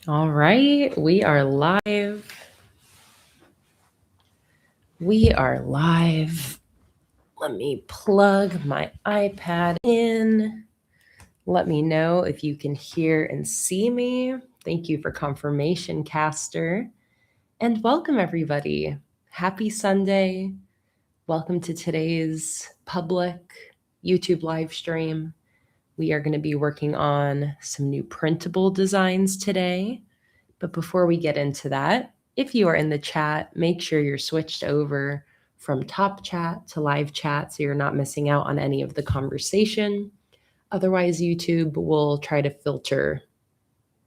All right, we are live. We are live. Let me plug my iPad in. Let me know if you can hear and see me. Thank you for confirmation, Caster. And welcome, everybody. Happy Sunday. Welcome to today's public YouTube live stream. We are going to be working on some new printable designs today. But before we get into that, if you are in the chat, make sure you're switched over from top chat to live chat so you're not missing out on any of the conversation. Otherwise, YouTube will try to filter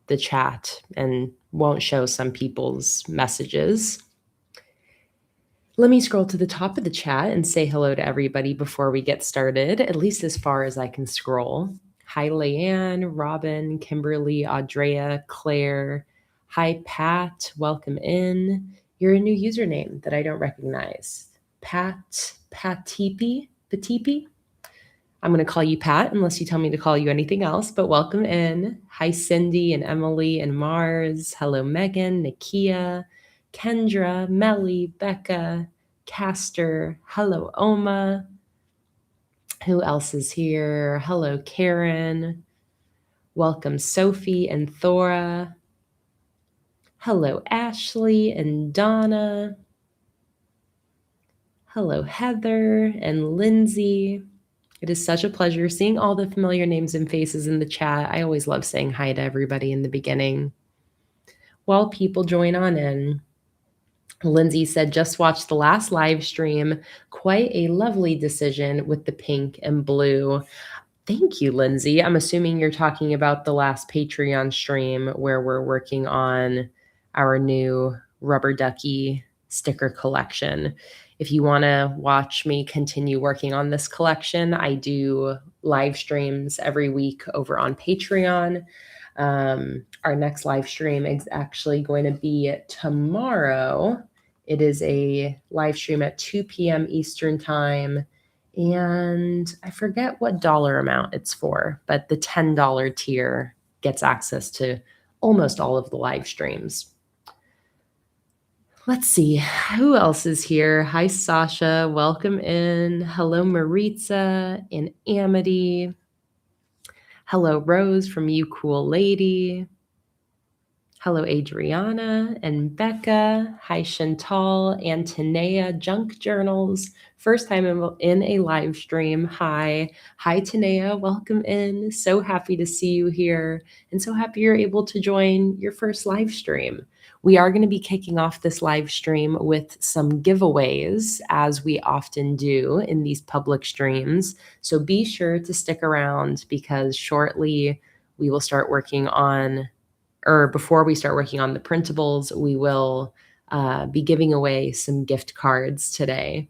the chat and won't show some people's messages. Let me scroll to the top of the chat and say hello to everybody before we get started, at least as far as I can scroll. Hi, Leanne, Robin, Kimberly, Audrea, Claire. Hi, Pat. Welcome in. You're a new username that I don't recognize. Patipi? I'm going to call you Pat unless you tell me to call you anything else, but welcome in. Hi, Cindy and Emily and Mars. Hello, Megan, Nakia, Kendra, Melly, Becca, Caster. Hello, Oma. Who else is here? Hello, Karen. Welcome, Sophie and Thora. Hello, Ashley and Donna. Hello, Heather and Lindsay. It is such a pleasure seeing all the familiar names and faces in the chat. I always love saying hi to everybody in the beginning. While people join on in, Lindsay said, just watched the last live stream. Quite a lovely decision with the pink and blue. Thank you, Lindsay. I'm assuming you're talking about the last Patreon stream where we're working on our new rubber ducky sticker collection. If you want to watch me continue working on this collection, I do live streams every week over on Patreon. Our next live stream is actually going to be tomorrow. It is a live stream at 2 p.m. Eastern Time. And I forget what dollar amount it's for, but the $10 tier gets access to almost all of the live streams. Let's see, who else is here? Hi, Sasha. Welcome in. Hello, Maritza and Amity. Hello, Rose from You Cool Lady. Hello, Adriana and Becca. Hi, Chantal, Antonea, Junk Journals. First time in a live stream. Hi, Tanea. Welcome in. So happy to see you here and so happy you're able to join your first live stream. We are going to be kicking off this live stream with some giveaways, as we often do in these public streams. So be sure to stick around because shortly we will start working on, or before we start working on the printables, we will be giving away some gift cards today.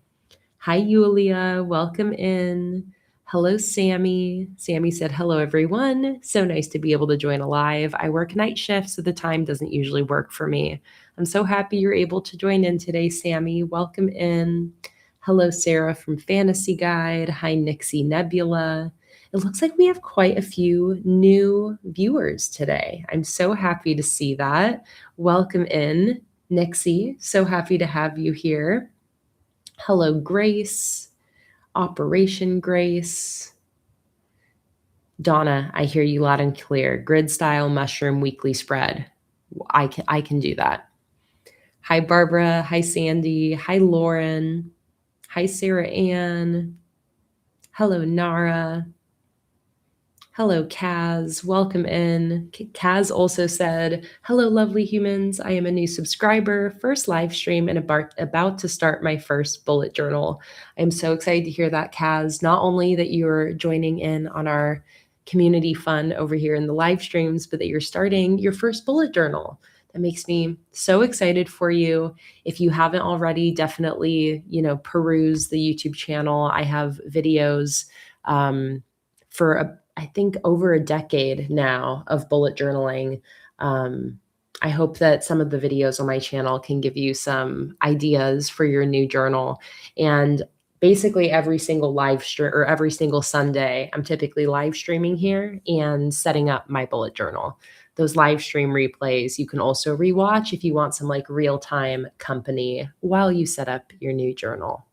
Hi, Yulia. Welcome in. Hello, Sammy. Sammy said, hello, everyone. So nice to be able to join live. I work night shifts, so the time doesn't usually work for me. I'm so happy you're able to join in today, Sammy. Welcome in. Hello, Sarah from Fantasy Guide. Hi, Nixie Nebula. It looks like we have quite a few new viewers today. I'm so happy to see that. Welcome in, Nixie. So happy to have you here. Hello, Grace. Operation Grace. Donna, I hear you loud and clear. Grid style mushroom weekly spread. I can do that. Hi, Barbara. Hi, Sandy. Hi, Lauren. Hi, Sarah Ann. Hello, Nara. Hello, Kaz. Welcome in. Kaz also said, hello, lovely humans. I am a new subscriber, first live stream, and about to start my first bullet journal. I'm so excited to hear that, Kaz. Not only that you're joining in on our community fun over here in the live streams, but that you're starting your first bullet journal. That makes me so excited for you. If you haven't already, definitely, peruse the YouTube channel. I have videos for I think over a decade now of bullet journaling. I hope that some of the videos on my channel can give you some ideas for your new journal. And basically every single live stream or every single Sunday, I'm typically live streaming here and setting up my bullet journal. Those live stream replays you can also rewatch if you want some like real time company while you set up your new journal.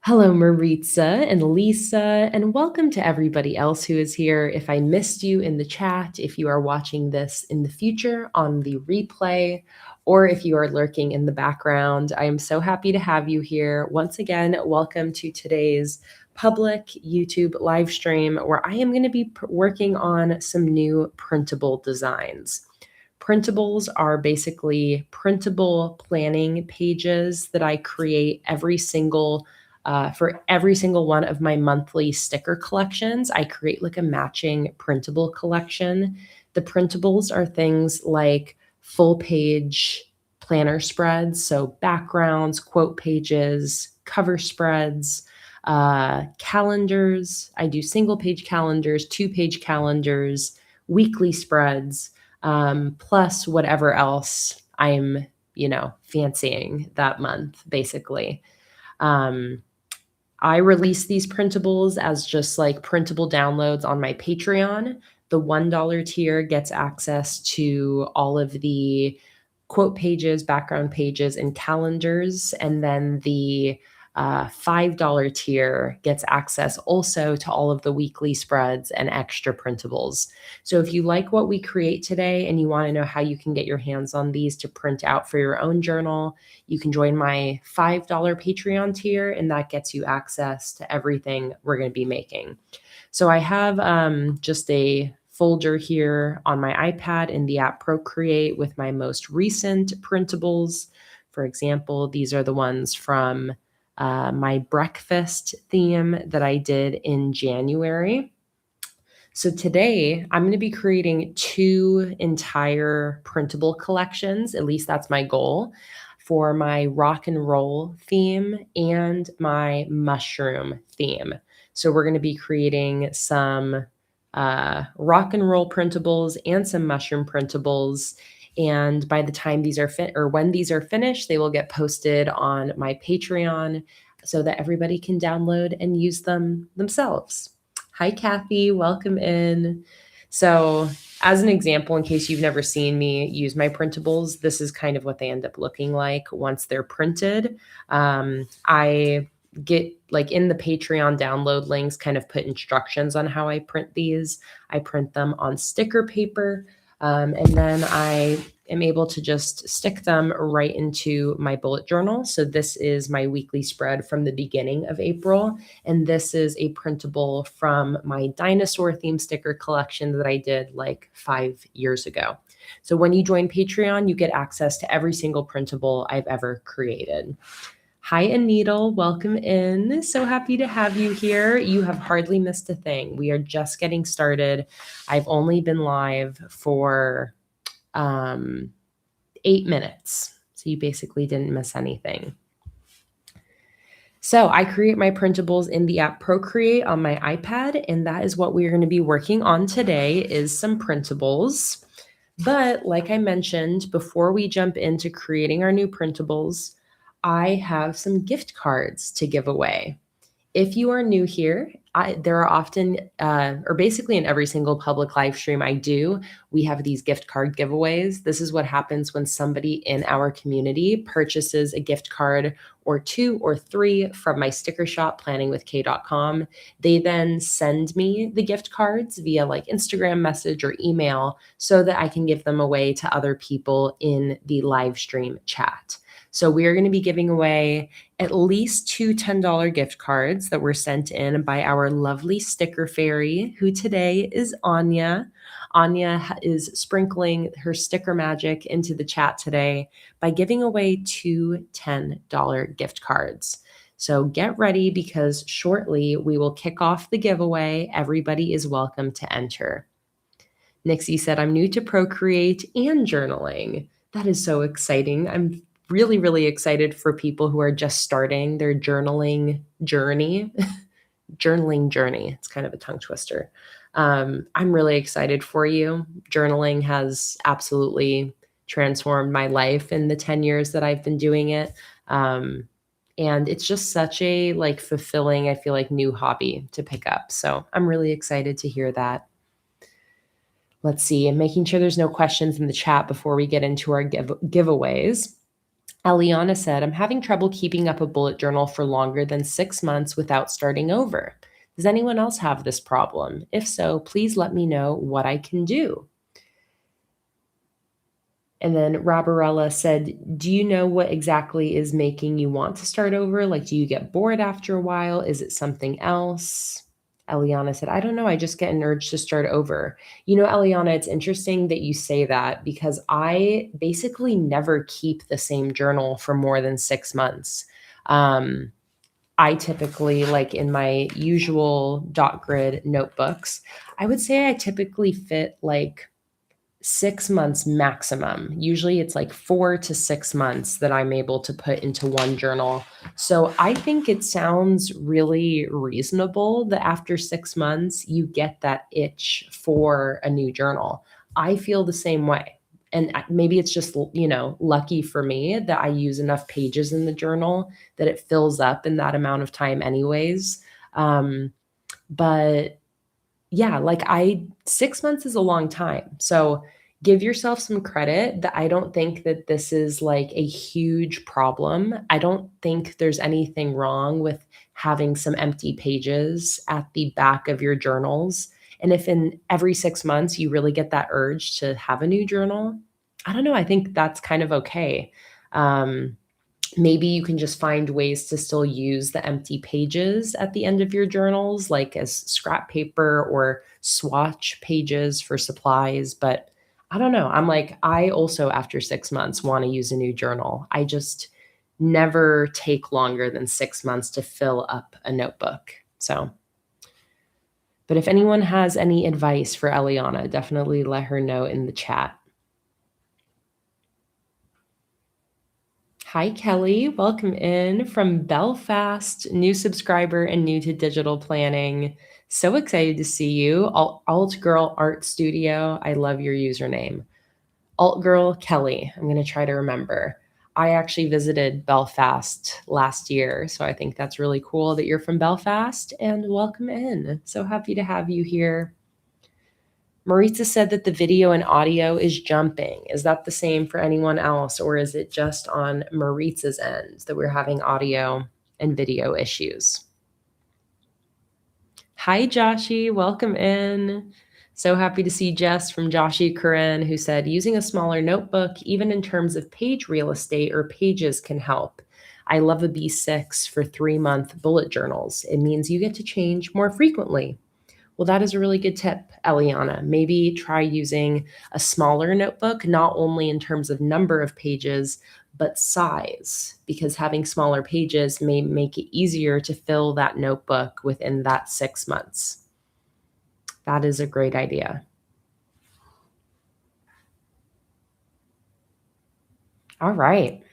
Hello, Maritza and Lisa, and welcome to everybody else who is here. If I missed you in the chat, if you are watching this in the future on the replay, or if you are lurking in the background, I am so happy to have you here. Once again, welcome to today's public YouTube live stream where I am going to be working on some new printable designs. Printables are basically printable planning pages that I create for every single one of my monthly sticker collections. I create like a matching printable collection. The printables are things like full page planner spreads, so backgrounds, quote pages, cover spreads, calendars. I do single page calendars, 2-page calendars, weekly spreads, plus whatever else I'm, fancying that month, basically. I release these printables as just like printable downloads on my Patreon. The $1 tier gets access to all of the quote pages, background pages, and calendars. And then the $5 tier gets access also to all of the weekly spreads and extra printables. So if you like what we create today and you want to know how you can get your hands on these to print out for your own journal, you can join my $5 Patreon tier, and that gets you access to everything we're going to be making. So I have just a folder here on my iPad in the app Procreate with my most recent printables. For example, these are the ones from my breakfast theme that I did in January. So today I'm going to be creating 2 entire printable collections. At least that's my goal for my rock and roll theme and my mushroom theme. So we're going to be creating some rock and roll printables and some mushroom printables. And by the time these are when these are finished, they will get posted on my Patreon so that everybody can download and use them themselves. Hi, Kathy. Welcome in. So as an example, in case you've never seen me use my printables, this is kind of what they end up looking like once they're printed. I get like in the Patreon download links, kind of put instructions on how I print these. I print them on sticker paper. And then I am able to just stick them right into my bullet journal. So this is my weekly spread from the beginning of April. And this is a printable from my dinosaur theme sticker collection that I did like 5 years ago. So when you join Patreon, you get access to every single printable I've ever created. Hi, Anita. Welcome in. So happy to have you here. You have hardly missed a thing. We are just getting started. I've only been live for 8 minutes. So you basically didn't miss anything. So I create my printables in the app Procreate on my iPad, and that is what we're going to be working on today is some printables. But like I mentioned, before we jump into creating our new printables, I have some gift cards to give away. If you are new here, there are often, or basically in every single public live stream I do, we have these gift card giveaways. This is what happens when somebody in our community purchases a gift card or 2 or 3 from my sticker shop, PlanningWithKay.com. They then send me the gift cards via like Instagram message or email so that I can give them away to other people in the live stream chat. So we are going to be giving away at least 2 $10 gift cards that were sent in by our lovely sticker fairy, who today is Anya. Anya is sprinkling her sticker magic into the chat today by giving away 2 $10 gift cards. So get ready because shortly we will kick off the giveaway. Everybody is welcome to enter. Nixie said, I'm new to Procreate and journaling. That is so exciting. I'm really, really excited for people who are just starting their journaling journey. Journaling journey. It's kind of a tongue twister. I'm really excited for you. Journaling has absolutely transformed my life in the 10 years that I've been doing it. And it's just such a like fulfilling, I feel like, new hobby to pick up. So I'm really excited to hear that. Let's see, and making sure there's no questions in the chat before we get into our giveaways. Eliana said, I'm having trouble keeping up a bullet journal for longer than 6 months without starting over. Does anyone else have this problem? If so, please let me know what I can do. And then Roberella said, do you know what exactly is making you want to start over? Like, do you get bored after a while? Is it something else? Eliana said, I don't know. I just get an urge to start over. You know, Eliana, it's interesting that you say that because I basically never keep the same journal for more than 6 months. I typically, like in my usual dot grid notebooks, I would say I typically fit like 6 months maximum. Usually it's like 4 to 6 months that I'm able to put into one journal. So I think it sounds really reasonable that after 6 months, you get that itch for a new journal. I feel the same way. And maybe it's just, lucky for me that I use enough pages in the journal that it fills up in that amount of time, anyways. But yeah, 6 months is a long time. So give yourself some credit that I don't think that this is like a huge problem. I don't think there's anything wrong with having some empty pages at the back of your journals. And if in every 6 months you really get that urge to have a new journal, I don't know, I think that's kind of okay. Maybe you can just find ways to still use the empty pages at the end of your journals, like as scrap paper or swatch pages for supplies. But I don't know. I'm like, I also, after 6 months, want to use a new journal. I just never take longer than 6 months to fill up a notebook. So, but if anyone has any advice for Eliana, definitely let her know in the chat. Hi, Kelly. Welcome in from Belfast, new subscriber and new to digital planning. So excited to see you. Alt Girl Art Studio. I love your username. Alt Girl Kelly. I'm going to try to remember. I actually visited Belfast last year, so I think that's really cool that you're from Belfast, and welcome in. So happy to have you here. Maritza said that the video and audio is jumping. Is that the same for anyone else, or is it just on Maritza's end that we're having audio and video issues? Hi, Joshi. Welcome in. So happy to see Jess from Joshi Corinne, who said, using a smaller notebook, even in terms of page real estate or pages, can help. I love a B6 for 3-month bullet journals. It means you get to change more frequently. Well, that is a really good tip, Eliana. Maybe try using a smaller notebook, not only in terms of number of pages, but size, because having smaller pages may make it easier to fill that notebook within that 6 months. That is a great idea. All right.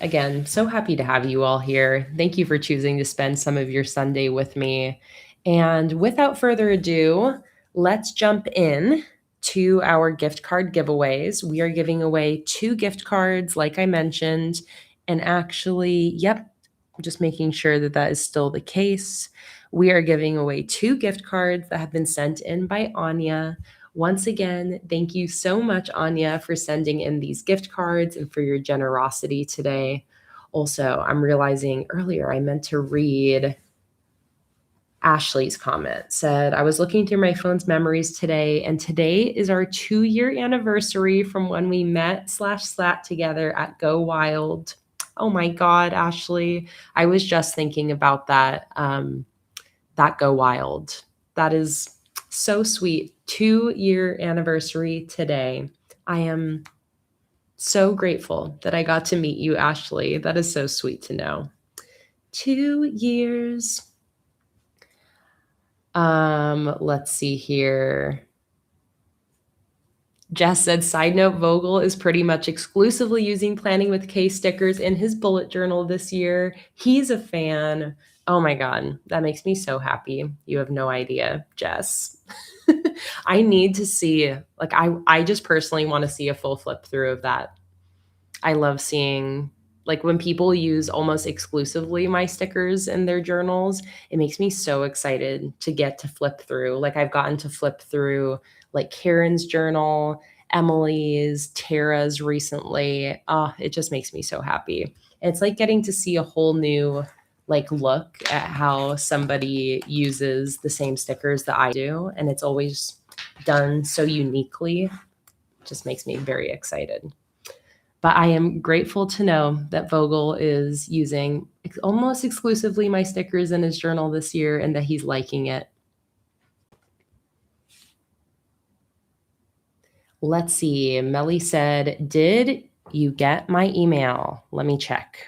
Again, so happy to have you all here. Thank you for choosing to spend some of your Sunday with me. And without further ado, let's jump in to our gift card giveaways. We are giving away 2 gift cards, like I mentioned. And actually, yep, just making sure that that is still the case. We are giving away 2 gift cards that have been sent in by Anya. Once again, thank you so much, Anya, for sending in these gift cards and for your generosity today. Also, I'm realizing earlier I meant to read Ashley's comment. Said, I was looking through my phone's memories today, and today is our 2-year anniversary from when we met/sat together at Go Wild. Oh my God, Ashley. I was just thinking about that, that Go Wild. That is so sweet. 2-year anniversary today. I am so grateful that I got to meet you, Ashley. That is so sweet to know. 2 years. Let's see here. Jess said, side note, Vogel is pretty much exclusively using PlanningWithKay stickers in his bullet journal this year. He's a fan. Oh my God, that makes me so happy. You have no idea, Jess. I need to see, I just personally want to see a full flip through of that. I love seeing Like when people use almost exclusively my stickers in their journals, it makes me so excited to get to flip through. Like I've gotten to flip through like Karen's journal, Emily's, Tara's recently. It just makes me so happy. It's like getting to see a whole new like look at how somebody uses the same stickers that I do, and it's always done so uniquely. Just makes me very excited. But I am grateful to know that Vogel is using almost exclusively my stickers in his journal this year and that he's liking it. Let's see. Melly said, "Did you get my email?" Let me check.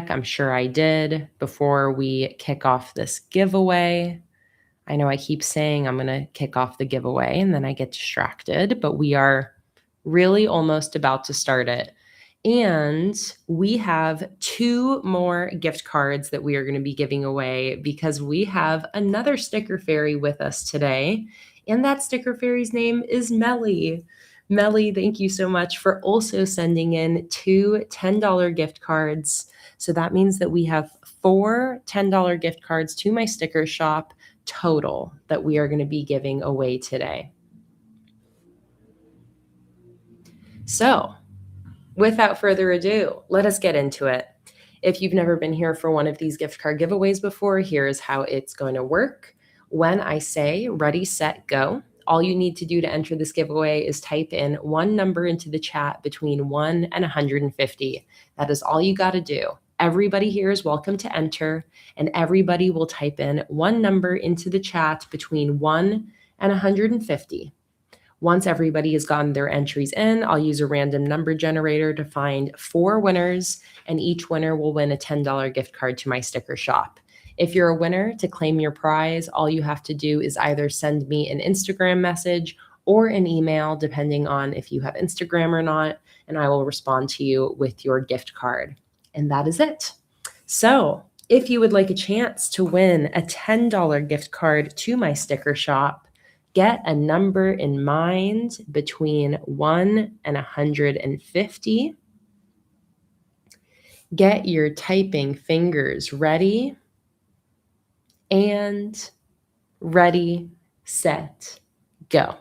I'm sure I did before we kick off this giveaway. I know I keep saying I'm going to kick off the giveaway and then I get distracted, but we are really almost about to start it. And we have 2 more gift cards that we are going to be giving away because we have another sticker fairy with us today. And that sticker fairy's name is Melly. Melly, thank you so much for also sending in 2 $10 gift cards. So that means that we have 4 $10 gift cards to my sticker shop total that we are going to be giving away today. So, without further ado, let us get into it. If you've never been here for one of these gift card giveaways before, here's how it's going to work. When I say ready, set, go, all you need to do to enter this giveaway is type in one number into the chat between 1 and 150. That is all you got to do. Everybody here is welcome to enter, and everybody will type in one number into the chat between 1 and 150. Once everybody has gotten their entries in, I'll use a random number generator to find 4 winners, and each winner will win a $10 gift card to my sticker shop. If you're a winner, to claim your prize, all you have to do is either send me an Instagram message or an email, depending on if you have Instagram or not, and I will respond to you with your gift card. And that is it. So if you would like a chance to win a $10 gift card to my sticker shop, get a number in mind between 1 and 150. Get your typing fingers ready. And ready, set, go.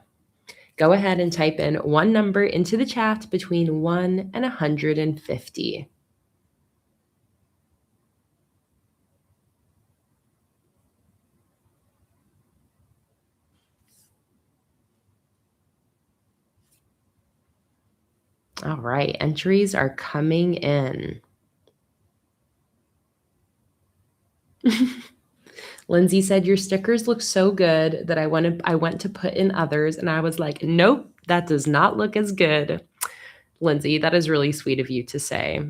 Go ahead and type in one number into the chat between 1 and 150. All right, entries are coming in. Lindsay said, "Your stickers look so good that I went to put in others, and I was like, nope, that does not look as good." Lindsay, that is really sweet of you to say.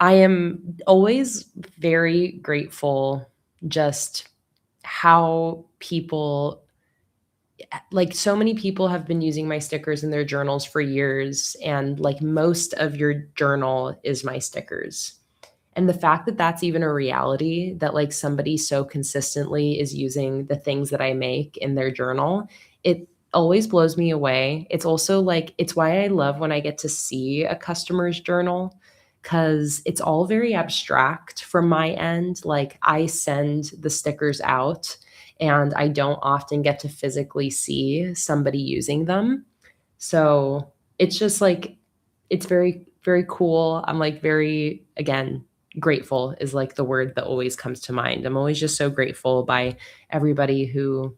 I am always very grateful just how people, like so many people have been using my stickers in their journals for years, and like most of your journal is my stickers. And the fact that that's even a reality, that like somebody so consistently is using the things that I make in their journal, it always blows me away. It's also like, it's why I love when I get to see a customer's journal, because it's all very abstract from my end. Like I send the stickers out and I don't often get to physically see somebody using them. So it's just like, it's very, very cool. I'm like very, again, grateful is like the word that always comes to mind. I'm always just so grateful by everybody who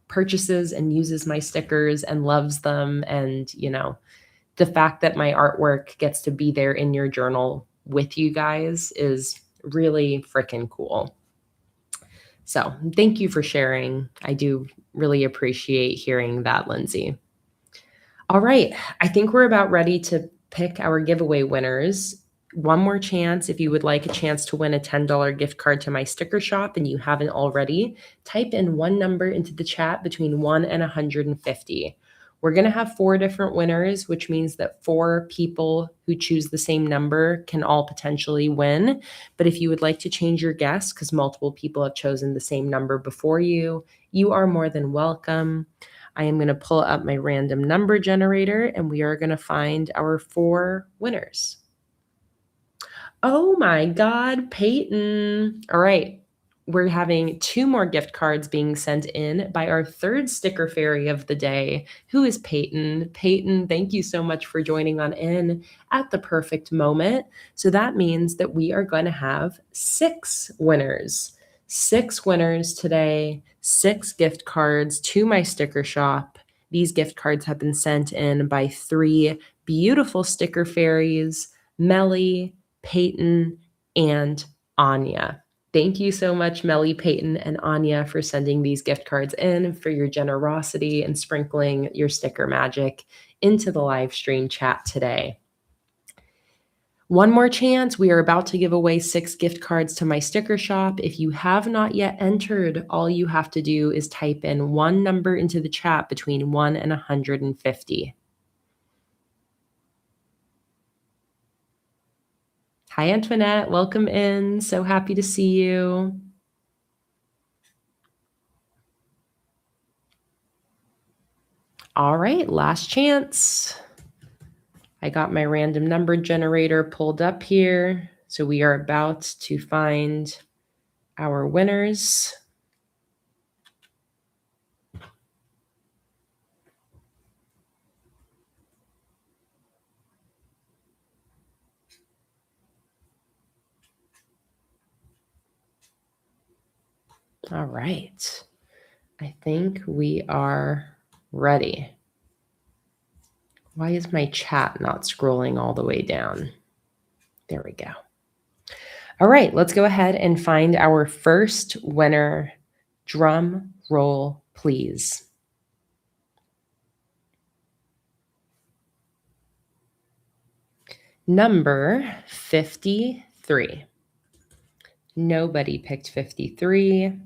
purchases and uses my stickers and loves them. And, you know, the fact that my artwork gets to be there in your journal with you guys is really freaking cool. So thank you for sharing. I do really appreciate hearing that, Lindsay. All right. I think we're about ready to pick our giveaway winners. One more chance. If you would like a chance to win a $10 gift card to my sticker shop and you haven't already, type in one number into the chat between 1 and 150. We're going to have 4 different winners, which means that 4 people who choose the same number can all potentially win. But if you would like to change your guess because multiple people have chosen the same number before you, you are more than welcome. I am going to pull up my random number generator and we are going to find our 4 winners. Oh my God, Peyton. All right. We're having 2 more gift cards being sent in by our 3rd sticker fairy of the day, who is Peyton. Peyton, thank you so much for joining on in at the perfect moment. So that means that we are going to have 6 winners. 6 winners today, 6 gift cards to my sticker shop. These gift cards have been sent in by 3 beautiful sticker fairies, Melly, Peyton, and Anya. Thank you so much, Melly, Peyton, and Anya, for sending these gift cards in, for your generosity and sprinkling your sticker magic into the live stream chat today. One more chance. We are about to give away 6 gift cards to my sticker shop. If you have not yet entered, all you have to do is type in one number into the chat between 1 and 150. Hi, Antoinette. Welcome in. So happy to see you. All right, last chance. I got my random number generator pulled up here. So we are about to find our winners. All right. I think we are ready. Why is my chat not scrolling all the way down? There we go. All right, let's go ahead and find our first winner. Drum roll, please. Number 53. Nobody picked 53.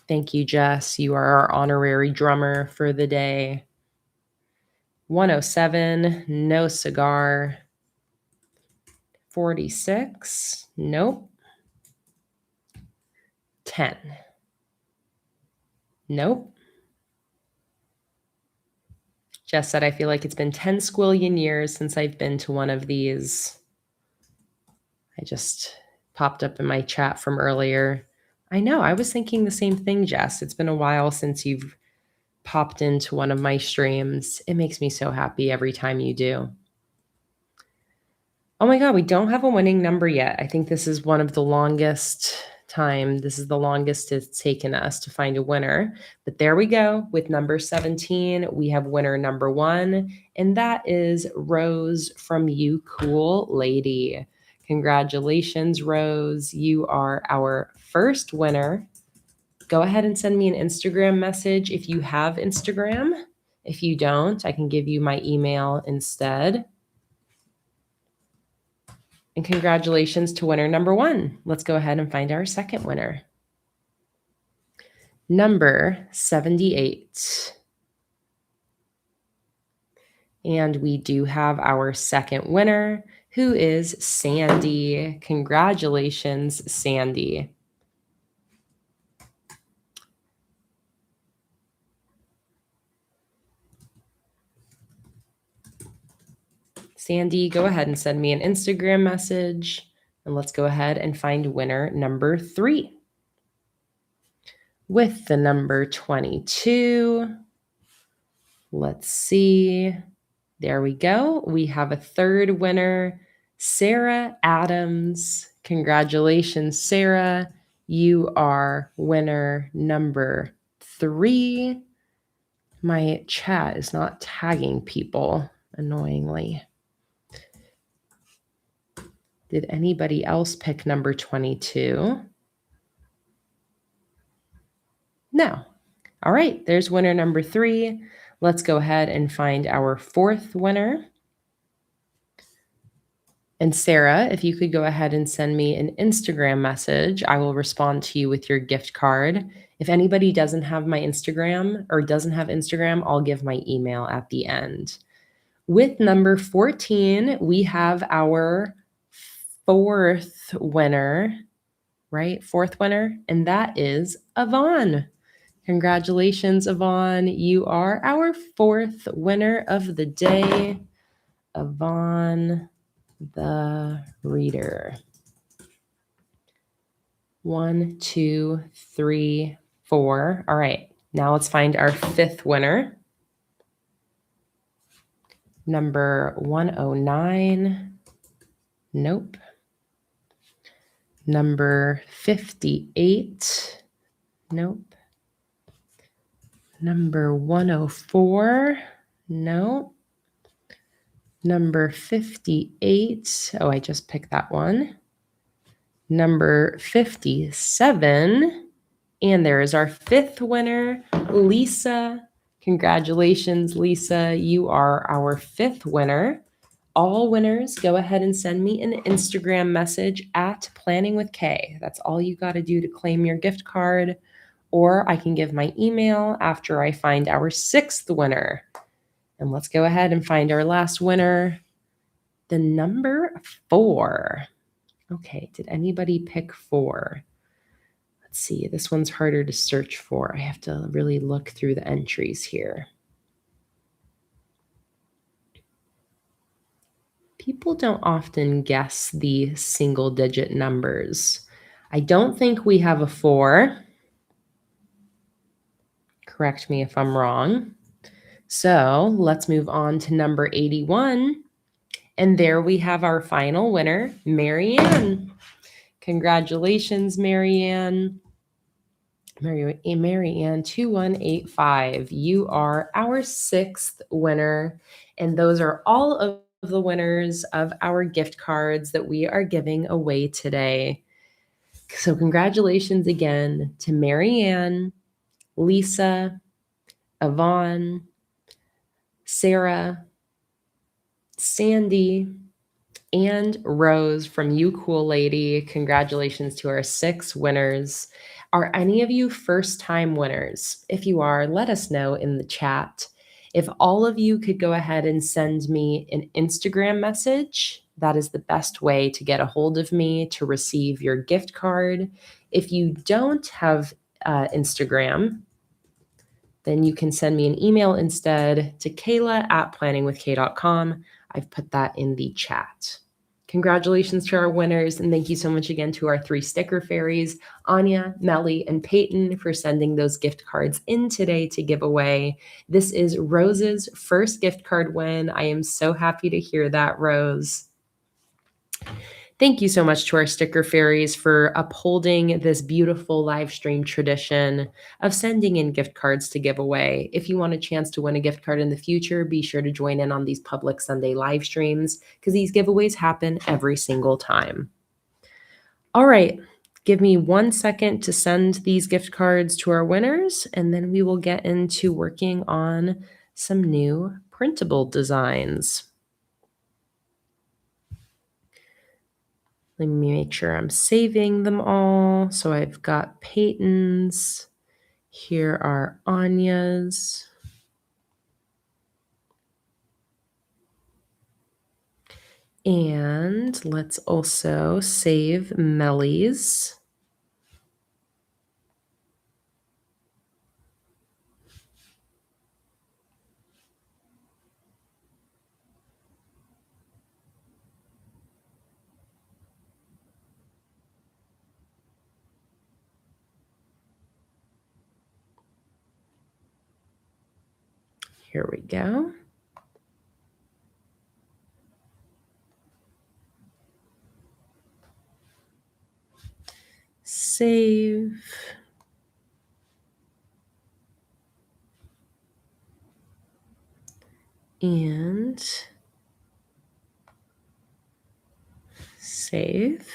Thank you, Jess. You are our honorary drummer for the day. 107, no cigar. 46, nope. 10, nope. Jess said, I feel like it's been 10 squillion years since I've been to one of these. I just popped up in my chat from earlier. I know, I was thinking the same thing, Jess. It's been a while since you've popped into one of my streams. It makes me so happy every time you do. Oh my God, we don't have a winning number yet. I think this is one of the longest time. This is the longest it's taken us to find a winner. But there we go. With number 17, we have winner number 1, and that is Rose from You Cool Lady. Congratulations, Rose. You are our first winner. Go ahead and send me an Instagram message if you have Instagram. If you don't, I can give you my email instead. And congratulations to winner number 1. Let's go ahead and find our second winner. Number 78. And we do have our second winner, who is Sandy. Congratulations, Sandy. Sandy, go ahead and send me an Instagram message. And let's go ahead and find winner number 3. With the number 22. Let's see. There we go. We have a third winner, Sarah Adams. Congratulations, Sarah. You are winner number 3. My chat is not tagging people, annoyingly. Did anybody else pick number 22? No. All right, there's winner number 3. Let's go ahead and find our fourth winner. And Sarah, if you could go ahead and send me an Instagram message, I will respond to you with your gift card. If anybody doesn't have my Instagram or doesn't have Instagram, I'll give my email at the end. With number 14, we have our fourth winner, right? Fourth winner, and that is Yvonne. Congratulations, Yvonne. You are our fourth winner of the day. Yvonne the reader. 1, 2, 3, 4. All right, now let's find our fifth winner. Number 109. Nope. Number 58. Nope. Number 104. Nope. Number 58. Oh, I just picked that one. Number 57. And there is our fifth winner, Lisa. Congratulations, Lisa. You are our fifth winner. All winners, go ahead and send me an Instagram message at PlanningWithKay. That's all you got to do to claim your gift card. Or I can give my email after I find our sixth winner. And let's go ahead and find our last winner, the number 4. Okay, did anybody pick 4? Let's see, this one's harder to search for. I have to really look through the entries here. People don't often guess the single digit numbers. I don't think we have a 4. Correct me if I'm wrong. So let's move on to number 81. And there we have our final winner, Marianne. Congratulations, Marianne. Marianne 2185. You are our sixth winner. And those are all of the winners of our gift cards that we are giving away today. So congratulations again to Marianne, Lisa, Yvonne, Sarah, Sandy, and Rose from You Cool Lady. Congratulations to our 6 winners. Are any of you first-time winners? If you are, let us know in the chat. If all of you could go ahead and send me an Instagram message, that is the best way to get a hold of me to receive your gift card. If you don't have Instagram, then you can send me an email instead to kayla@planningwithkay.com. I've put that in the chat. Congratulations to our winners, and thank you so much again to our 3 sticker fairies, Anya, Melly, and Peyton, for sending those gift cards in today to give away. This is Rose's first gift card win. I am so happy to hear that, Rose. Thank you so much to our sticker fairies for upholding this beautiful live stream tradition of sending in gift cards to give away. If you want a chance to win a gift card in the future, be sure to join in on these public Sunday live streams because these giveaways happen every single time. All right, give me 1 second to send these gift cards to our winners, and then we will get into working on some new printable designs. Let me make sure I'm saving them all. So I've got Peyton's. Here are Anya's. And let's also save Melly's. Here we go. Save. And save.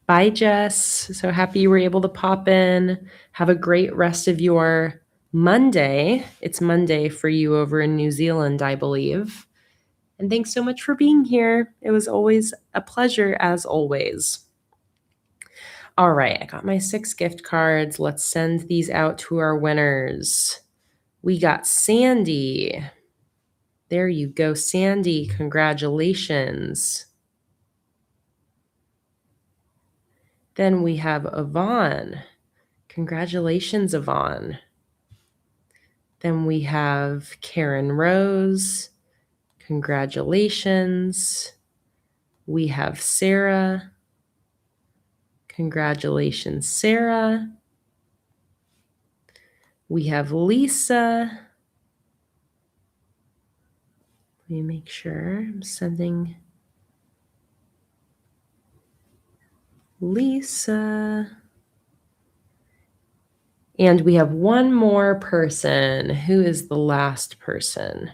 Bye, Jess. So happy you were able to pop in. Have a great rest of your Monday. It's Monday for you over in New Zealand, I believe. And thanks so much for being here. It was always a pleasure, as always. All right, I got my 6 gift cards. Let's send these out to our winners. We got Sandy. There you go, Sandy. Congratulations. Then we have Yvonne. Congratulations, Yvonne. Then we have Karen Rose. Congratulations. We have Sarah. Congratulations, Sarah. We have Lisa. Let me make sure I'm sending Lisa. And we have one more person. Who is the last person?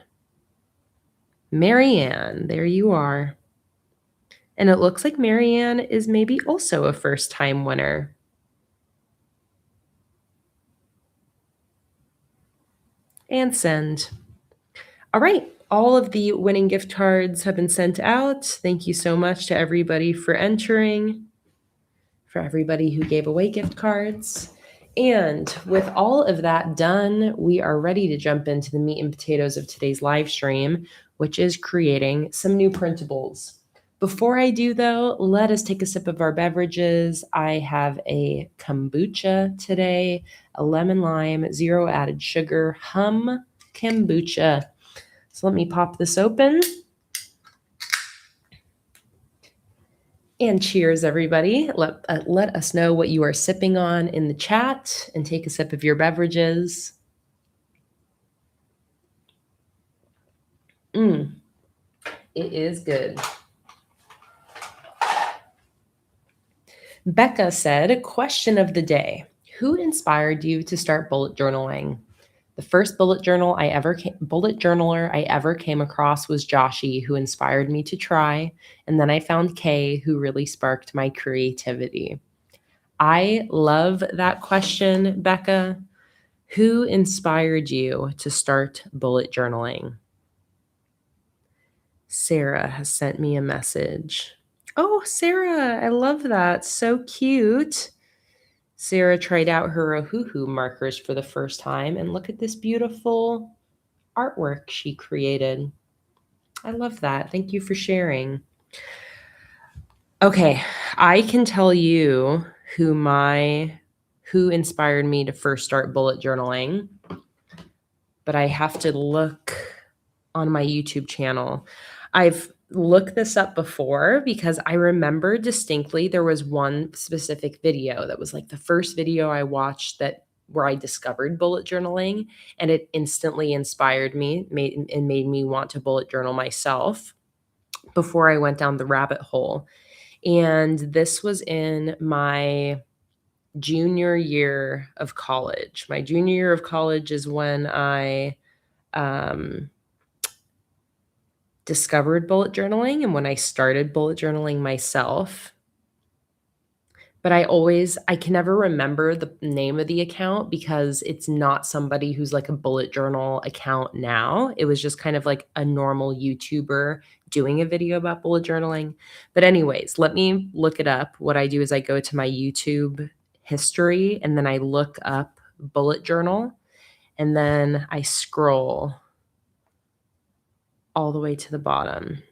Marianne, there you are. And it looks like Marianne is maybe also a first-time winner. And send. All right, all of the winning gift cards have been sent out. Thank you so much to everybody for entering, for everybody who gave away gift cards. And with all of that done, we are ready to jump into the meat and potatoes of today's live stream, which is creating some new printables. Before I do, though, let us take a sip of our beverages. I have a kombucha today, a lemon lime, 0 added sugar, hum kombucha. So let me pop this open. And cheers, everybody. Let us know what you are sipping on in the chat and take a sip of your beverages. It is good. Becca said, question of the day. Who inspired you to start bullet journaling? The first bullet journaler I ever came across was Joshi, who inspired me to try. And then I found Kay, who really sparked my creativity. I love that question, Becca. Who inspired you to start bullet journaling? Sarah has sent me a message. Oh, Sarah, I love that. So cute. Sarah tried out her Ohuhu markers for the first time, and look at this beautiful artwork she created. I love that. Thank you for sharing. Okay, I can tell you who inspired me to first start bullet journaling, but I have to look on my YouTube channel. I've looked this up before because I remember distinctly there was one specific video that was like the first video I watched where I discovered bullet journaling, and it instantly inspired me and made me want to bullet journal myself before I went down the rabbit hole. And this was in my junior year of college. My junior year of college is when I discovered bullet journaling and when I started bullet journaling myself. But I can never remember the name of the account because it's not somebody who's like a bullet journal account now. It was just kind of like a normal YouTuber doing a video about bullet journaling. But anyways, let me look it up. What I do is I go to my YouTube history and then I look up bullet journal and then I scroll all the way to the bottom.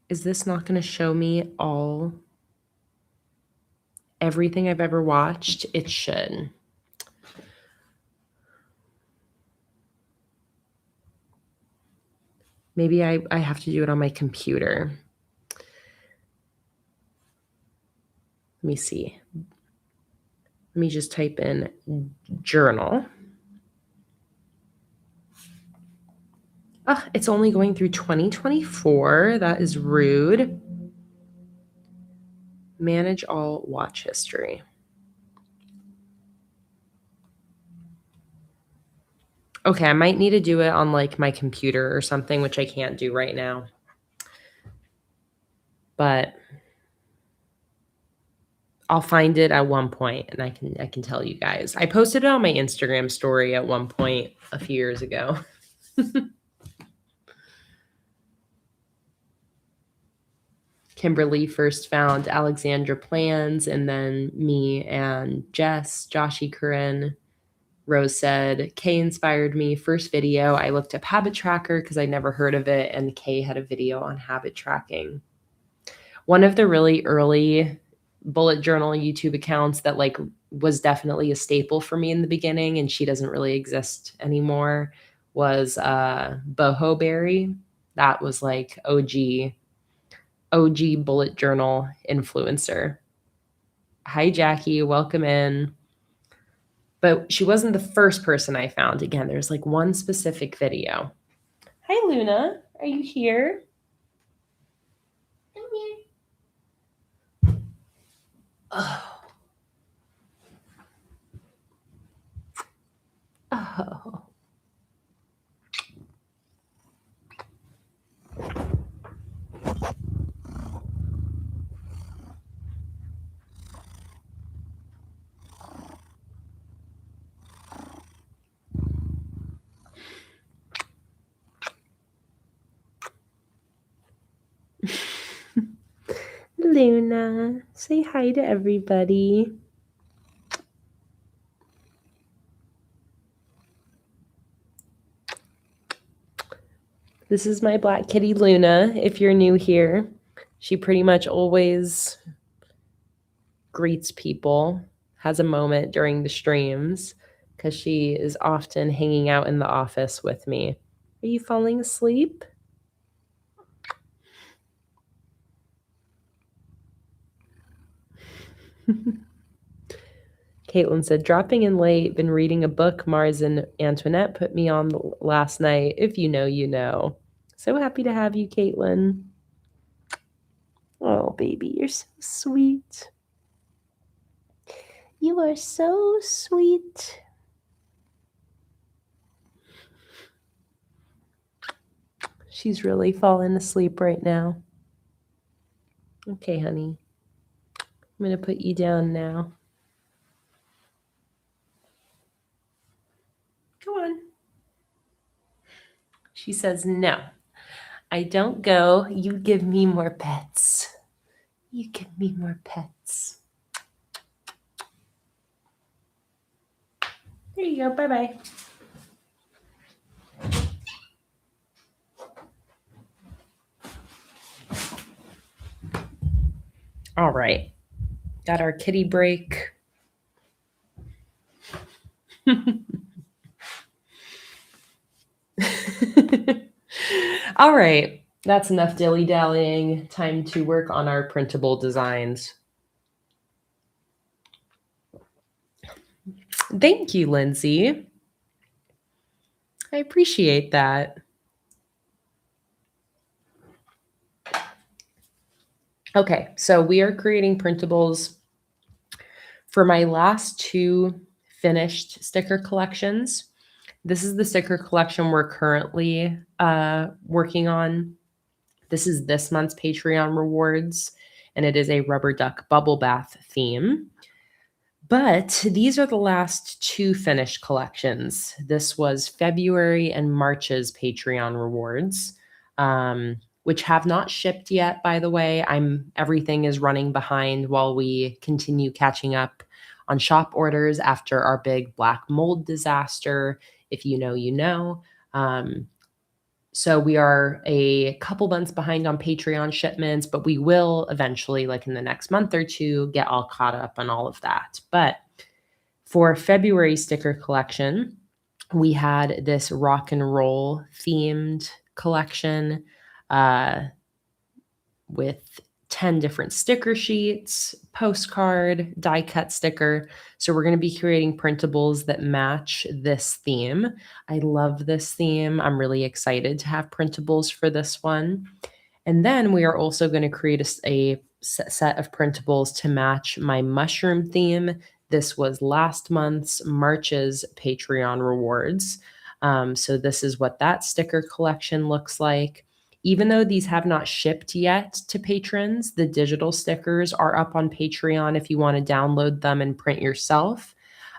Is this not going to show me everything I've ever watched? It should. Maybe I have to do it on my computer. Let me see. Let me just type in journal. It's only going through 2024. That is rude. Manage all watch history. Okay, I might need to do it on like my computer or something, which I can't do right now. But I'll find it at one point and I can tell you guys. I posted it on my Instagram story at one point a few years ago. Kimberly first found Alexandra Plans, and then me and Jess, Joshi Corinne. Rose said, Kay inspired me. First video, I looked up habit tracker because I'd never heard of it, and Kay had a video on habit tracking. One of the really early bullet journal YouTube accounts that like was definitely a staple for me in the beginning, and she doesn't really exist anymore, was Boho Berry. That was like OG bullet journal influencer. Hi, Jackie. Welcome in. But she wasn't the first person I found. Again, there's like one specific video. Hi, Luna. Are you here? I'm here. Oh. Oh. Luna, say hi to everybody. This is my black kitty, Luna, if you're new here. She pretty much always greets people, has a moment during the streams, because she is often hanging out in the office with me. Are you falling asleep? Caitlin said, dropping in late, been reading a book Mars and Antoinette put me on last night. If you know, you know. So happy to have you, Caitlin. Oh, baby, you're so sweet. You are so sweet. She's really falling asleep right now. Okay, honey. I'm going to put you down now. Go on. She says, no, I don't go. You give me more pets. You give me more pets. There you go. Bye-bye. All right. Got our kitty break. All right. That's enough dilly-dallying. Time to work on our printable designs. Thank you, Lindsay. I appreciate that. Okay, so we are creating printables for my last two finished sticker collections. This is the sticker collection we're currently working on. This is this month's Patreon rewards, and it is a rubber duck bubble bath theme. But these are the last two finished collections. This was February and March's Patreon rewards, which have not shipped yet, by the way. Everything is running behind while we continue catching up on shop orders after our big black mold disaster. If you know, you know. So we are a couple months behind on Patreon shipments, but we will eventually, like in the next month or two, get all caught up on all of that. But for February sticker collection, we had this rock and roll themed collection with 10 different sticker sheets, postcard, die cut sticker. So we're going to be creating printables that match this theme. I love this theme. I'm really excited to have printables for this one. And then we are also going to create a set of printables to match my mushroom theme. This was last month's March's Patreon rewards. So this is what that sticker collection looks like. Even though these have not shipped yet to patrons, the digital stickers are up on Patreon if you want to download them and print yourself.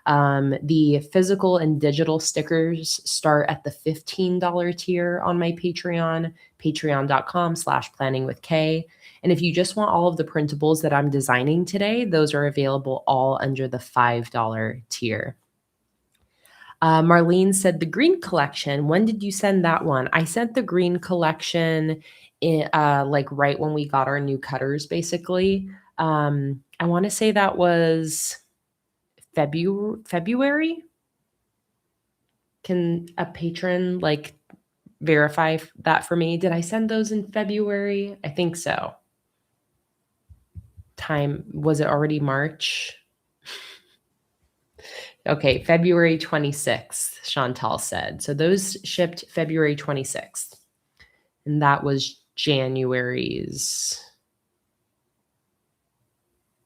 The physical and digital stickers start at the $15 tier on my Patreon, patreon.com/planningwithkay. And if you just want all of the printables that I'm designing today, those are available all under the $5 tier. Marlene said the green collection. When did you send that one? I sent the green collection like right when we got our new cutters, basically. I want to say that was February. Can a patron like verify that for me? Did I send those in February? I think so. Was it already March? Okay, February 26th, Chantal said. So those shipped February 26th. And that was January's.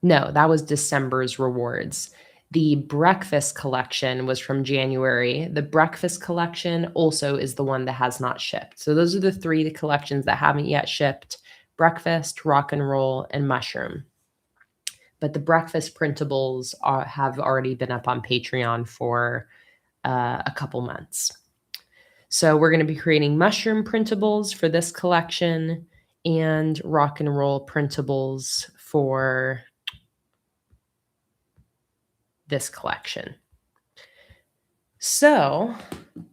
No, that was December's rewards. The breakfast collection was from January. The breakfast collection also is the one that has not shipped. So those are the three collections that haven't yet shipped: breakfast, rock and roll, and mushroom. But the breakfast printables have already been up on Patreon for a couple months. So we're going to be creating mushroom printables for this collection and rock and roll printables for this collection. So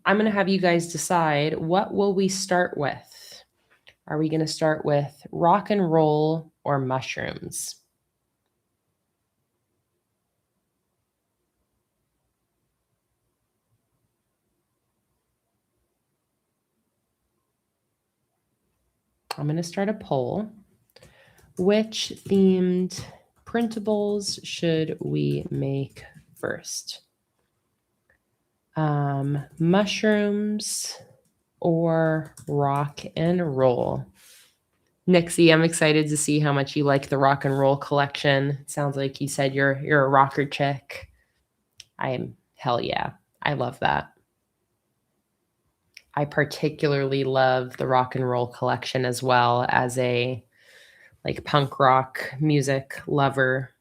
I'm going to have you guys decide, what will we start with? Are we going to start with rock and roll or mushrooms? I'm going to start a poll. Which themed printables should we make first? Mushrooms or rock and roll? Nixie, I'm excited to see how much you like the rock and roll collection. It sounds like you said you're a rocker chick. Hell yeah. I love that. I particularly love the rock and roll collection as well, as a like punk rock music lover.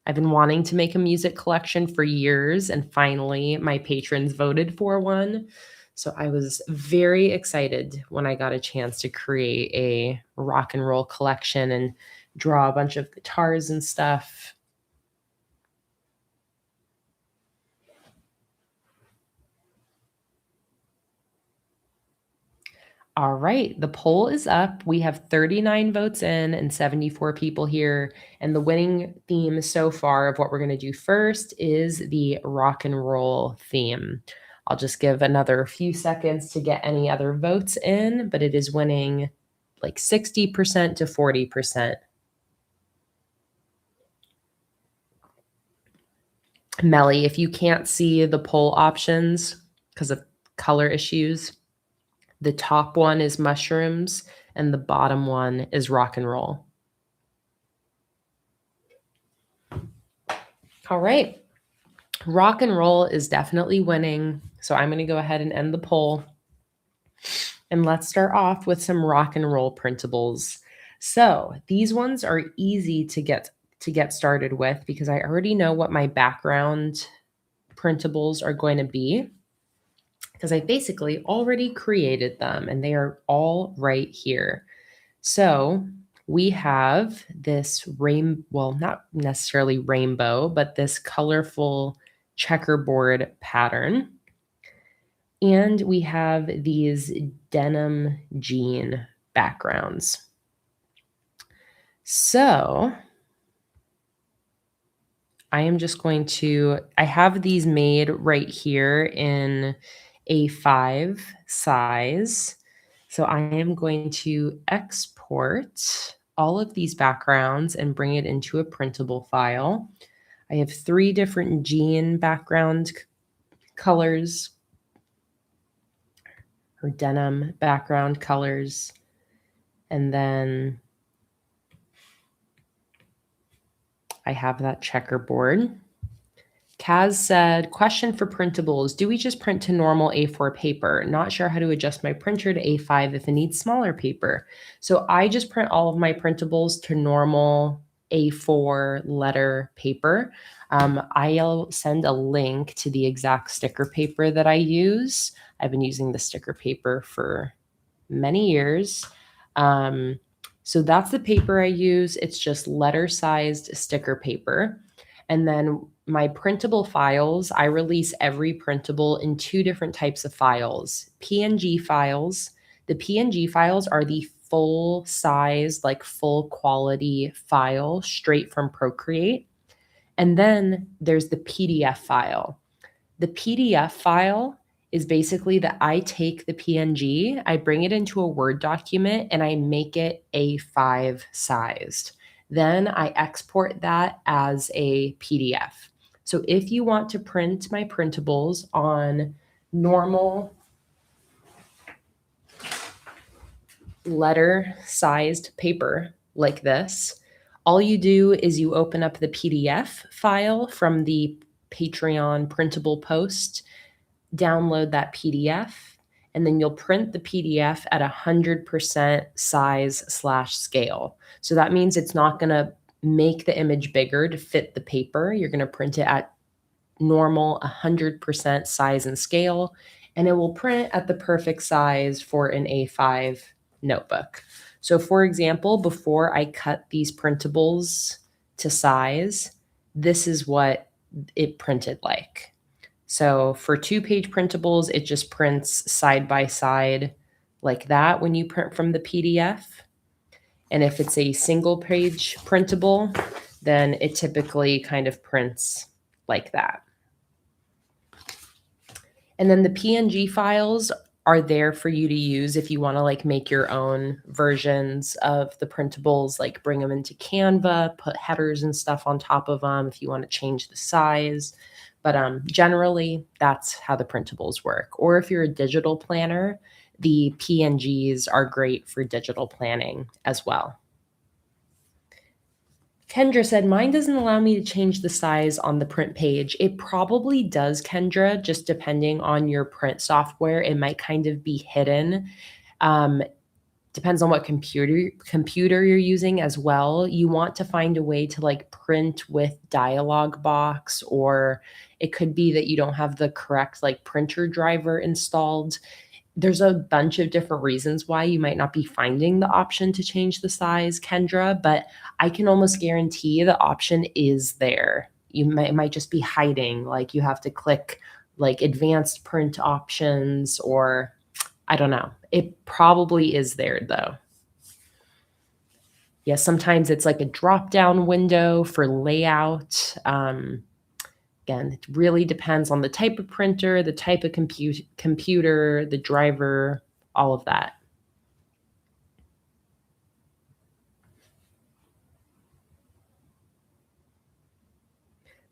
I've been wanting to make a music collection for years, and finally my patrons voted for one. So I was very excited when I got a chance to create a rock and roll collection and draw a bunch of guitars and stuff. All right, the poll is up. We have 39 votes in and 74 people here. And the winning theme so far of what we're going to do first is the rock and roll theme. I'll just give another few seconds to get any other votes in, but it is winning like 60% to 40%. Melly, if you can't see the poll options because of color issues, the top one is mushrooms and the bottom one is rock and roll. All right. Rock and roll is definitely winning. So I'm going to go ahead and end the poll. And let's start off with some rock and roll printables. So these ones are easy to get started with because I already know what my background printables are going to be, because I basically already created them and they are all right here. So we have this not necessarily rainbow, but this colorful checkerboard pattern. And we have these denim jean backgrounds. So I have these made right here in A5 size. So I am going to export all of these backgrounds and bring it into a printable file. I have 3 different jean background colors, or denim background colors. And then I have that checkerboard. Kaz said, question for printables. Do we just print to normal A4 paper? Not sure how to adjust my printer to A5 if it needs smaller paper. So I just print all of my printables to normal A4 letter paper. I'll send a link to the exact sticker paper that I use. I've been using the sticker paper for many years. So that's the paper I use. It's just letter-sized sticker paper. And then my printable files, I release every printable in two different types of files. PNG files. The PNG files are the full size, like full quality file straight from Procreate. And then there's the PDF file. The PDF file is basically that I take the PNG, I bring it into a Word document, and I make it A5 sized. Then I export that as a PDF. So if you want to print my printables on normal letter-sized paper like this, all you do is you open up the PDF file from the Patreon printable post, download that PDF, and then you'll print the PDF at 100% size/scale. So that means it's not going to make the image bigger to fit the paper. You're going to print it at normal 100% size and scale, and it will print at the perfect size for an A5 notebook. So for example, before I cut these printables to size, this is what it printed like. So for 2-page printables, it just prints side by side like that when you print from the PDF. And if it's a single page printable, then it typically kind of prints like that. And then the PNG files are there for you to use if you want to like make your own versions of the printables, like bring them into Canva, put headers and stuff on top of them if you want to change the size. But generally, that's how the printables work. Or if you're a digital planner, the PNGs are great for digital planning as well. Kendra said, mine doesn't allow me to change the size on the print page. It probably does, Kendra, just depending on your print software. It might kind of be hidden. Depends on what computer you're using as well. You want to find a way to like print with dialog box, or it could be that you don't have the correct like printer driver installed. There's a bunch of different reasons why you might not be finding the option to change the size, Kendra, but I can almost guarantee the option is there. It might just be hiding, like you have to click like advanced print options, or I don't know. It probably is there though. Yeah, sometimes it's like a drop-down window for layout. Again, it really depends on the type of printer, the type of computer, the driver, all of that.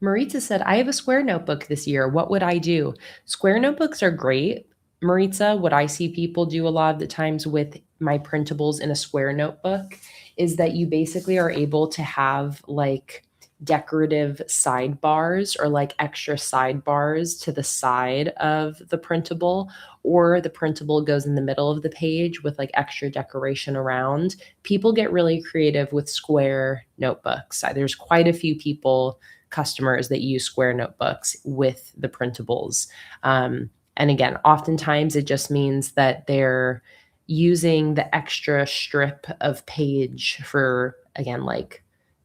Maritza said, I have a square notebook this year. What would I do? Square notebooks are great. Maritza, what I see people do a lot of the times with my printables in a square notebook is that you basically are able to have like decorative sidebars or like extra sidebars to the side of the printable, or the printable goes in the middle of the page with like extra decoration around. People get really creative with square notebooks. There's quite a few customers that use square notebooks with the printables. And again, oftentimes it just means that they're using the extra strip of page for, again, like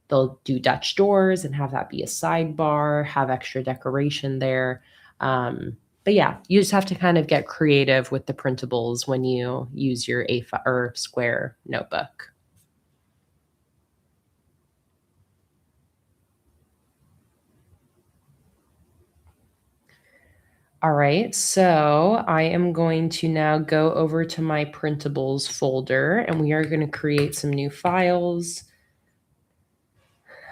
they'll do Dutch doors and have that be a sidebar, have extra decoration there. But yeah, you just have to kind of get creative with the printables when you use your A5 or square notebook. All right, so I am going to now go over to my printables folder, and we are going to create some new files.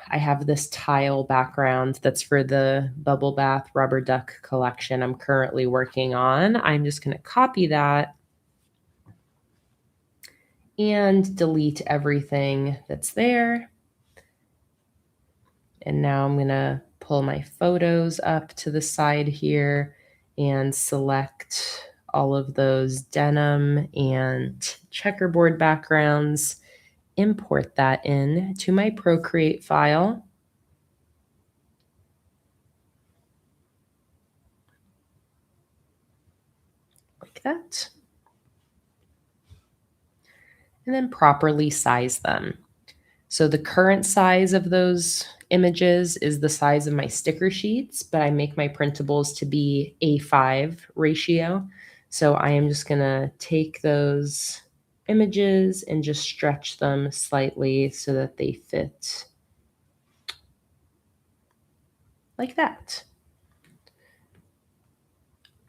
I have this tile background that's for the Bubble Bath Rubber Duck collection I'm currently working on. I'm just going to copy that and delete everything that's there. And now I'm going to pull my photos up to the side here and select all of those denim and checkerboard backgrounds, import that in to my Procreate file. Like that. And then properly size them. So the current size of those images is the size of my sticker sheets, but I make my printables to be A5 ratio. So I am just gonna take those images and just stretch them slightly so that they fit like that.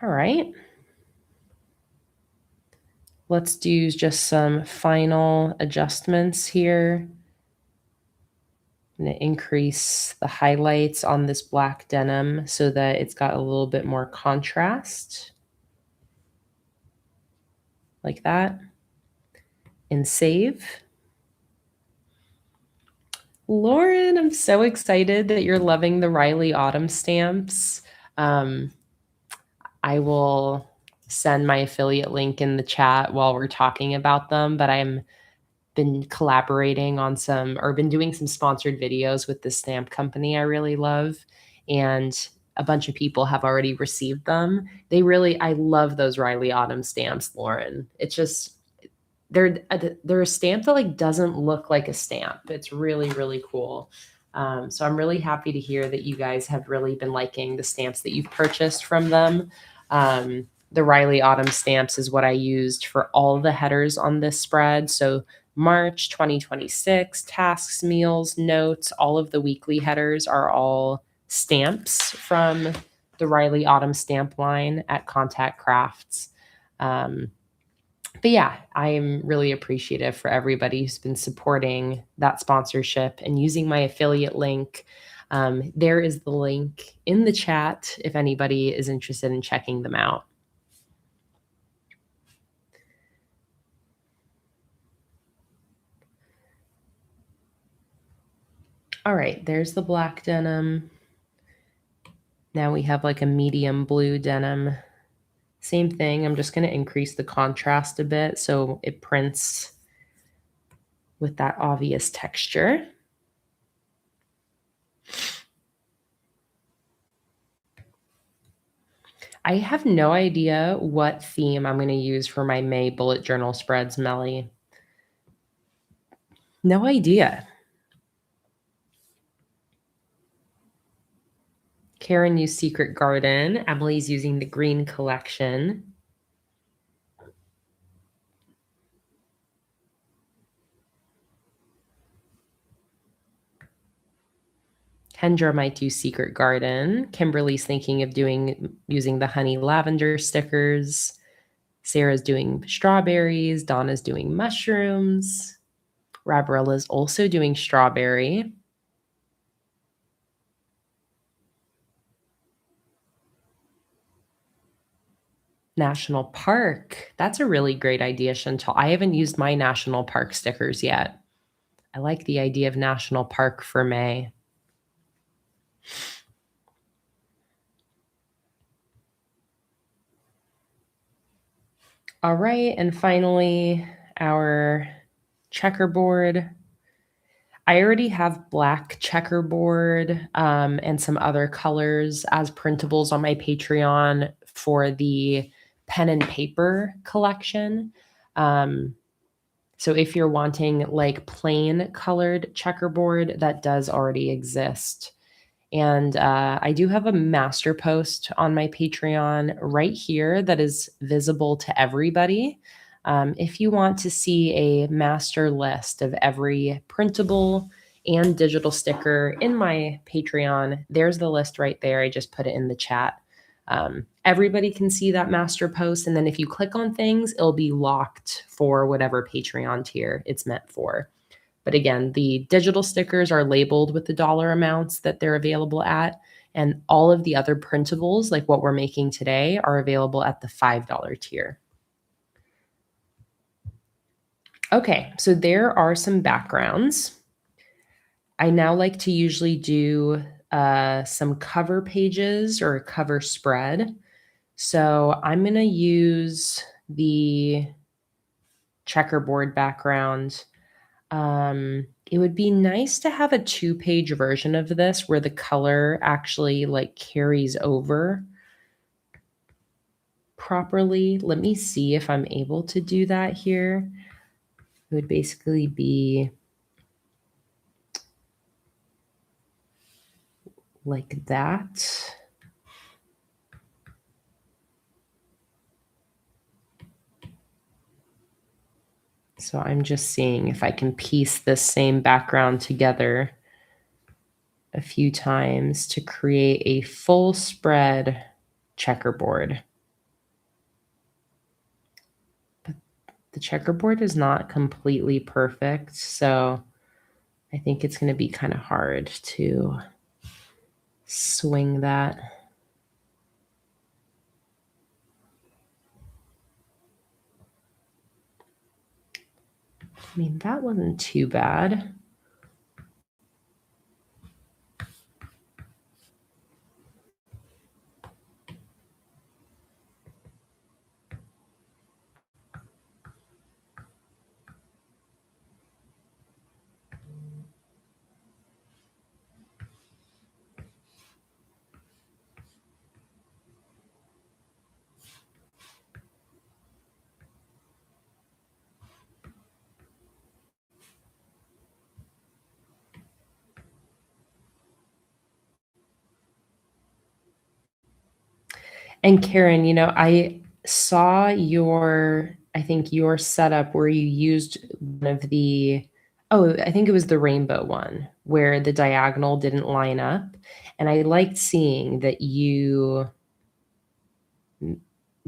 All right. Let's do just some final adjustments here. I'm going to increase the highlights on this black denim so that it's got a little bit more contrast. Like that. And save. Lauren, I'm so excited that you're loving the Riley Autumn stamps. I will send my affiliate link in the chat while we're talking about them, but I'm been collaborating on been doing some sponsored videos with this stamp company I really love. And a bunch of people have already received them. I love those Riley Autumn stamps, Lauren. It's just, they're a stamp that like doesn't look like a stamp. It's really, really cool. So I'm really happy to hear that you guys have really been liking the stamps that you've purchased from them. The Riley Autumn stamps is what I used for all the headers on this spread. So March 2026, tasks, meals, notes, all of the weekly headers are all stamps from the Riley Autumn stamp line at Contact Crafts. But yeah, I'm really appreciative for everybody who's been supporting that sponsorship and using my affiliate link. There is the link in the chat if anybody is interested in checking them out. All right, there's the black denim. Now we have like a medium blue denim. Same thing, I'm just going to increase the contrast a bit so it prints with that obvious texture. I have no idea what theme I'm going to use for my May bullet journal spreads, Melly. No idea. Karen used Secret Garden. Emily's using the Green Collection. Kendra might do Secret Garden. Kimberly's thinking of using the Honey Lavender stickers. Sarah's doing strawberries. Donna's doing mushrooms. Rabarella's also doing strawberry. National Park. That's a really great idea, Chantal. I haven't used my National Park stickers yet. I like the idea of National Park for May. All right, and finally, our checkerboard. I already have black checkerboard and some other colors as printables on my Patreon for the pen and paper collection. So if you're wanting like plain colored checkerboard, that does already exist. And I do have a master post on my Patreon right here that is visible to everybody. If you want to see a master list of every printable and digital sticker in my Patreon, there's the list right there. I just put it in the chat. Everybody can see that master post. And then if you click on things, it'll be locked for whatever Patreon tier it's meant for. But again, the digital stickers are labeled with the dollar amounts that they're available at. And all of the other printables, like what we're making today, are available at the $5 tier. Okay, so there are some backgrounds. I now like to usually do some cover pages or a cover spread. So I'm going to use the checkerboard background. It would be nice to have a 2-page version of this where the color actually like carries over properly. Let me see if I'm able to do that here. It would basically be like that. So I'm just seeing if I can piece this same background together a few times to create a full spread checkerboard. But the checkerboard is not completely perfect, so I think it's going to be kind of hard to swing that. I mean, that wasn't too bad. And Karen, I saw I think your setup where you used one of I think it was the rainbow one where the diagonal didn't line up. And I liked seeing that you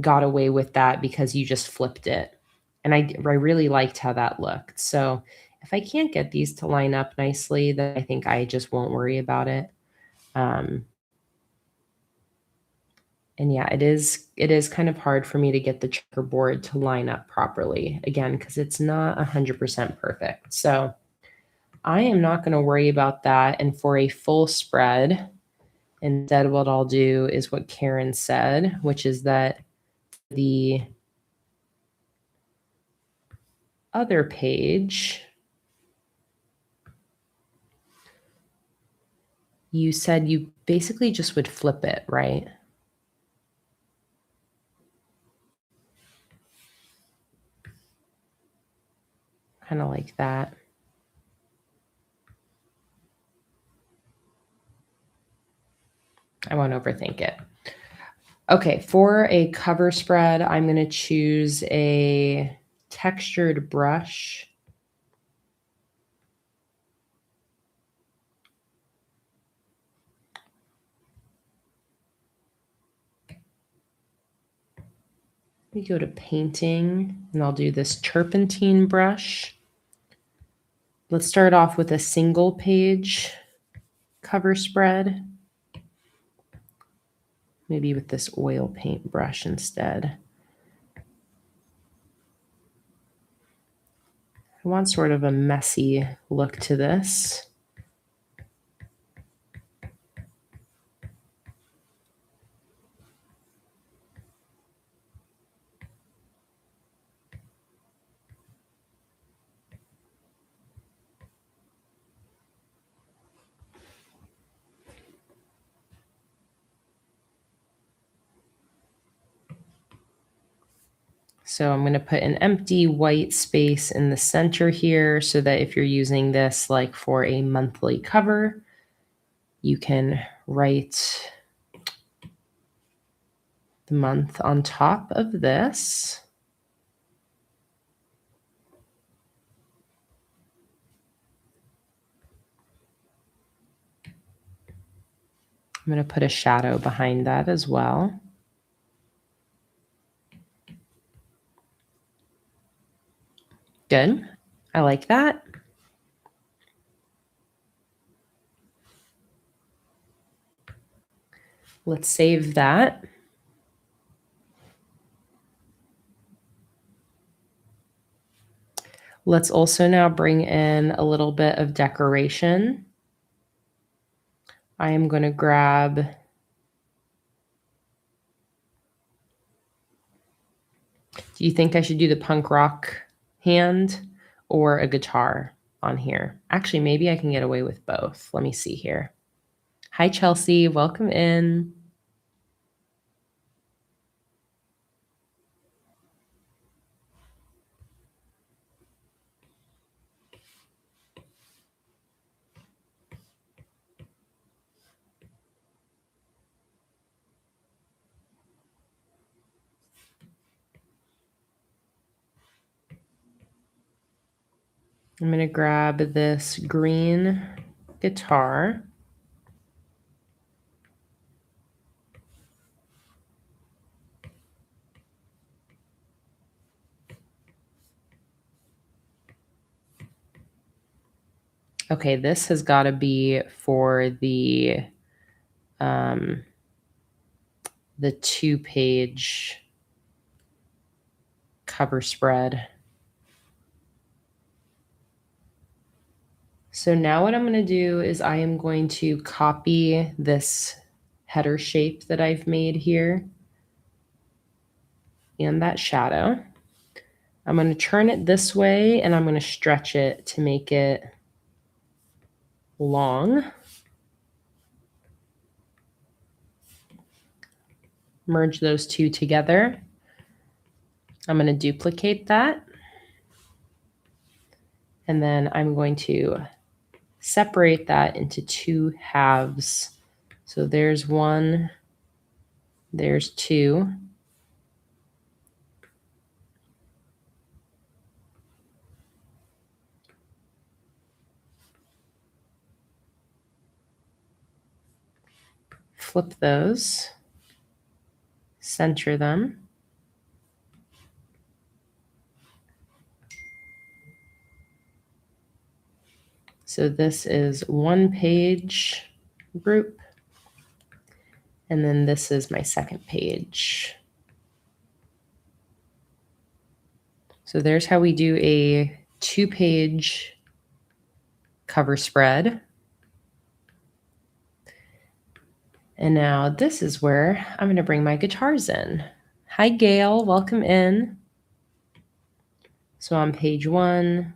got away with that because you just flipped it. And I really liked how that looked. So if I can't get these to line up nicely, then I think I just won't worry about it. And yeah, it is kind of hard for me to get the checkerboard to line up properly, again, because it's not 100% perfect. So I am not going to worry about that. And for a full spread, instead what I'll do is what Karen said, which is that the other page, you said you basically just would flip it, right? Kind of like that. I won't overthink it. Okay, for a cover spread, I'm going to choose a textured brush. We go to painting, and I'll do this turpentine brush. Let's start off with a single page cover spread. Maybe with this oil paint brush instead. I want sort of a messy look to this. So I'm going to put an empty white space in the center here so that if you're using this like for a monthly cover, you can write the month on top of this. I'm going to put a shadow behind that as well. Good. I like that. Let's save that. Let's also now bring in a little bit of decoration. I am going to grab do you think I should do the punk rock hand or a guitar on here? Actually, maybe I can get away with both. Let me see here. Hi, Chelsea. Welcome in. I'm going to grab this green guitar. Okay, this has got to be for the 2-page cover spread. So now what I'm going to do is I am going to copy this header shape that I've made here and that shadow. I'm going to turn it this way and I'm going to stretch it to make it long. Merge those two together. I'm going to duplicate that. And then I'm going to separate that into 2 halves. So there's 1, there's 2. Flip those, center them. So this is 1-page group, and then this is my 2nd page. So there's how we do a 2-page cover spread. And now this is where I'm going to bring my guitars in. Hi, Gail. Welcome in. So on page 1,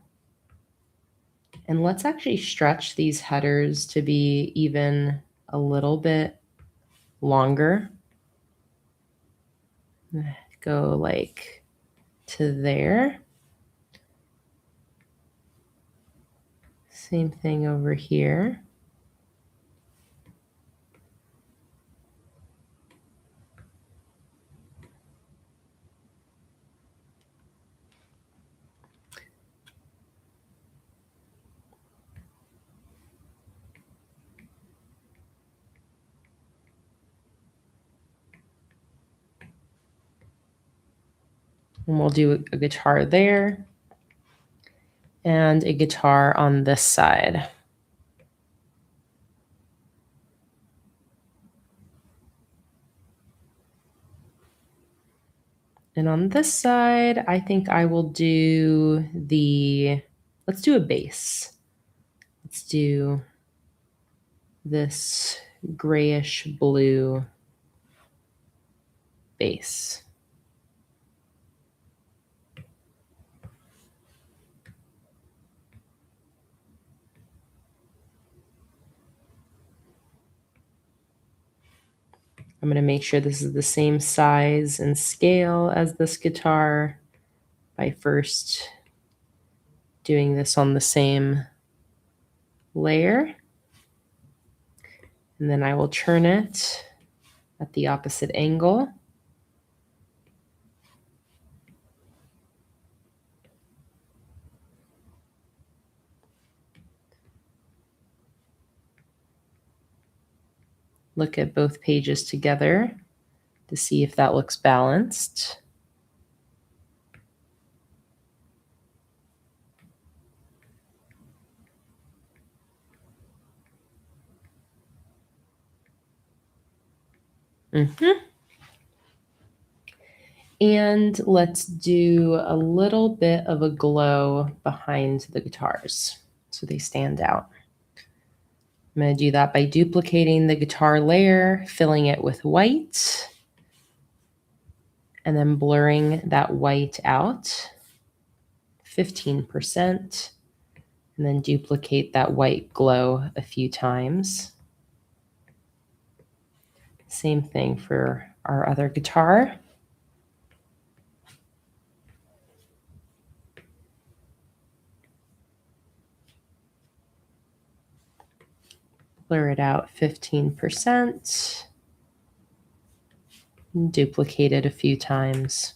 and let's actually stretch these headers to be even a little bit longer. Go like to there. Same thing over here. And we'll do a guitar there and a guitar on this side. And on this side, I think I will do let's do a bass. Let's do this grayish blue base. I'm going to make sure this is the same size and scale as this guitar by first doing this on the same layer. And then I will turn it at the opposite angle. Look at both pages together to see if that looks balanced. And let's do a little bit of a glow behind the guitars so they stand out. I'm going to do that by duplicating the guitar layer, filling it with white, and then blurring that white out 15%, and then duplicate that white glow a few times. Same thing for our other guitar. Blur it out 15%. Duplicate it a few times.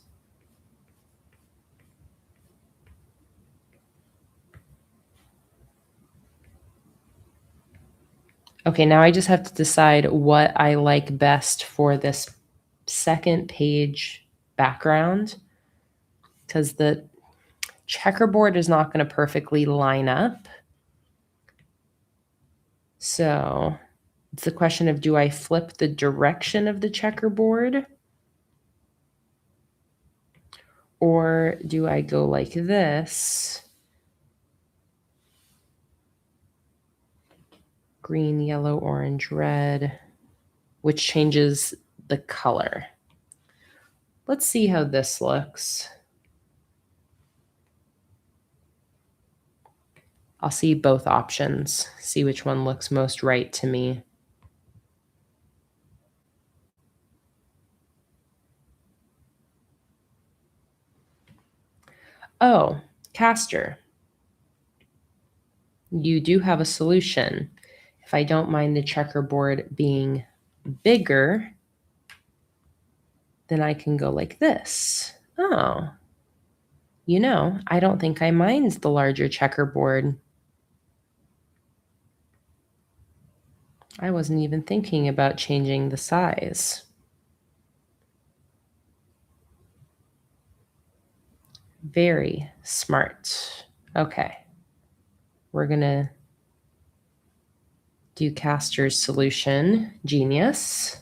Okay, now I just have to decide what I like best for this second page background, because the checkerboard is not going to perfectly line up. So it's the question of, do I flip the direction of the checkerboard? Or do I go like this? Green, yellow, orange, red, which changes the color. Let's see how this looks. I'll see both options, see which one looks most right to me. Oh, Caster, you do have a solution. If I don't mind the checkerboard being bigger, then I can go like this. Oh, you know, I don't think I mind the larger checkerboard. I wasn't even thinking about changing the size. Very smart. Okay. We're going to do Caster's solution. Genius.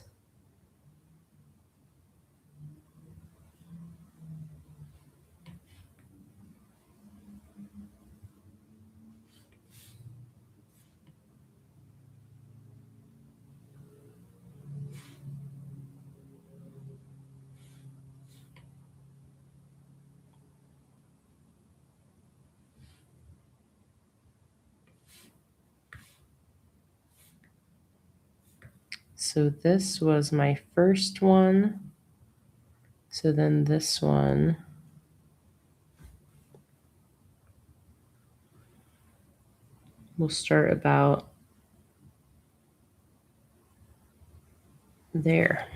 So this was my first one. So then this one. We'll start about there.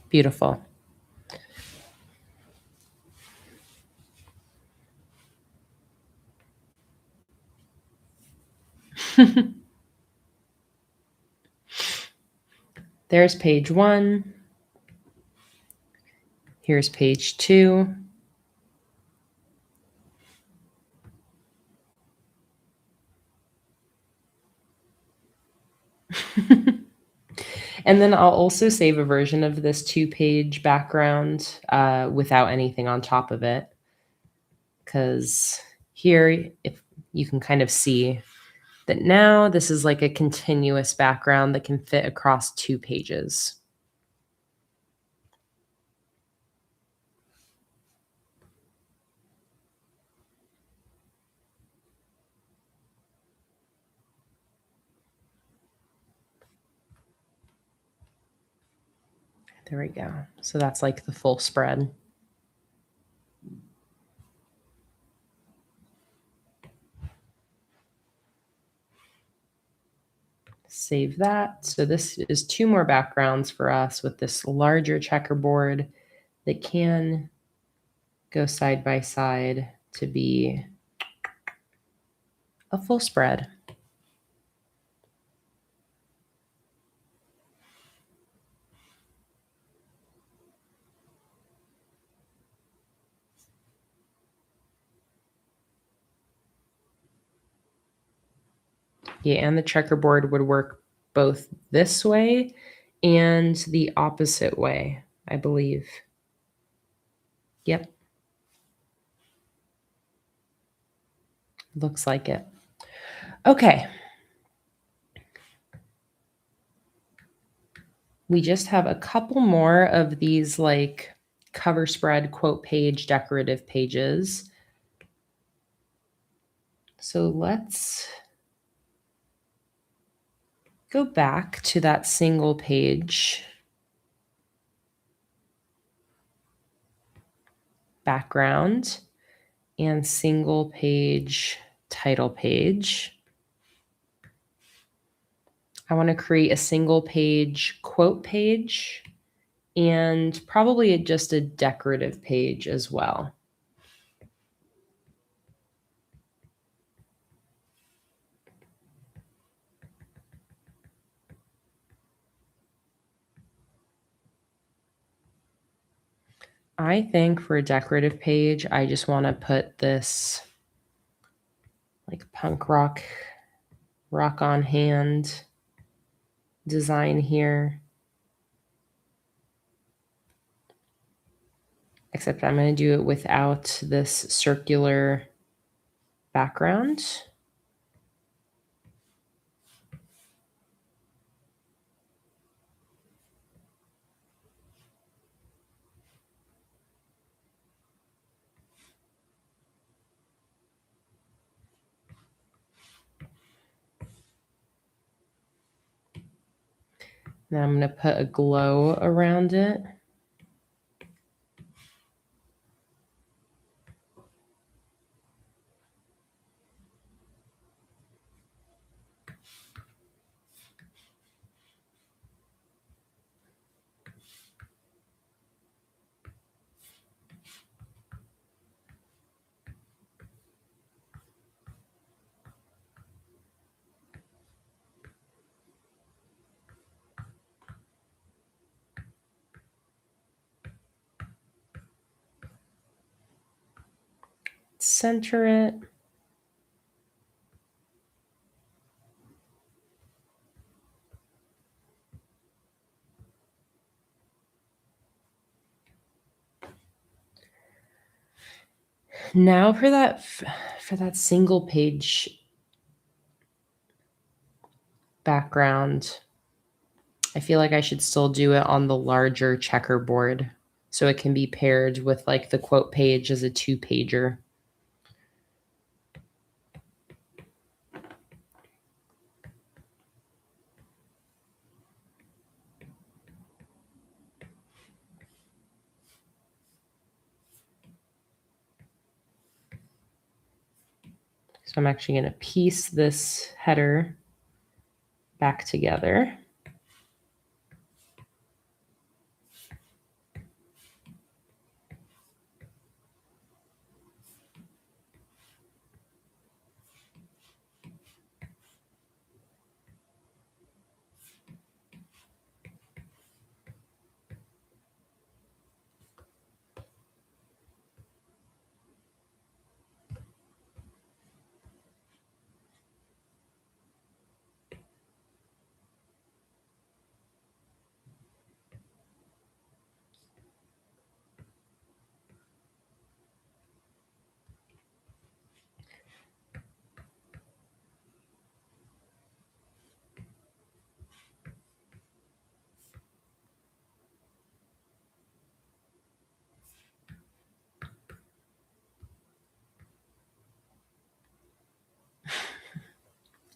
Beautiful. There's page 1. Here's page 2. And then I'll also save a version of this 2-page background without anything on top of it. Because here, if you can kind of see that now this is like a continuous background that can fit across 2 pages. There we go. So that's like the full spread. Save that. So this is 2 more backgrounds for us with this larger checkerboard that can go side by side to be a full spread. Yeah, and the checkerboard would work both this way and the opposite way. I believe. Yep. Looks like it. Okay. We just have a couple more of these like cover spread, quote page, decorative pages. So let's go back to that single page background and single page title page. I want to create a single page quote page and probably just a decorative page as well. I think for a decorative page, I just want to put this like punk rock on hand design here. Except I'm going to do it without this circular background. Now I'm going to put a glow around it. Center it. Now for that single page background, I feel like I should still do it on the larger checkerboard so it can be paired with like the quote page as a 2-pager. So I'm actually going to piece this header back together.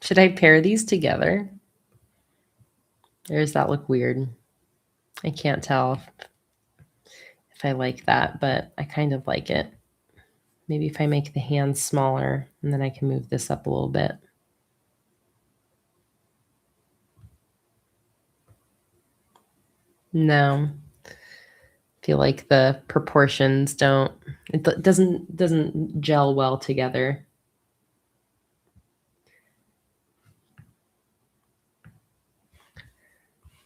Should I pair these together? Or does that look weird? I can't tell if I like that, but I kind of like it. Maybe if I make the hands smaller and then I can move this up a little bit. No. I feel like the proportions doesn't gel well together.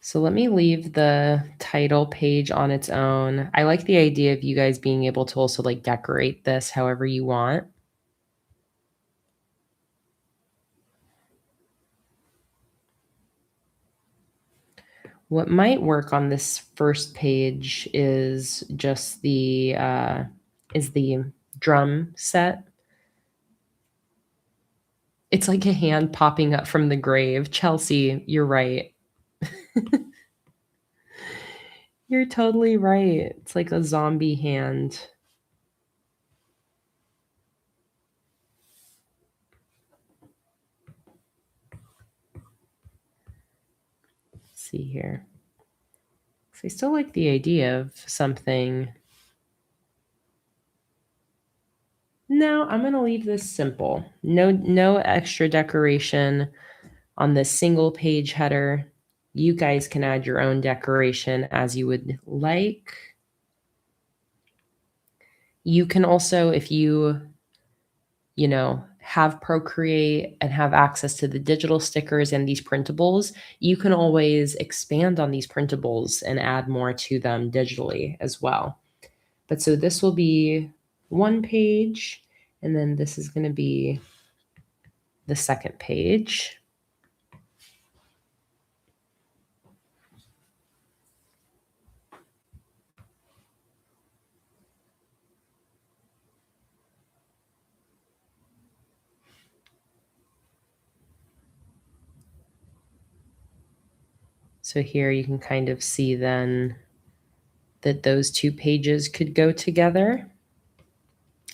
So let me leave the title page on its own. I like the idea of you guys being able to also like decorate this however you want. What might work on this first page is just the drum set. It's like a hand popping up from the grave. Chelsea, you're right. You're totally right. It's like a zombie hand. Let's see here. So I still like the idea of something. No, I'm going to leave this simple. No extra decoration on this single page header. You guys can add your own decoration as you would like. You can also, if you have Procreate and have access to the digital stickers and these printables, you can always expand on these printables and add more to them digitally as well. But so this will be one page, and then this is going to be the second page. So here you can kind of see then that those two pages could go together.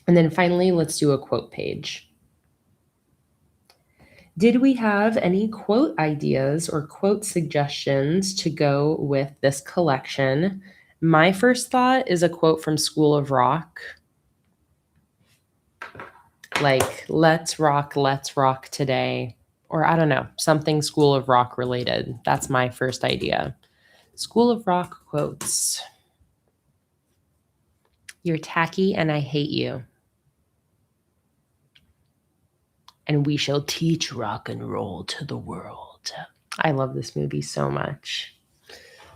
And then finally, let's do a quote page. Did we have any quote ideas or quote suggestions to go with this collection? My first thought is a quote from School of Rock. Like, let's rock today. Or I don't know, something School of Rock related. That's my first idea. School of Rock quotes. You're tacky and I hate you. And we shall teach rock and roll to the world. I love this movie so much.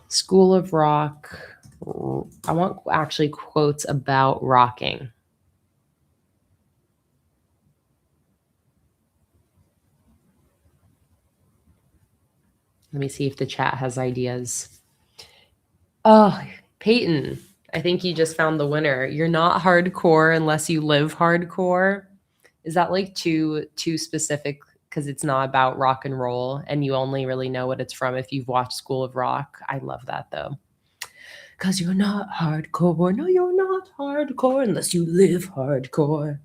School of Rock. I want actually quotes about rocking. Let me see if the chat has ideas. Oh, Peyton, I think you just found the winner. You're not hardcore unless you live hardcore. Is that like too specific because it's not about rock and roll and you only really know what it's from if you've watched School of Rock? I love that though. Because you're not hardcore. No, you're not hardcore unless you live hardcore.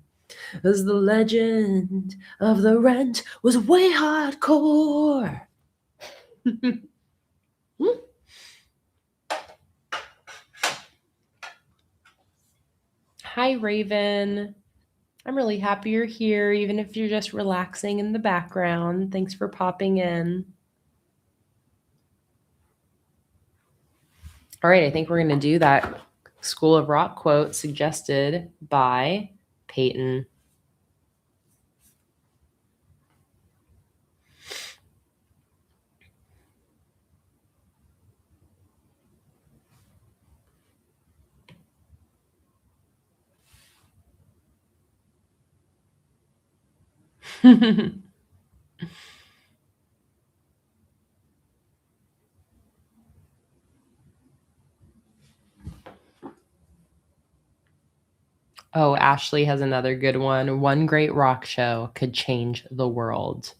As the legend of the rent was way hardcore. Hi, Raven. I'm really happy you're here, even if you're just relaxing in the background. Thanks for popping in. All right, I think we're going to do that School of Rock quote suggested by Peyton. Oh, Ashley has another good one. One great rock show could change the world.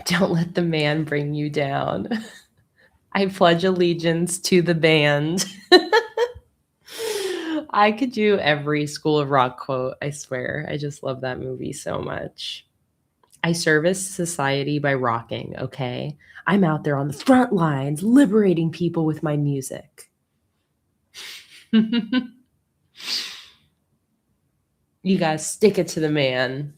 Don't let the man bring you down. I pledge allegiance to the band. I could do every School of Rock quote, I swear. I just love that movie so much. I service society by rocking, okay? I'm out there on the front lines, liberating people with my music. You guys stick it to the man.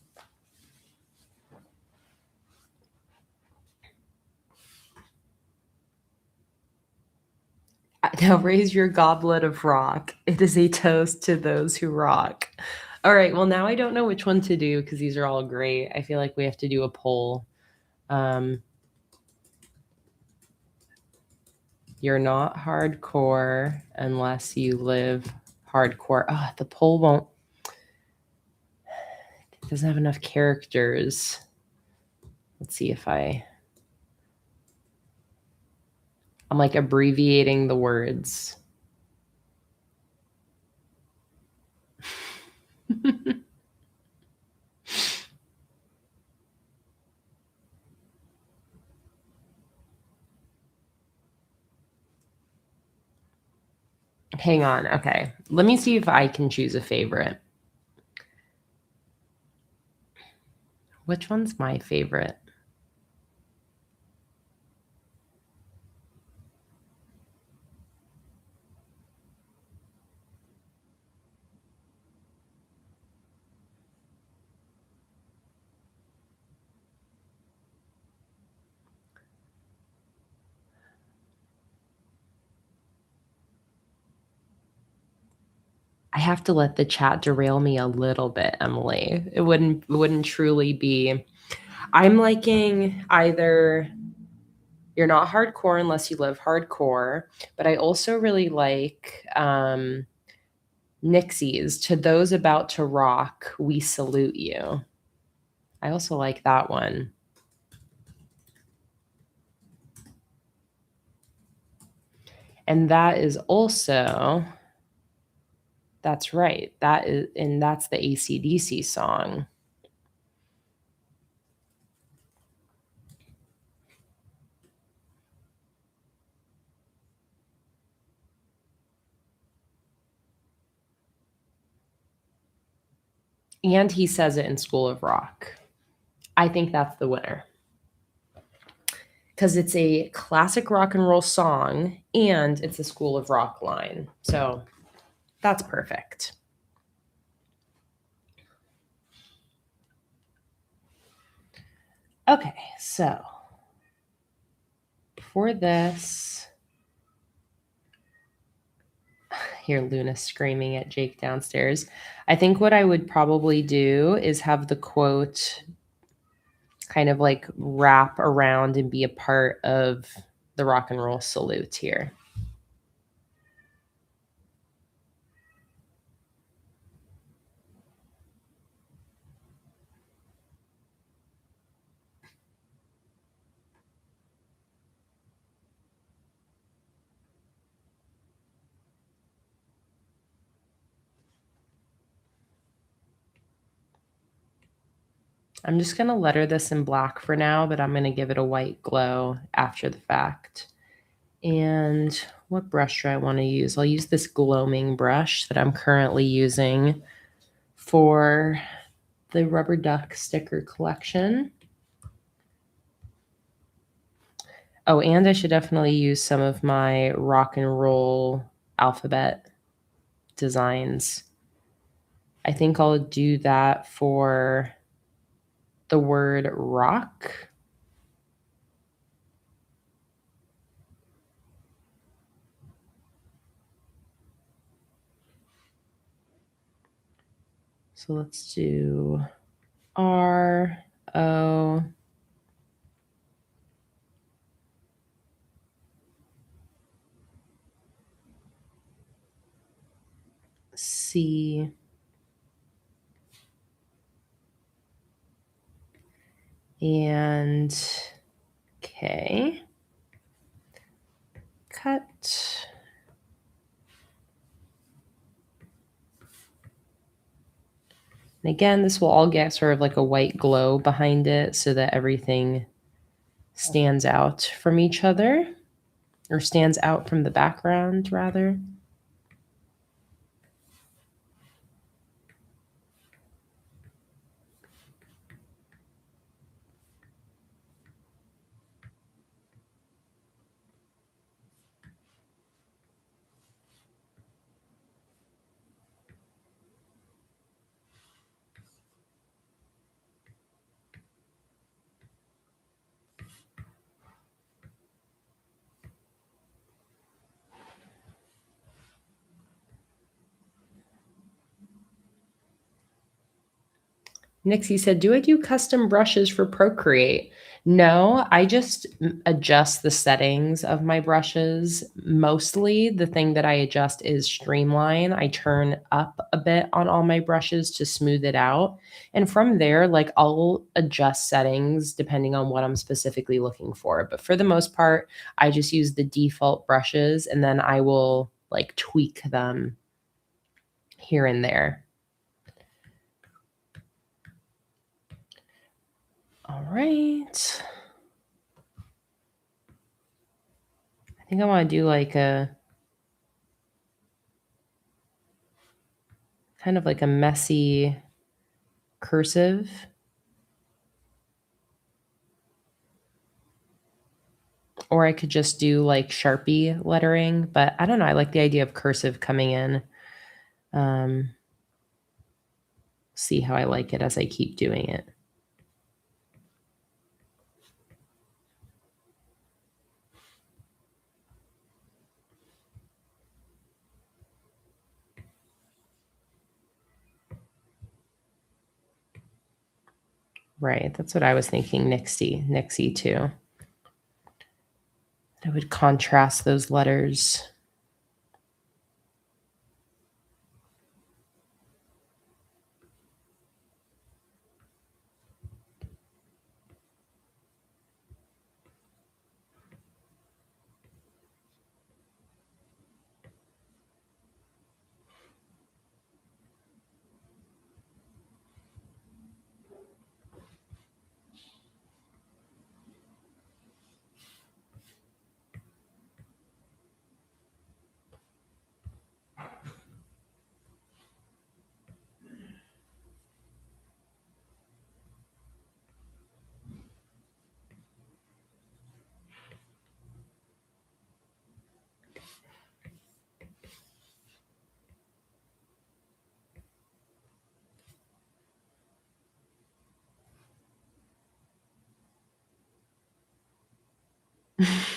Now raise your goblet of rock. It is a toast to those who rock. All right, well, now I don't know which one to do because these are all great. I feel like we have to do a poll. You're not hardcore unless you live hardcore. Oh, the poll won't. It doesn't have enough characters. Let's see if I'm like abbreviating the words. Hang on. Okay. Let me see if I can choose a favorite. Which one's my favorite? I have to let the chat derail me a little bit, Emily. It wouldn't truly be. I'm liking either you're not hardcore unless you live hardcore, but I also really like Nixie's To Those About to Rock, We Salute You. I also like that one. And that is also, that's right. That's the AC/DC song. And he says it in School of Rock. I think that's the winner. Because it's a classic rock and roll song and it's a School of Rock line. So that's perfect. Okay, so for this, hear Luna screaming at Jake downstairs. I think what I would probably do is have the quote kind of like wrap around and be a part of the rock and roll salute here. I'm just going to letter this in black for now, but I'm going to give it a white glow after the fact. And what brush do I want to use? I'll use this gloaming brush that I'm currently using for the rubber duck sticker collection. Oh, and I should definitely use some of my rock and roll alphabet designs. I think I'll do that for the word rock. So let's do R, O, C, and K. Cut. And again, this will all get sort of like a white glow behind it so that everything stands out from each other, or stands out from the background, rather. Nixie said, do I do custom brushes for Procreate? No, I just adjust the settings of my brushes. Mostly the thing that I adjust is streamline. I turn up a bit on all my brushes to smooth it out. And from there, like I'll adjust settings depending on what I'm specifically looking for. But for the most part, I just use the default brushes and then I will like tweak them here and there. All right. I think I want to do like a kind of like a messy cursive. Or I could just do like Sharpie lettering, but I don't know. I like the idea of cursive coming in. See how I like it as I keep doing it. Right, that's what I was thinking, Nixie too. I would contrast those letters.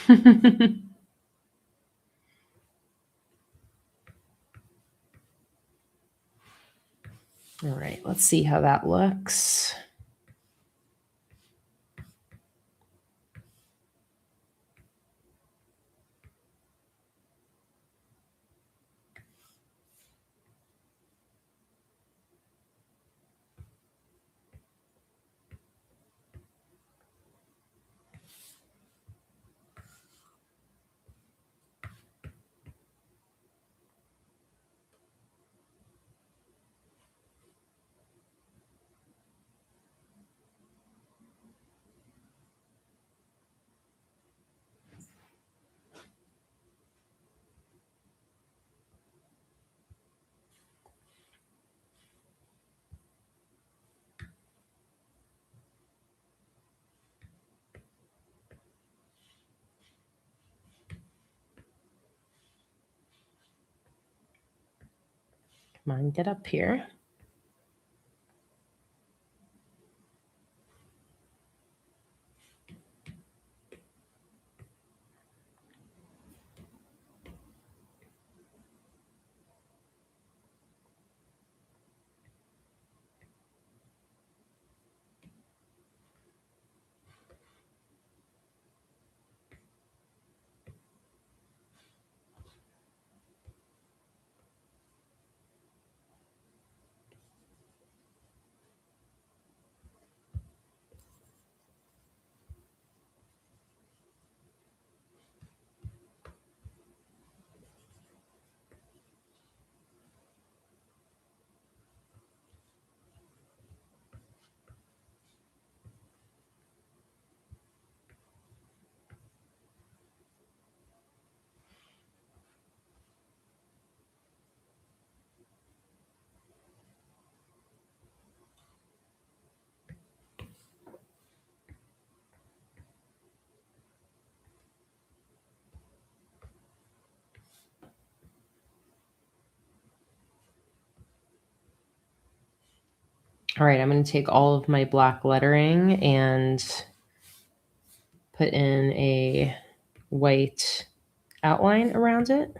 All right, let's see how that looks. Come on, get up here. All right, I'm going to take all of my black lettering and put in a white outline around it.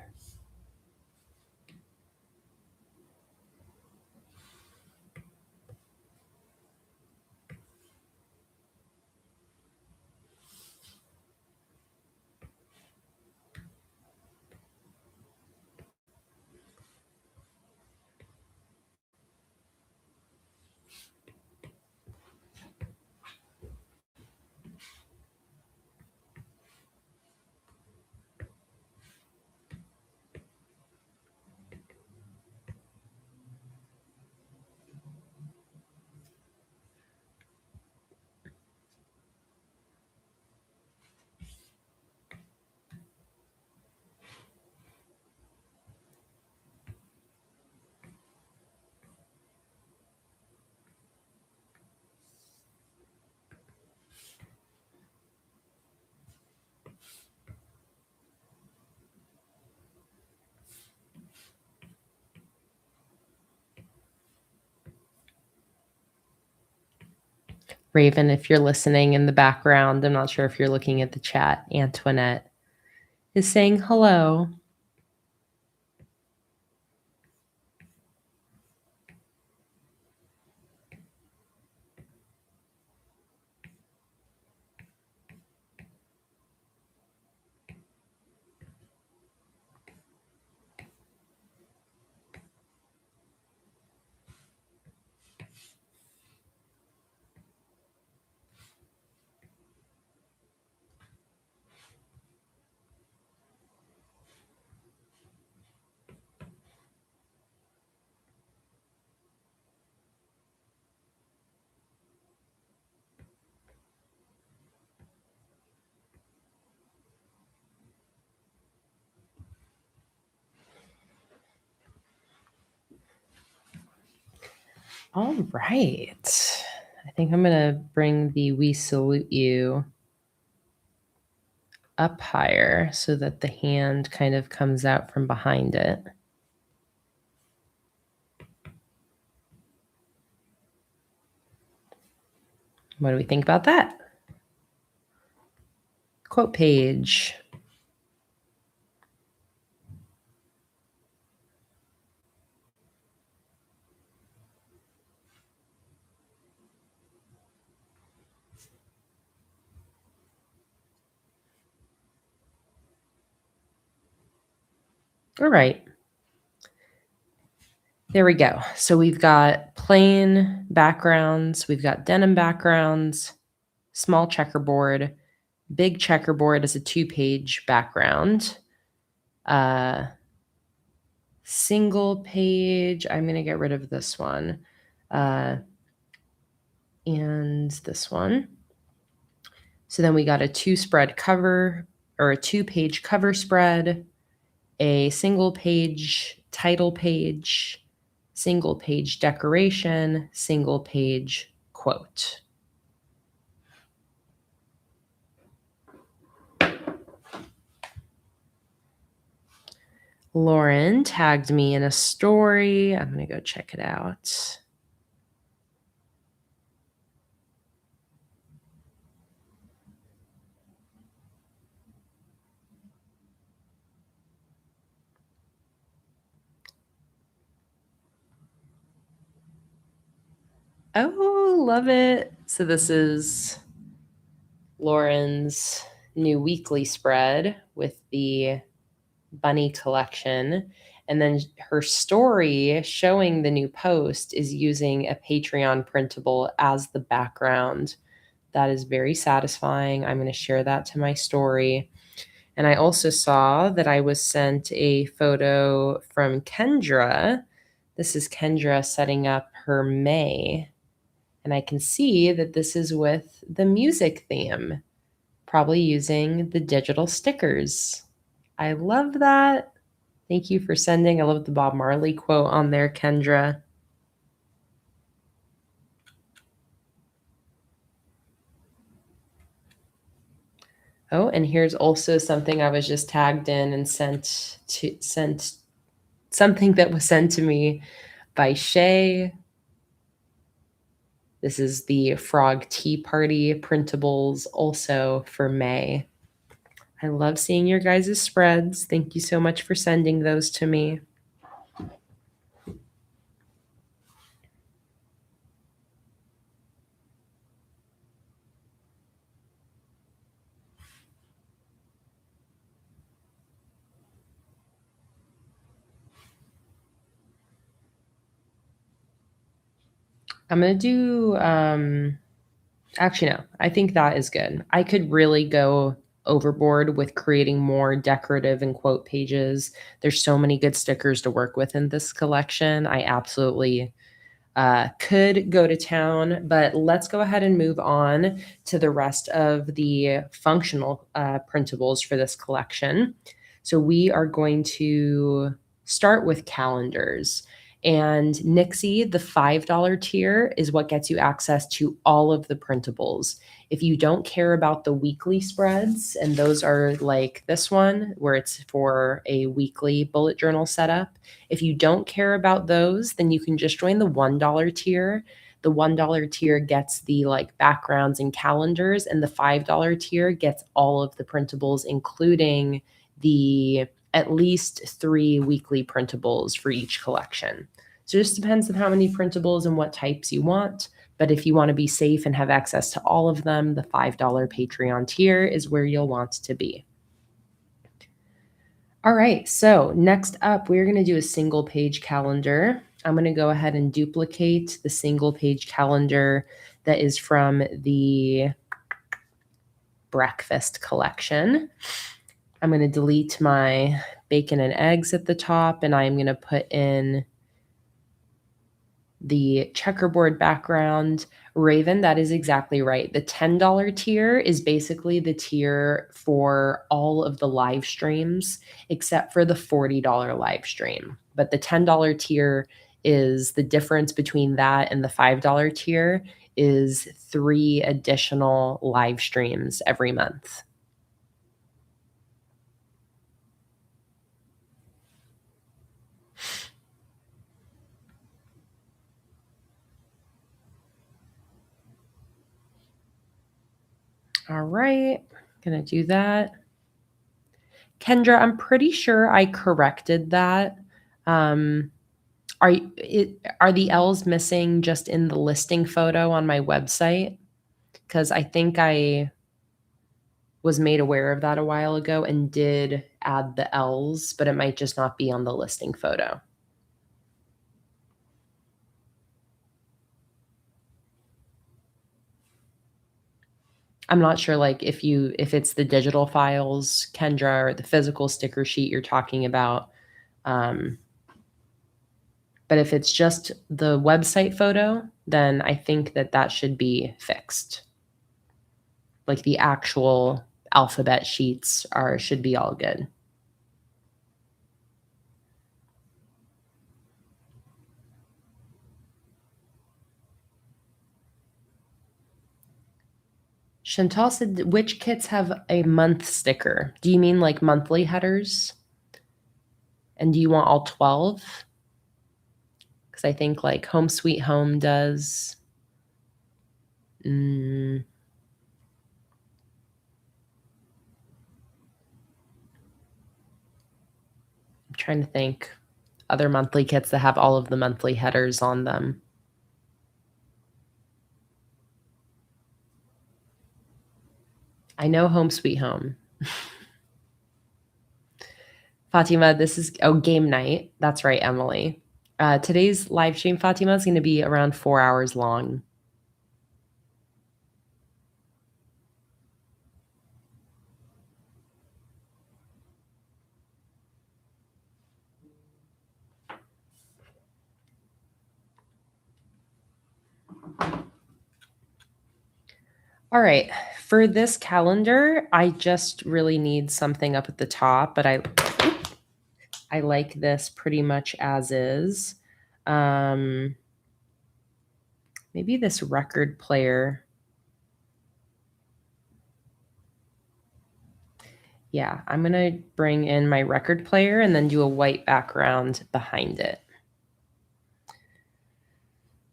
Raven, if you're listening in the background, I'm not sure if you're looking at the chat, Antoinette is saying hello. All right. I think I'm going to bring the We Salute You up higher so that the hand kind of comes out from behind it. What do we think about that? Quote page. All right. There we go. So we've got plain backgrounds, we've got denim backgrounds, small checkerboard, big checkerboard as a 2-page background, single page. I'm going to get rid of this one and this one. So then we got a 2-spread cover or a 2-page cover spread, a single page title page, single page decoration, single page quote. Lauren tagged me in a story. I'm going to go check it out. Oh, love it. So this is Lauren's new weekly spread with the bunny collection. And then her story showing the new post is using a Patreon printable as the background. That is very satisfying. I'm going to share that to my story. And I also saw that I was sent a photo from Kendra. This is Kendra setting up her May. And I can see that this is with the music theme, probably using the digital stickers. I love that. Thank you for sending. I love the Bob Marley quote on there, Kendra. Oh, and here's also something I was just tagged in and sent something that was sent to me by Shay. This is the Frog Tea Party printables also for May. I love seeing your guys' spreads. Thank you so much for sending those to me. I'm going to do, actually, no, I think that is good. I could really go overboard with creating more decorative and quote pages. There's so many good stickers to work with in this collection. I absolutely could go to town, but let's go ahead and move on to the rest of the functional printables for this collection. So we are going to start with calendars. And Nixie, the $5 tier, is what gets you access to all of the printables. If you don't care about the weekly spreads, and those are like this one, where it's for a weekly bullet journal setup, if you don't care about those, then you can just join the $1 tier. The The $1 tier gets the like backgrounds and calendars, and the $5 tier gets all of the printables, including the at least 3 weekly printables for each collection. So it just depends on how many printables and what types you want. But if you want to be safe and have access to all of them, the $5 Patreon tier is where you'll want to be. All right, so next up, we're going to do a single page calendar. I'm going to go ahead and duplicate the single page calendar that is from the breakfast collection. I'm going to delete my bacon and eggs at the top, and I'm going to put in the checkerboard background. Raven, that is exactly right. The $10 tier is basically the tier for all of the live streams except for the $40 live stream. But the $10 tier is the difference between that and the $5 tier is 3 additional live streams every month. All right, gonna do that. Kendra, I'm pretty sure I corrected that. Are the L's missing just in the listing photo on my website? Because I think I was made aware of that a while ago and did add the L's, but it might just not be on the listing photo. I'm not sure, like, if it's the digital files, Kendra, or the physical sticker sheet you're talking about. But if it's just the website photo, then I think that should be fixed. Like the actual alphabet sheets should be all good. Chantal said, which kits have a month sticker? Do you mean like monthly headers? And do you want all 12? Because I think like Home Sweet Home does. I'm trying to think. Other monthly kits that have all of the monthly headers on them. I know Home Sweet Home. Fatima, this is game night. That's right, Emily. Today's live stream, Fatima, is going to be around 4 hours long. All right, for this calendar, I just really need something up at the top, but I like this pretty much as is. Maybe this record player. Yeah, I'm going to bring in my record player and then do a white background behind it.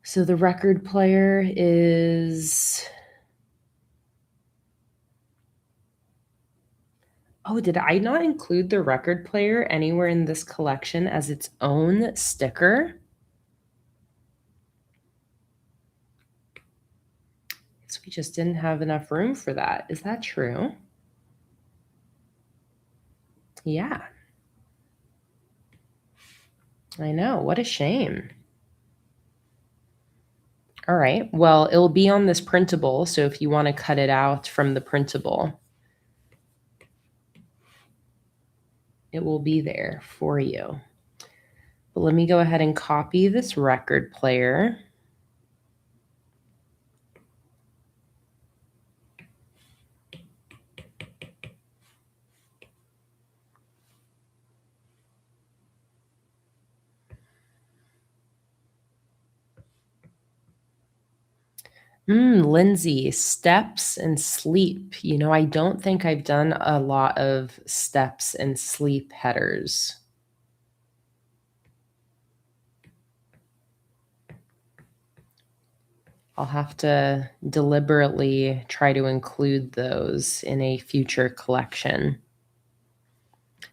So the record player is... Oh, did I not include the record player anywhere in this collection as its own sticker? So we just didn't have enough room for that. Is that true? Yeah. I know. What a shame. All right. Well, it'll be on this printable. So if you want to cut it out from the printable, it will be there for you. But let me go ahead and copy this record player. Lindsay, steps and sleep. You know, I don't think I've done a lot of steps and sleep headers. I'll have to deliberately try to include those in a future collection.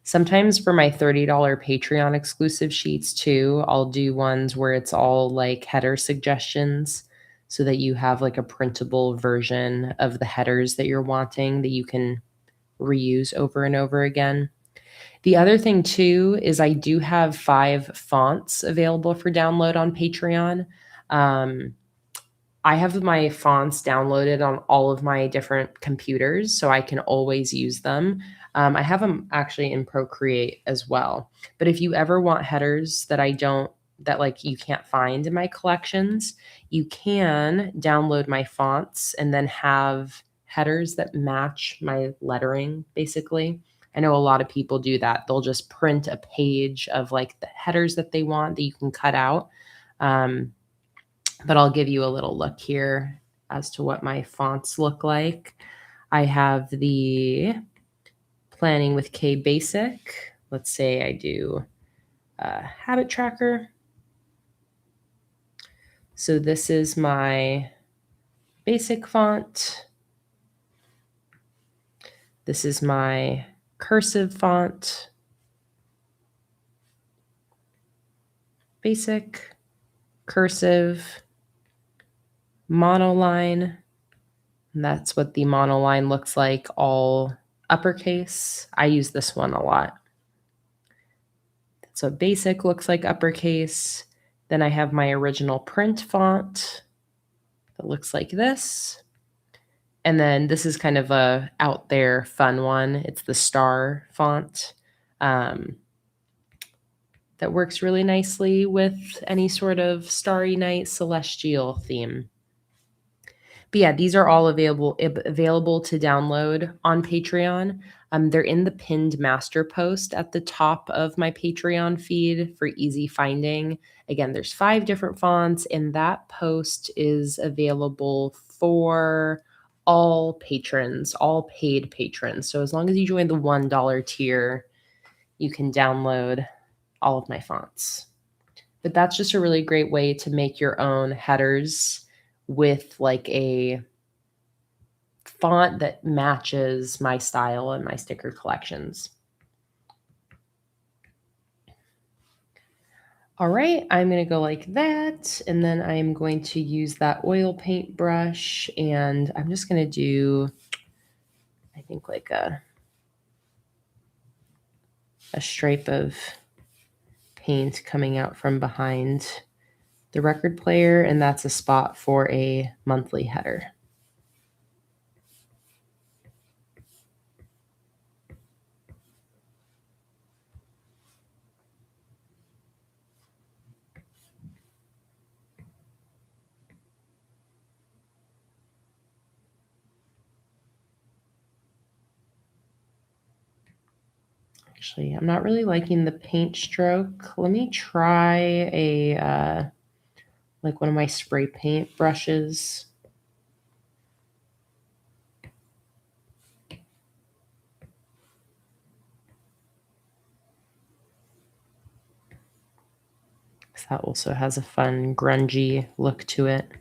Sometimes for my $30 Patreon exclusive sheets too, I'll do ones where it's all like header suggestions so that you have like a printable version of the headers that you're wanting that you can reuse over and over again. The other thing too is I do have 5 fonts available for download on Patreon. I have my fonts downloaded on all of my different computers, so I can always use them. I have them actually in Procreate as well. But if you ever want headers that like you can't find in my collections, you can download my fonts and then have headers that match my lettering, basically. I know a lot of people do that. They'll just print a page of like the headers that they want that you can cut out. But I'll give you a little look here as to what my fonts look like. I have the PlanningWithKay Basic. Let's say I do a habit tracker. So this is my basic font. This is my cursive font. Basic, cursive, monoline. And that's what the monoline looks like, all uppercase. I use this one a lot. So basic looks like uppercase. Then I have my original print font that looks like this. And then this is kind of a out there fun one. It's the star font that works really nicely with any sort of starry night celestial theme. But yeah, these are all available to download on Patreon. They're in the pinned master post at the top of my Patreon feed for easy finding. Again, there's 5 different fonts, and that post is available for all patrons, all paid patrons. So as long as you join the $1 tier, you can download all of my fonts. But that's just a really great way to make your own headers with like a font that matches my style and my sticker collections. All right, I'm going to go like that, and then I'm going to use that oil paint brush, and I'm just going to do, I think, like a stripe of paint coming out from behind the record player, and that's a spot for a monthly header. Actually, I'm not really liking the paint stroke. Let me try a like one of my spray paint brushes. That also has a fun grungy look to it.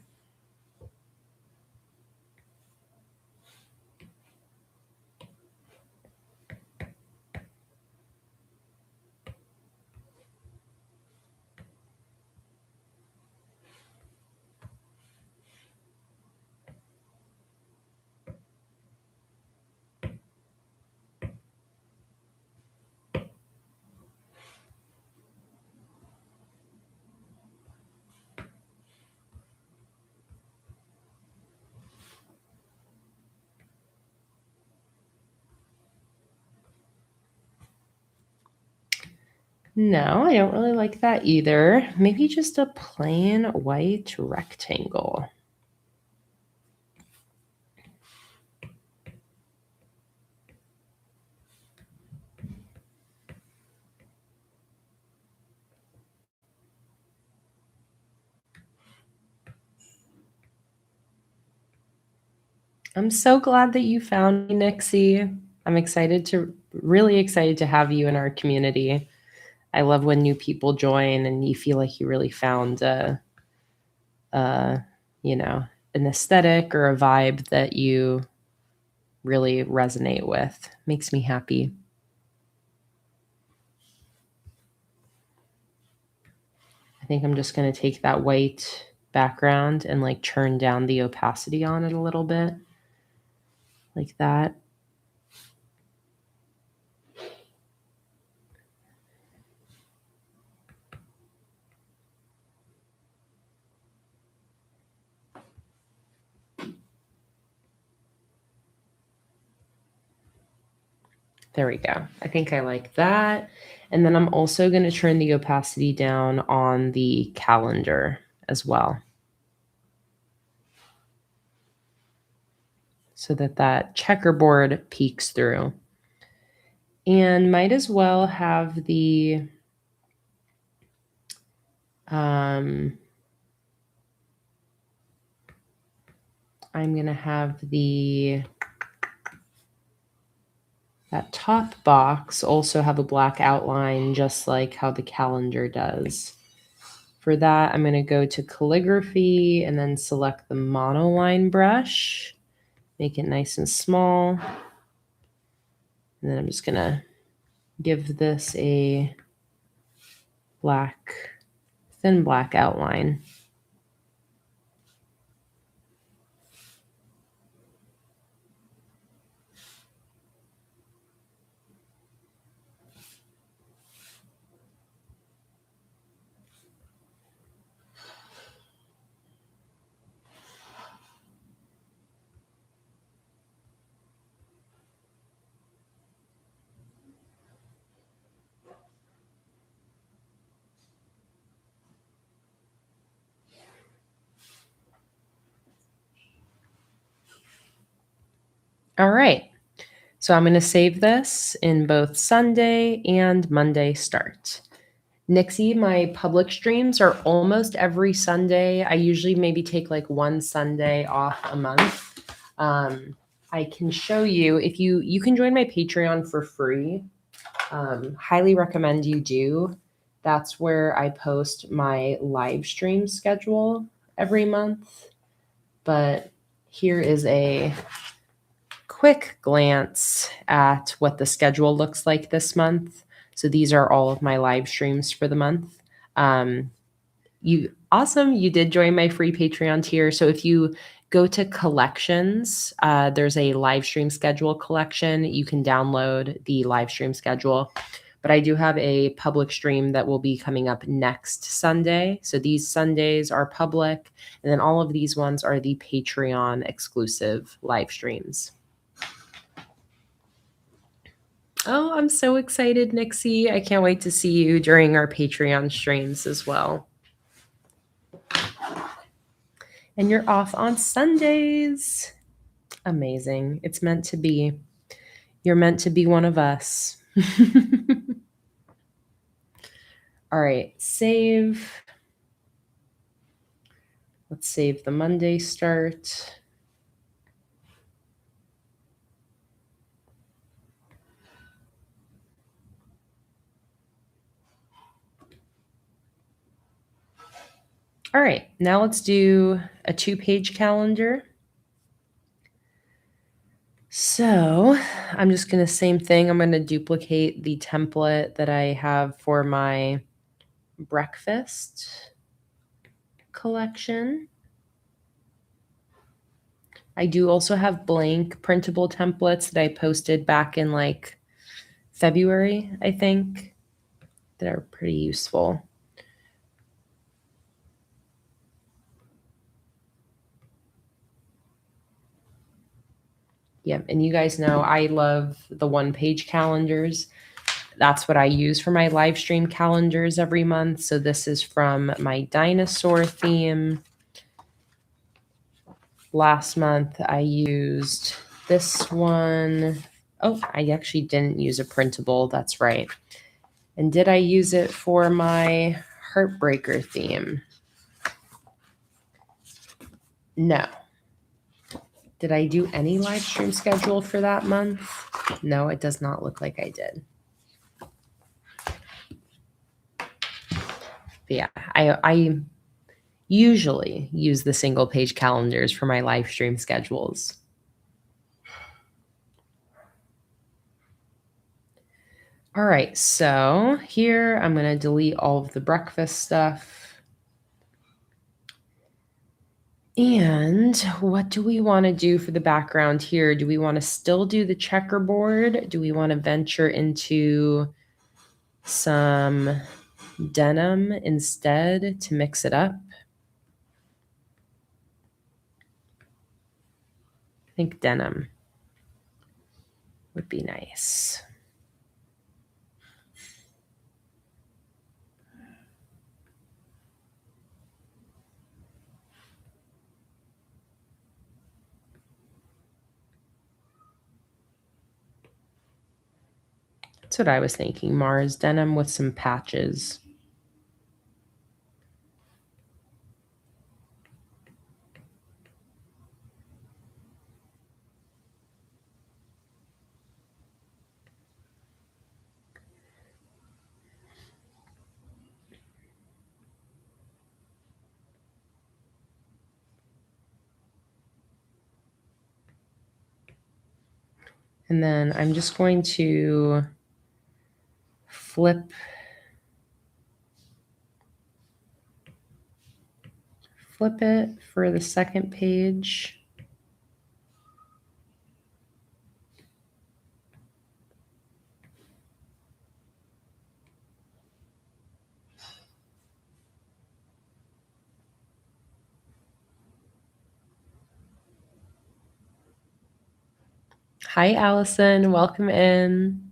No, I don't really like that either. Maybe just a plain white rectangle. I'm so glad that you found me, Nixie. I'm really excited to have you in our community. I love when new people join and you feel like you really found a you know, an aesthetic or a vibe that you really resonate with. Makes me happy. I think I'm just going to take that white background and like turn down the opacity on it a little bit, like that. There we go. I think I like that. And then I'm also going to turn the opacity down on the calendar as well, so that that checkerboard peeks through. And might as well have the I'm going to have that top box also have a black outline, just like how the calendar does. For that, I'm going to go to calligraphy and then select the monoline brush, make it nice and small. And then I'm just going to give this a thin black outline. All right. So I'm going to save this in both Sunday and Monday start. Nixie, my public streams are almost every Sunday. I usually maybe take like one Sunday off a month. I can show you, if you can join my Patreon for free. Highly recommend you do. That's where I post my live stream schedule every month. But here is a quick glance at what the schedule looks like this month. So these are all of my live streams for the month. You did join my free Patreon tier. So if you go to collections, there's a live stream schedule collection. You can download the live stream schedule. But I do have a public stream that will be coming up next Sunday. So these Sundays are public. And then all of these ones are the Patreon exclusive live streams. Oh, I'm so excited, Nixie. I can't wait to see you during our Patreon streams as well. And you're off on Sundays. Amazing. It's meant to be. You're meant to be one of us. All right, save. Let's save the Monday start. All right, now let's do a 2-page calendar. So I'm just going to same thing. I'm going to duplicate the template that I have for my breakfast collection. I do also have blank printable templates that I posted back in like February, I think, that are pretty useful. Yeah, and you guys know I love the 1-page calendars. That's what I use for my live stream calendars every month. So this is from my dinosaur theme. Last month I used this one. Oh, I actually didn't use a printable. That's right. And did I use it for my Heartbreaker theme? No. Did I do any live stream schedule for that month? No, it does not look like I did. But yeah, usually use the single page calendars for my live stream schedules. All right, so here I'm going to delete all of the breakfast stuff. And what do we want to do for the background here? Do we want to still do the checkerboard? Do we want to venture into some denim instead to mix it up? I think denim would be nice. That's what I was thinking. Mars denim with some patches. And then I'm just going to flip it for the second page. Hi, Allison. Welcome in.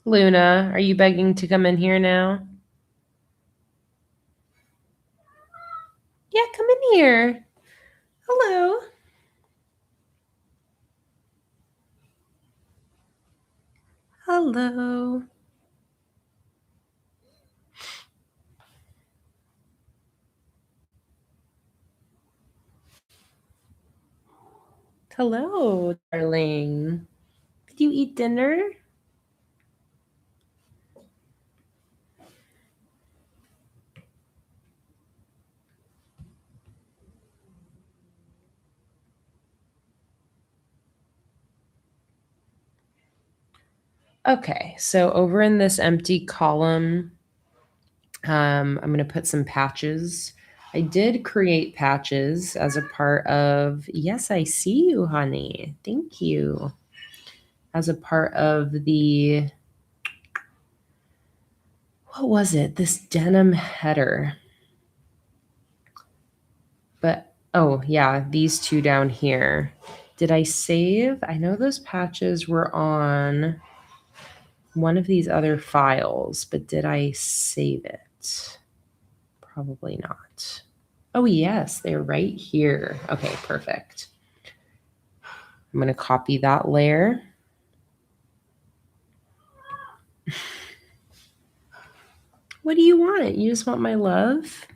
Luna, are you begging to come in here now? Yeah, come in here. Hello. Hello. Hello, darling. Did you eat dinner? Okay, so over in this empty column, I'm going to put some patches. I did create patches as a part of, yes, I see you, honey. Thank you. As a part of the, what was it? This denim header. But, oh yeah, these two down here. Did I save? I know those patches were on one of these other files, but did I save it? Probably not. Oh yes, they're right here. Okay, perfect. I'm going to copy that layer. What do you want? You just want my love?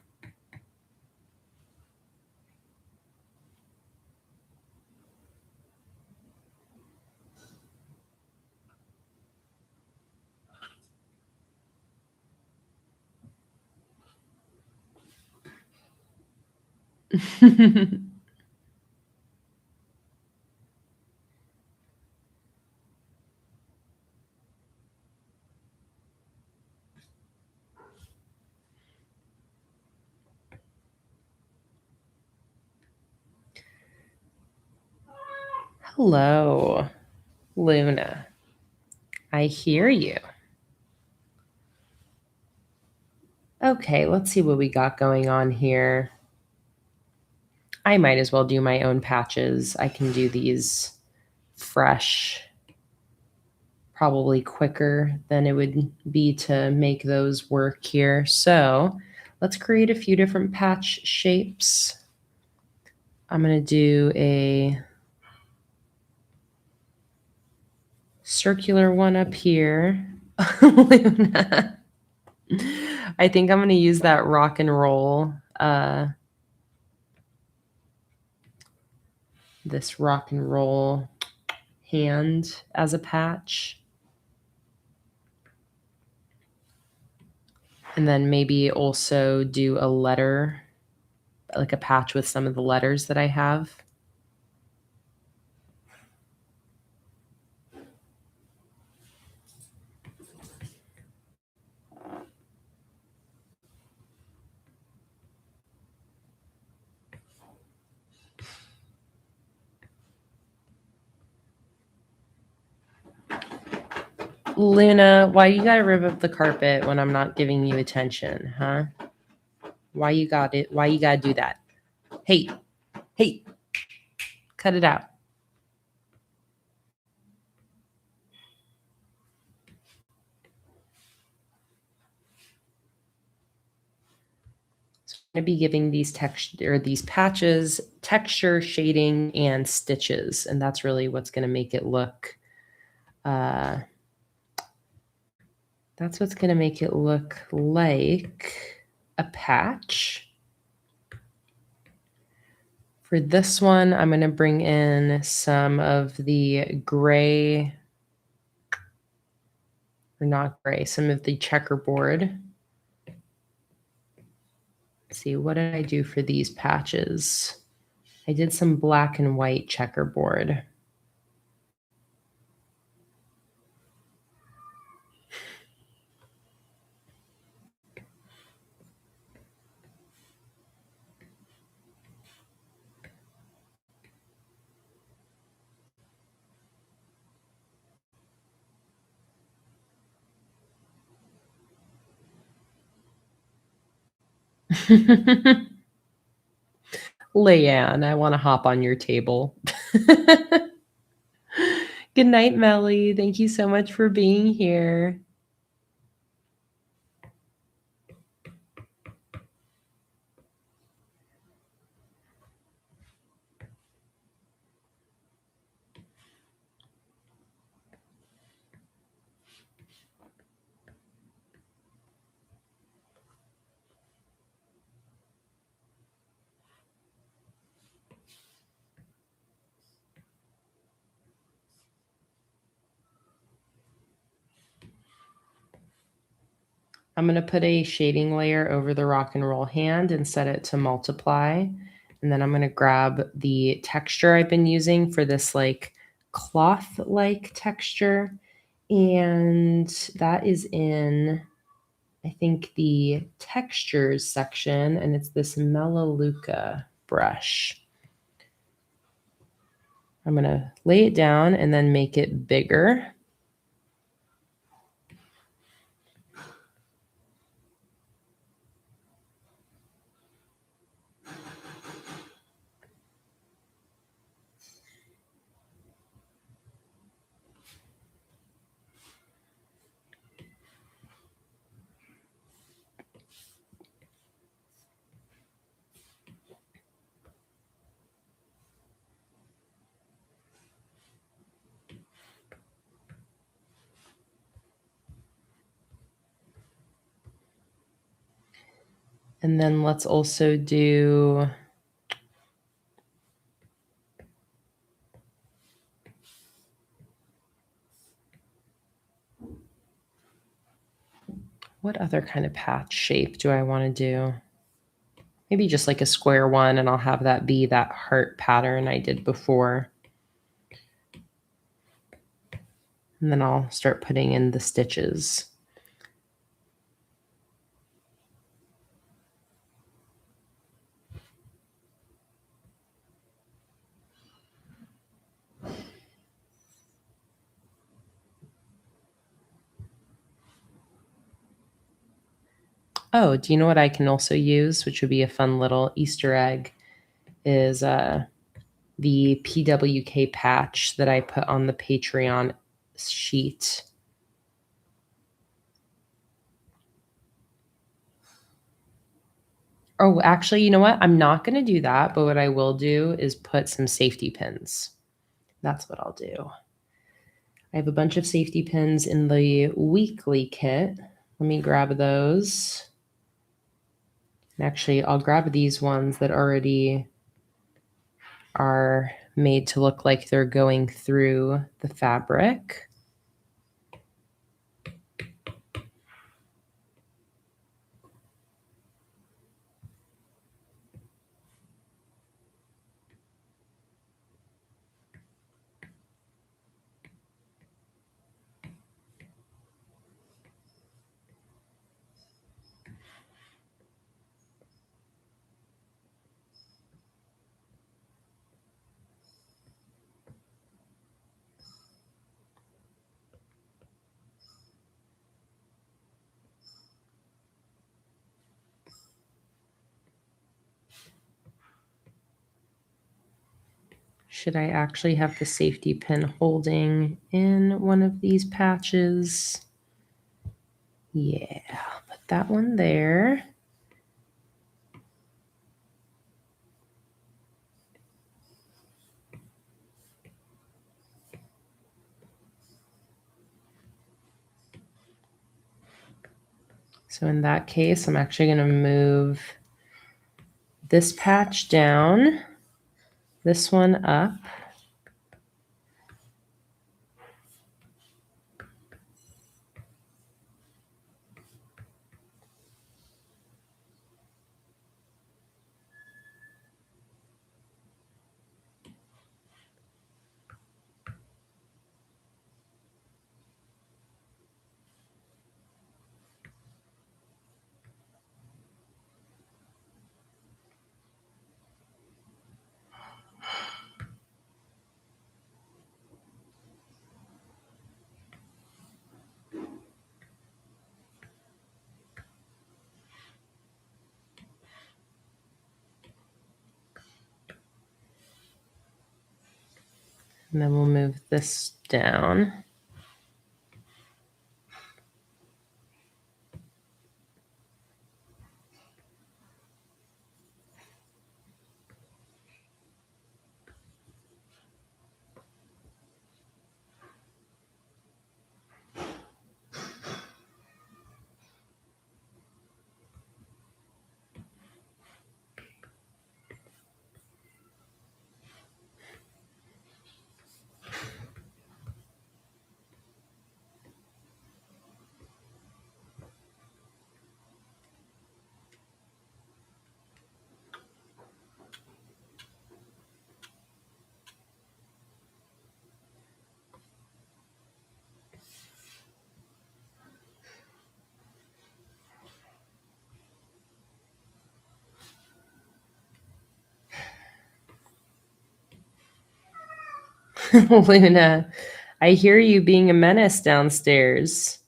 Hello, Luna. I hear you. Okay, let's see what we got going on here. I might as well do my own patches. I can do these fresh, probably quicker than it would be to make those work here. So let's create a few different patch shapes. I'm going to do a circular one up here. Luna. I think I'm going to use that rock and roll this rock and roll hand as a patch. And then maybe also do a letter, like a patch with some of the letters that I have. Luna, why you gotta rip up the carpet when I'm not giving you attention, huh? Why you gotta do that? Hey, cut it out. So I'm gonna be giving these patches texture, shading, and stitches, and that's really what's gonna make it look. That's what's gonna make it look like a patch. For this one, I'm going to bring in some of the gray, or not gray, some of the checkerboard. Let's see, what did I do for these patches? I did some black and white checkerboard. Leanne, I want to hop on your table. Good night, Melly. Thank you so much for being here. I'm going to put a shading layer over the rock and roll hand and set it to multiply. And then I'm going to grab the texture I've been using for this like cloth-like texture. And that is in, I think, the textures section. And it's this Melaleuca brush. I'm going to lay it down and then make it bigger. And then let's also do what other kind of patch shape do I want to do? Maybe just like a square one, and I'll have that be that heart pattern I did before. And then I'll start putting in the stitches. Oh, do you know what I can also use, which would be a fun little Easter egg, is the PWK patch that I put on the Patreon sheet. Oh, actually, you know what? I'm not going to do that, but what I will do is put some safety pins. That's what I'll do. I have a bunch of safety pins in the weekly kit. Let me grab those. And actually, I'll grab these ones that already are made to look like they're going through the fabric. Should I actually have the safety pin holding in one of these patches? Yeah, put that one there. So in that case, I'm actually going to move this patch down, this one up. And then we'll move this down. Luna, I hear you being a menace downstairs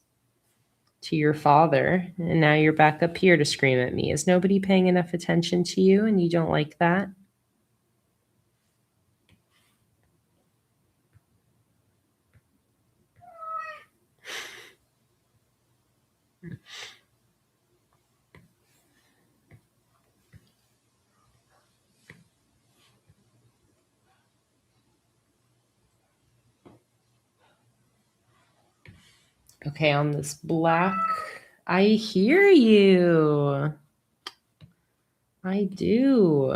to your father, and now you're back up here to scream at me. Is nobody paying enough attention to you and you don't like that? Okay, on this black, I hear you. I do.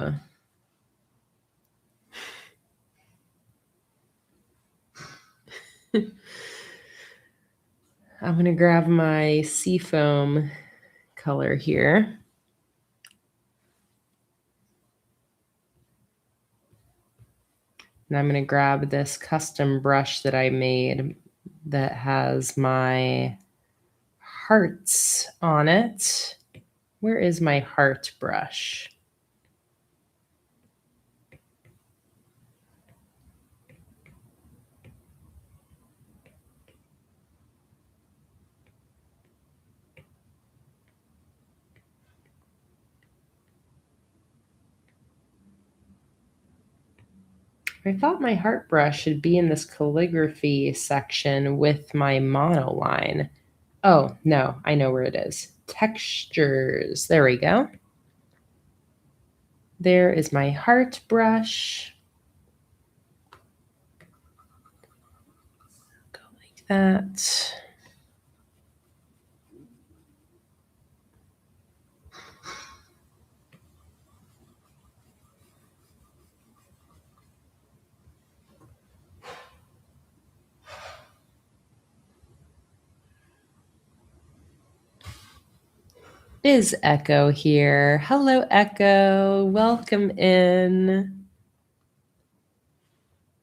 I'm going to grab my seafoam color here. And I'm going to grab this custom brush that I made that has my hearts on it. Where is my heart brush? I thought my heart brush should be in this calligraphy section with my monoline. Oh, no, I know where it is. Textures. There we go. There is my heart brush. Go like that. Is Echo here? Hello, Echo. Welcome in.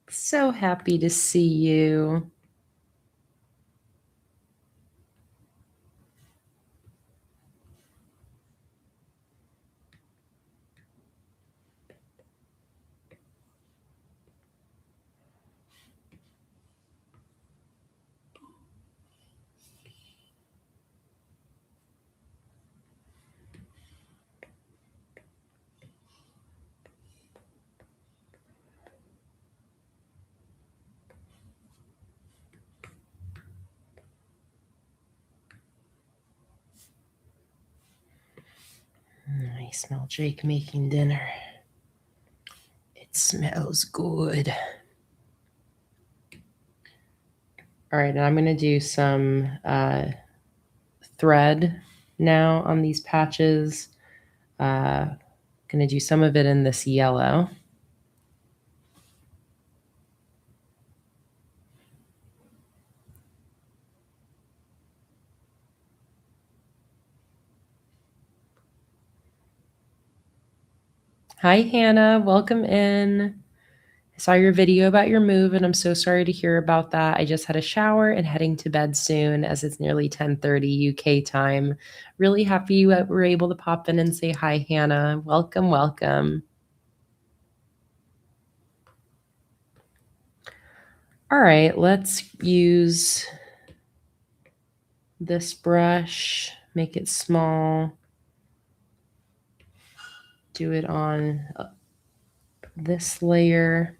So happy to see you. I smell Jake making dinner. It smells good. All right, and I'm going to do some thread now on these patches. Going to do some of it in this yellow. Hi, Hannah. Welcome in. I saw your video about your move, and I'm so sorry to hear about that. I just had a shower and heading to bed soon as it's nearly 10:30 UK time. Really happy you were able to pop in and say hi, Hannah. Welcome, welcome. All right, let's use this brush, make it small, do it on this layer.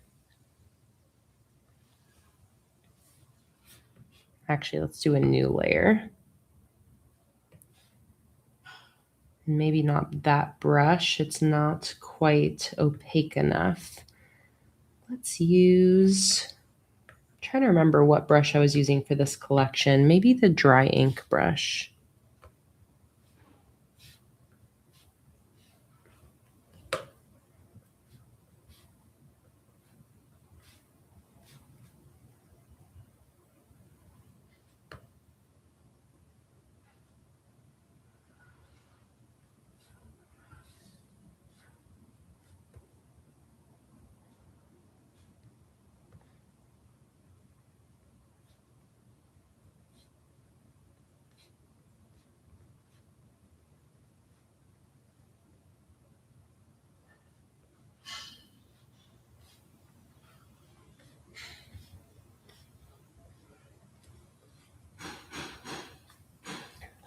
Actually, let's do a new layer. Maybe not that brush, it's not quite opaque enough. Let's use, I'm trying to remember what brush I was using for this collection. Maybe the dry ink brush.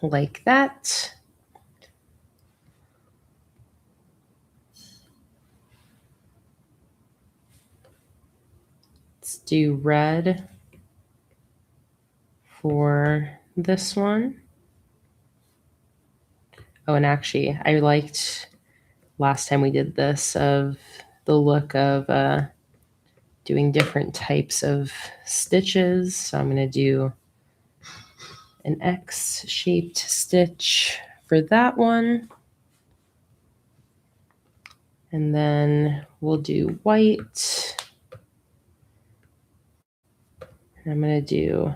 Like that. Let's do red for this one. Oh, and actually, I liked last time we did this of the look of doing different types of stitches. So I'm going to do an X-shaped stitch for that one. And then we'll do white. And I'm going to do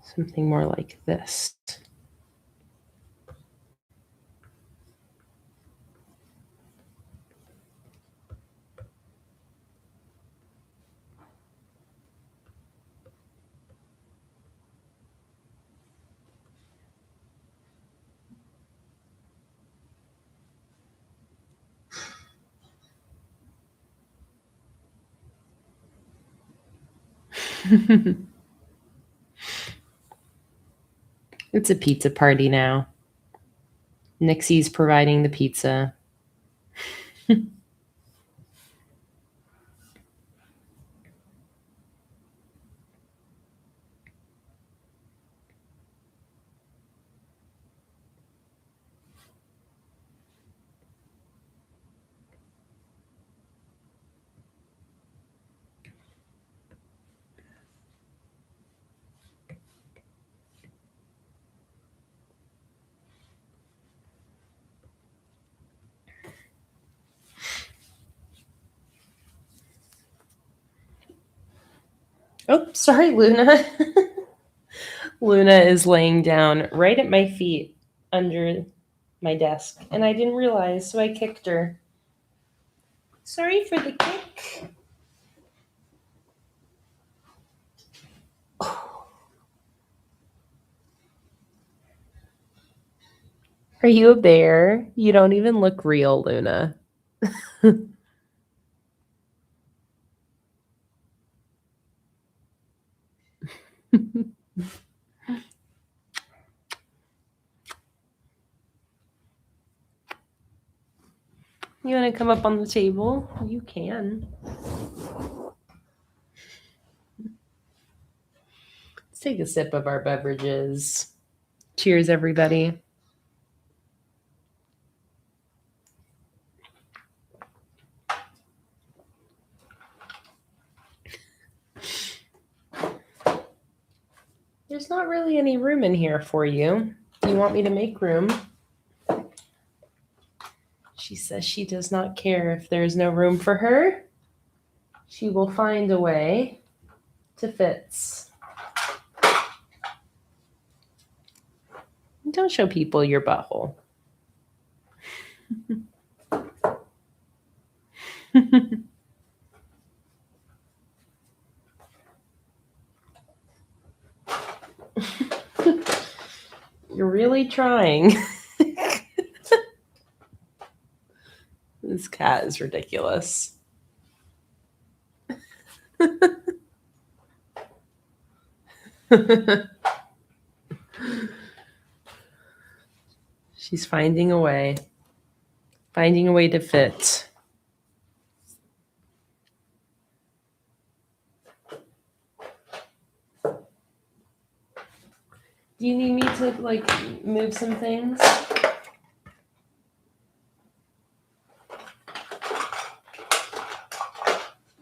something more like this. It's a pizza party now. Nixie's providing the pizza. Oh, sorry, Luna. Luna is laying down right at my feet under my desk, and I didn't realize, so I kicked her. Sorry for the kick. Are you a bear? You don't even look real, Luna. You want to come up on the table? You can. Let's take a sip of our beverages. Cheers, everybody. There's not really any room in here for you. Do you want me to make room? She says she does not care if there's no room for her. She will find a way to fit. Don't show people your butthole. You're really trying. This cat is ridiculous. She's finding a way to fit. Do you need me to move some things?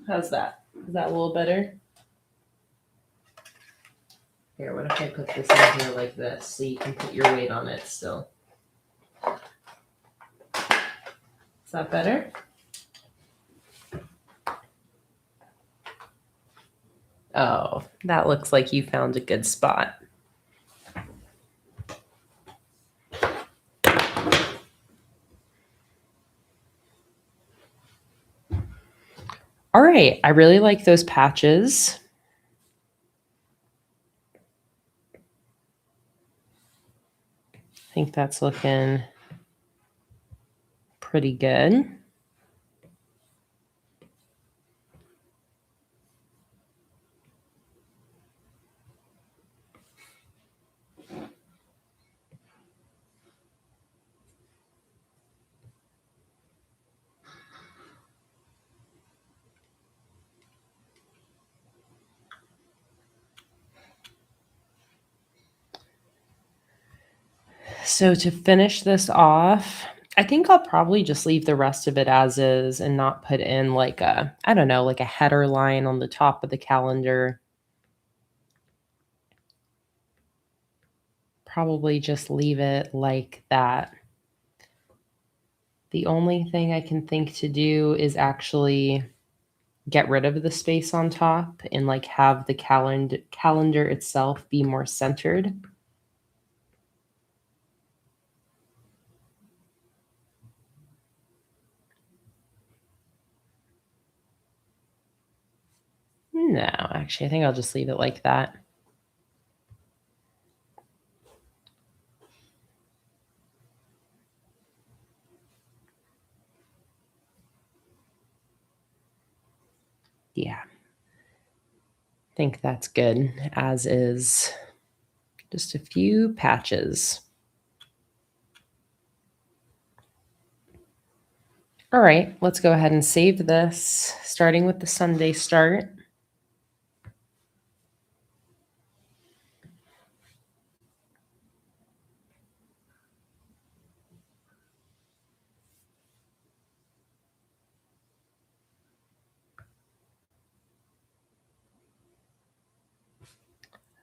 How's that? Is that a little better? Here, what if I put this in here like this so you can put your weight on it still? Is that better? Oh, that looks like you found a good spot. All right, I really like those patches. I think that's looking pretty good. So to finish this off, I think I'll probably just leave the rest of it as is and not put in like a header line on the top of the calendar. Probably just leave it like that. The only thing I can think to do is actually get rid of the space on top and have the calendar itself be more centered. No, actually, I think I'll just leave it like that. Yeah. I think that's good, as is. Just a few patches. All right, let's go ahead and save this, starting with the Sunday start.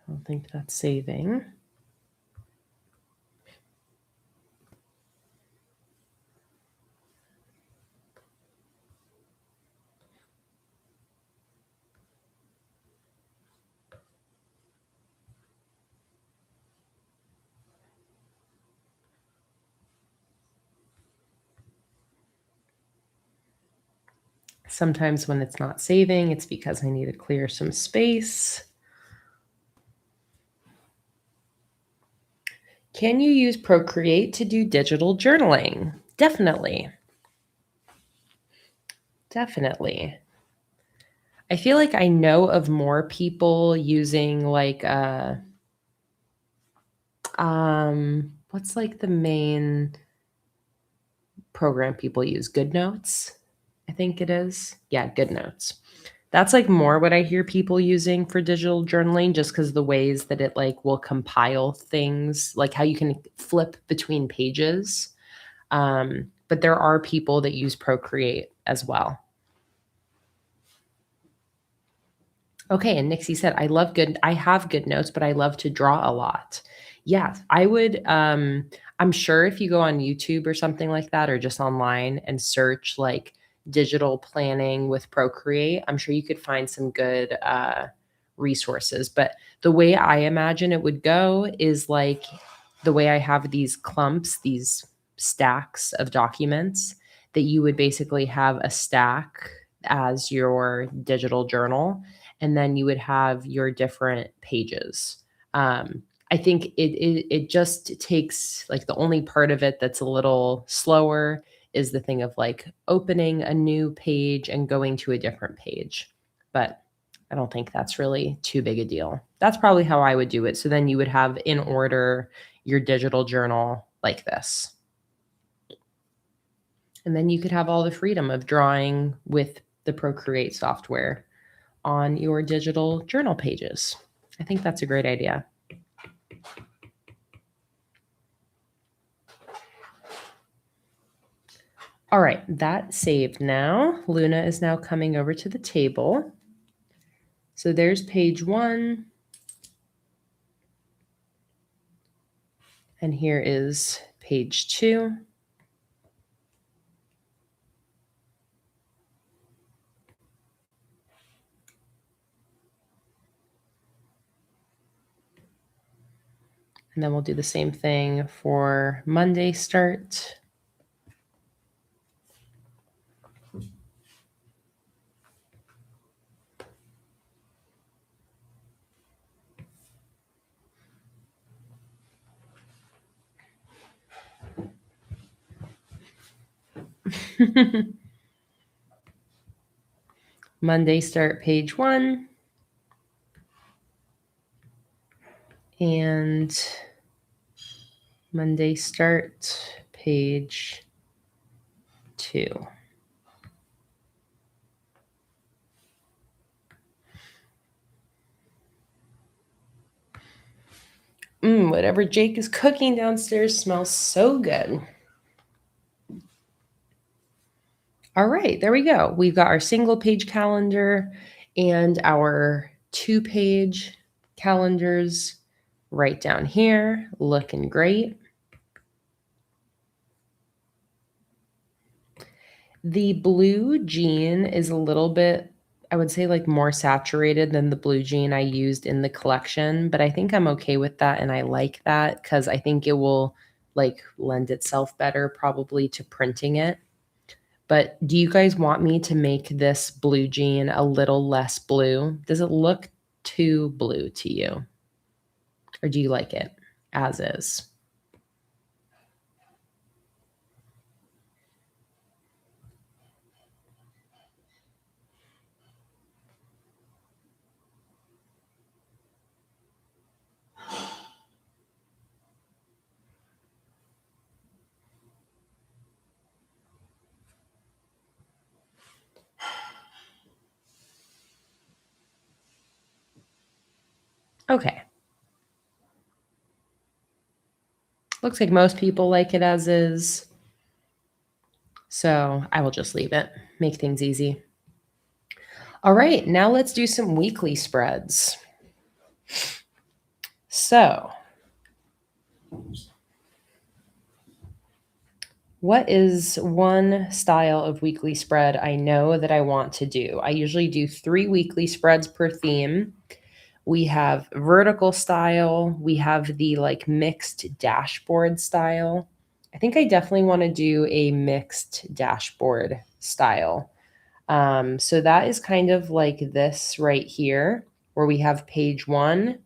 I don't think that's saving. Sometimes when it's not saving, it's because I need to clear some space. Can you use Procreate to do digital journaling? Definitely. Definitely. I feel like I know of more people using like what's like the main program people use? GoodNotes, I think it is. Yeah, GoodNotes. That's like more what I hear people using for digital journaling, just because the ways that it like will compile things, like how you can flip between pages. But there are people that use Procreate as well. Okay, and Nixie said, I have good notes, but I love to draw a lot. Yeah, I would, I'm sure if you go on YouTube or something like that, or just online and search like digital planning with Procreate, I'm sure you could find some good resources. But the way I imagine it would go is like the way I have these clumps, these stacks of documents, that you would basically have a stack as your digital journal, and then you would have your different pages. I think it just takes, like, the only part of it that's a little slower is the thing of like opening a new page and going to a different page. But I don't think that's really too big a deal. That's probably how I would do it. So then you would have in order your digital journal like this. And then you could have all the freedom of drawing with the Procreate software on your digital journal pages. I think that's a great idea. All right, that's saved now. Luna is now coming over to the table. So there's page 1. And here is page 2. And then we'll do the same thing for Monday start. Monday start page 1. And Monday start page 2. Whatever Jake is cooking downstairs smells so good. All right, there we go. We've got our single page calendar and our 2-page calendars right down here, looking great. The blue jean is a little bit, I would say, like more saturated than the blue jean I used in the collection, but I think I'm okay with that, and I like that because I think it will like lend itself better probably to printing it. But do you guys want me to make this blue jean a little less blue? Does it look too blue to you? Or do you like it as is? Okay. Looks like most people like it as is. So I will just leave it, make things easy. All right, now let's do some weekly spreads. So, what is one style of weekly spread I know that I want to do? I usually do 3 weekly spreads per theme. We have vertical style. We have the like mixed dashboard style. I think I definitely want to do a mixed dashboard style. So that is kind of like this right here, where we have page 1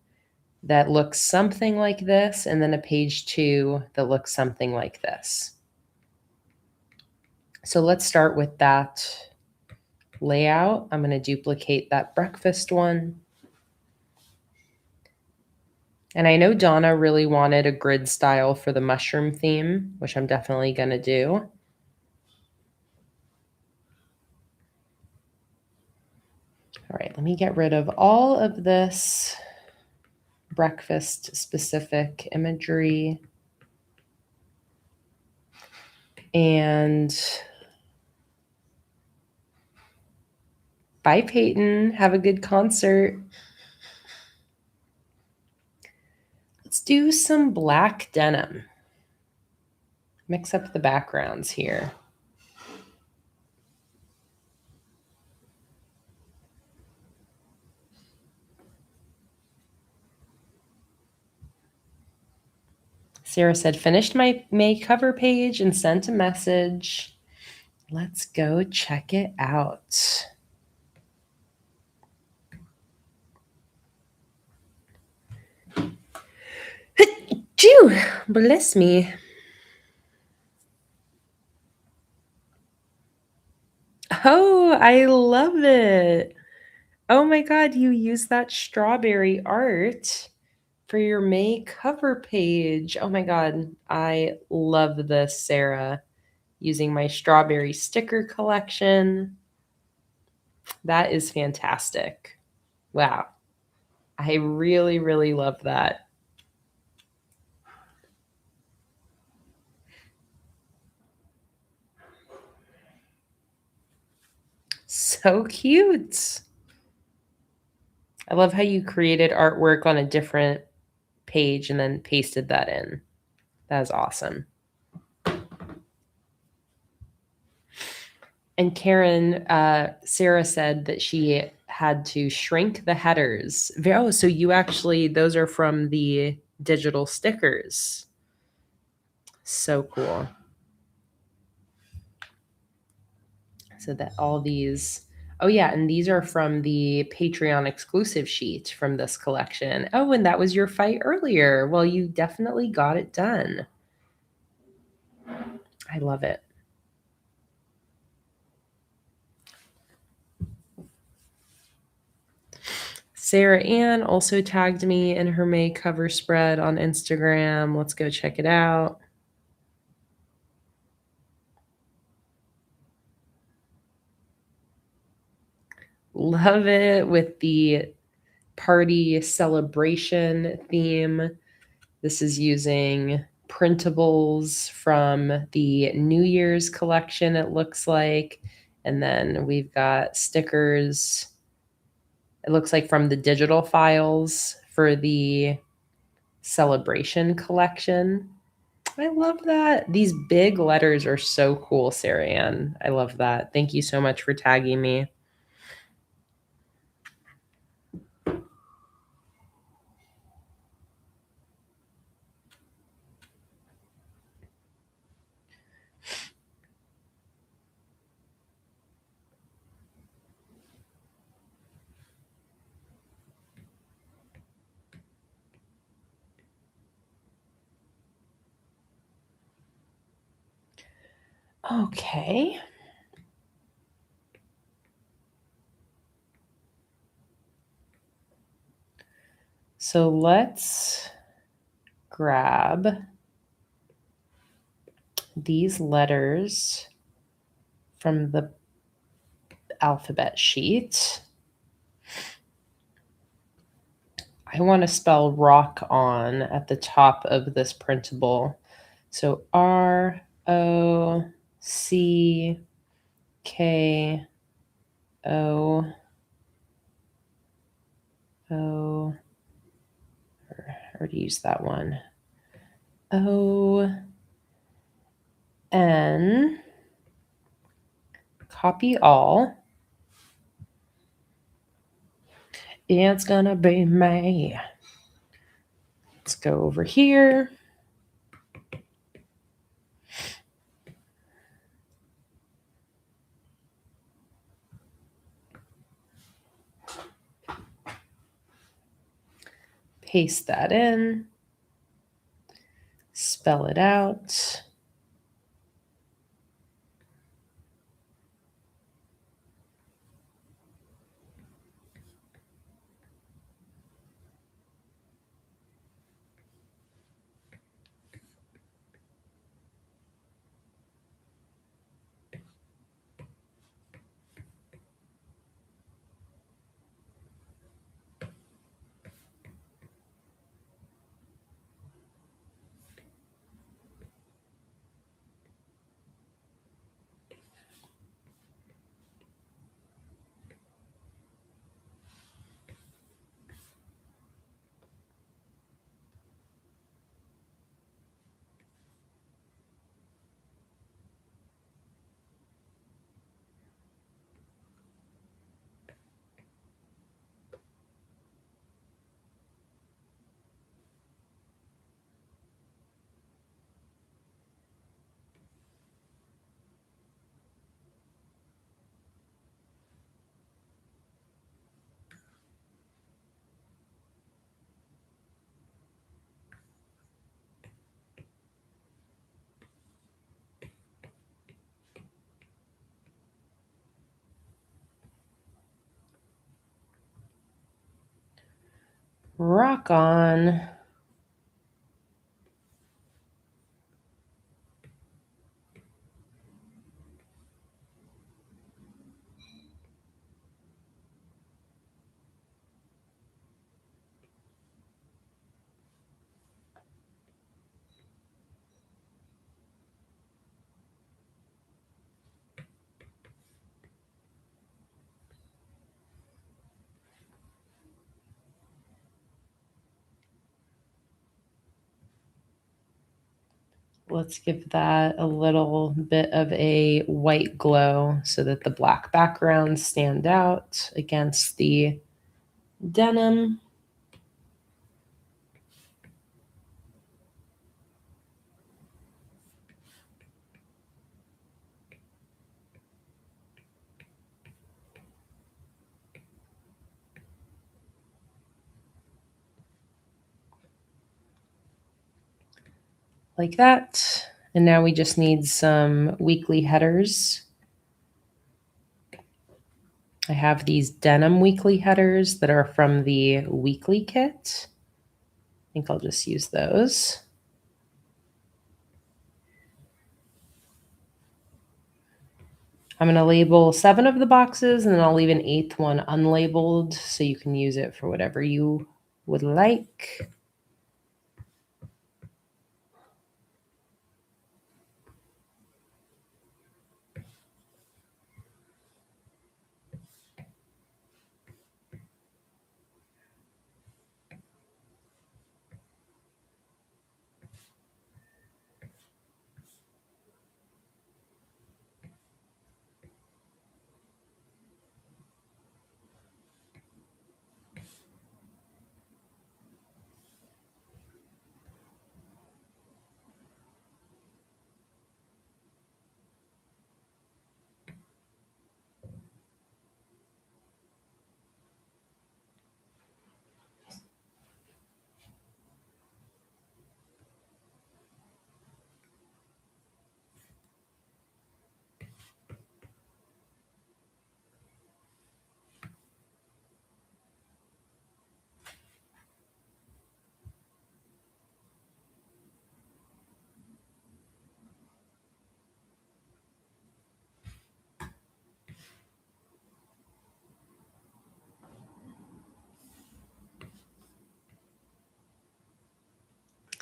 that looks something like this, and then a page 2 that looks something like this. So let's start with that layout. I'm going to duplicate that breakfast one. And I know Donna really wanted a grid style for the mushroom theme, which I'm definitely going to do. All right, let me get rid of all of this breakfast specific imagery. And bye, Peyton. Have a good concert. Let's do some black denim. Mix up the backgrounds here. Sarah said, finished my May cover page and sent a message. Let's go check it out. Phew, bless me. Oh, I love it. Oh my God, you used that strawberry art for your May cover page. Oh my God, I love this, Sarah. Using my strawberry sticker collection. That is fantastic. Wow. I really, really love that. So cute. I love how you created artwork on a different page and then pasted that in. That is awesome. And Karen, Sarah said that she had to shrink the headers. Oh, so you actually, those are from the digital stickers. So cool. So that all these, oh yeah, and these are from the Patreon exclusive sheet from this collection. Oh, and that was your fight earlier. Well, you definitely got it done. I love it. Sarah Ann also tagged me in her May cover spread on Instagram. Let's go check it out. Love it with the party celebration theme. This is using printables from the New Year's collection, it looks like. And then we've got stickers, it looks like from the digital files for the celebration collection. I love that. These big letters are so cool, Sarah Ann. I love that. Thank you so much for tagging me. Okay. So let's grab these letters from the alphabet sheet. I want to spell rock on at the top of this printable. So ROCKO. I already used that one. ON. Copy all. It's gonna be May. Let's go over here. paste that in, spell it out. Rock on. Let's give that a little bit of a white glow so that the black backgrounds stand out against the denim. Like that. And now we just need some weekly headers. I have these denim weekly headers that are from the weekly kit. I think I'll just use those. I'm going to label 7 of the boxes, and then I'll leave an 8th one unlabeled so you can use it for whatever you would like.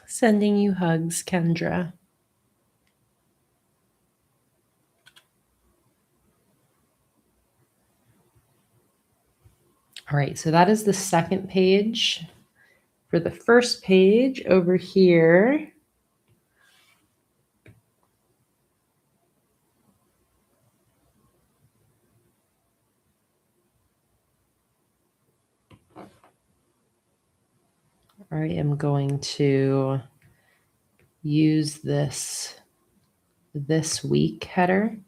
Sending you hugs, Kendra. All right, so that is the second page. For the first page over here, I am going to use this week header.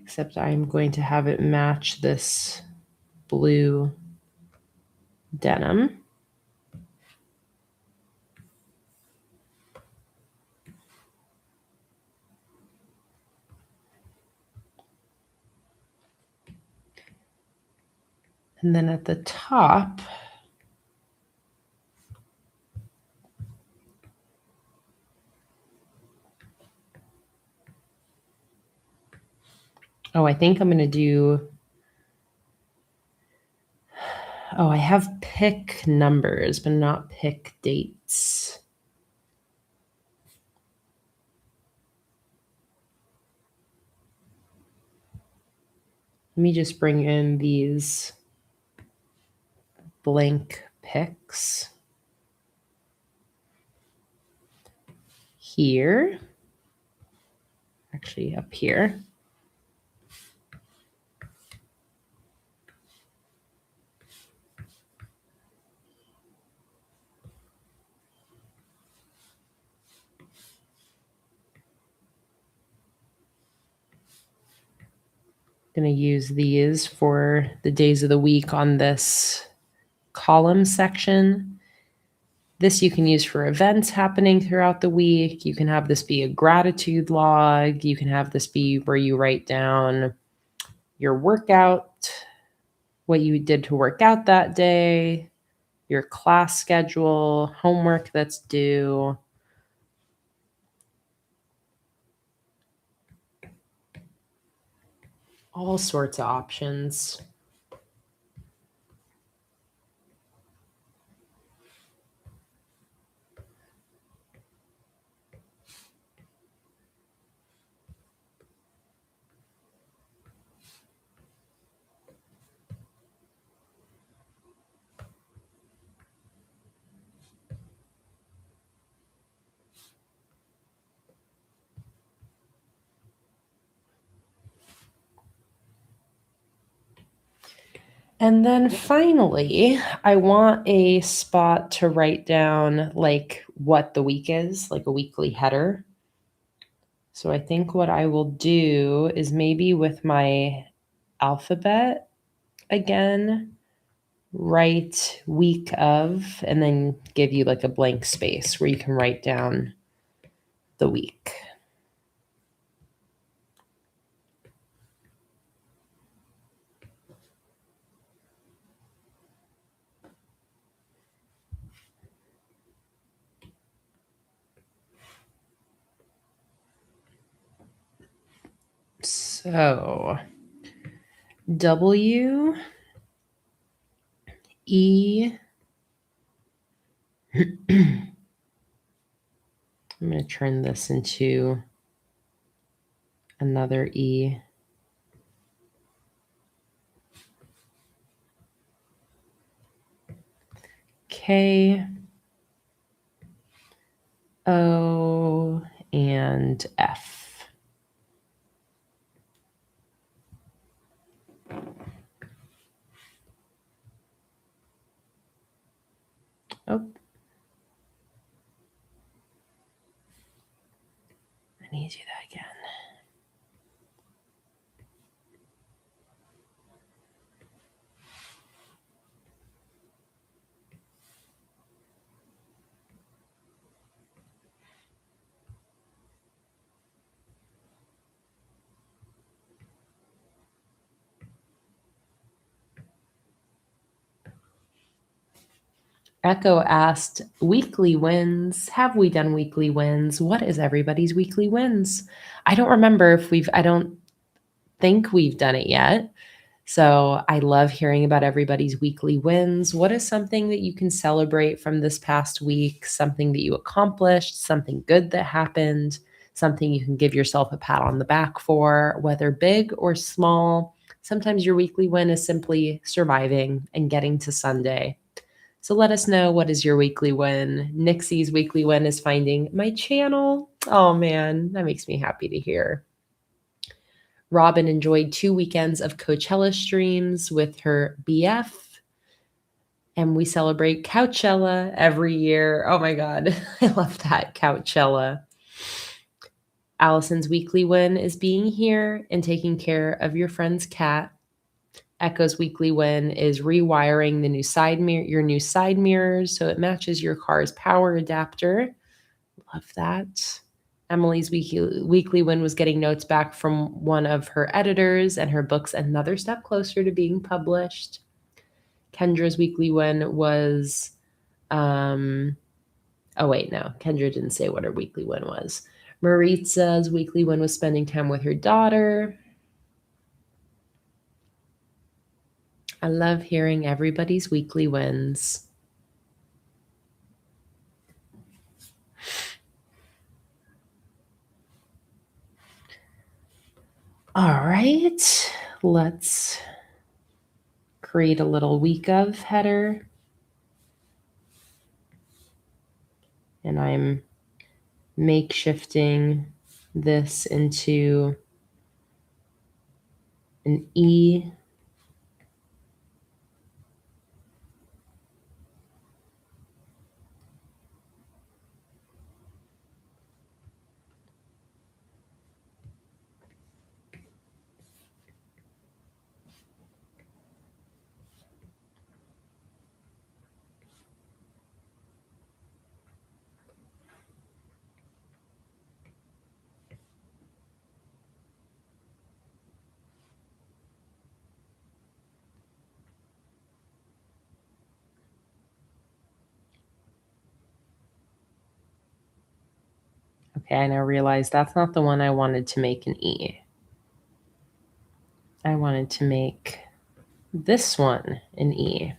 except I'm going to have it match this blue denim. And then at the top, I think I'm going to do, I have pick numbers, but not pick dates. Let me just bring in these blank picks here, actually up here. Going to use these for the days of the week on this column section. This you can use for events happening throughout the week. You can have this be a gratitude log. You can have this be where you write down your workout, what you did to work out that day, your class schedule, homework that's due. All sorts of options. And then finally, I want a spot to write down like what the week is, like a weekly header. So I think what I will do is maybe with my alphabet again, write week of, and then give you like a blank space where you can write down the week. So W E I'm going to turn this into another E. K O and F. Oh, I need to do that again. Echo asked, weekly wins. Have we done weekly wins? What is everybody's weekly wins? I don't remember if I don't think we've done it yet. So I love hearing about everybody's weekly wins. What is something that you can celebrate from this past week? Something that you accomplished, something good that happened, something you can give yourself a pat on the back for, whether big or small. Sometimes your weekly win is simply surviving and getting to Sunday. So let us know, what is your weekly win? Nixie's weekly win is finding my channel. Oh man, that makes me happy to hear. Robin enjoyed 2 weekends of Coachella streams with her BF. And we celebrate Coachella every year. Oh my God, I love that, Coachella. Allison's weekly win is being here and taking care of your friend's cat. Echo's weekly win is rewiring the new side mirror, your new side mirrors, so it matches your car's power adapter. Love that. Emily's weekly win was getting notes back from one of her editors, and her book's another step closer to being published. Kendra's weekly win was, oh wait, no, Kendra didn't say what her weekly win was. Maritza's weekly win was spending time with her daughter. I love hearing everybody's weekly wins. All right, let's create a little week of header. And I'm makeshifting this into an E. Okay, I now realize that's not the one I wanted to make an E. I wanted to make this one an E.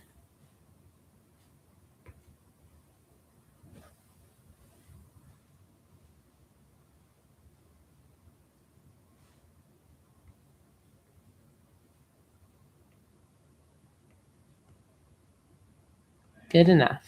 Good enough.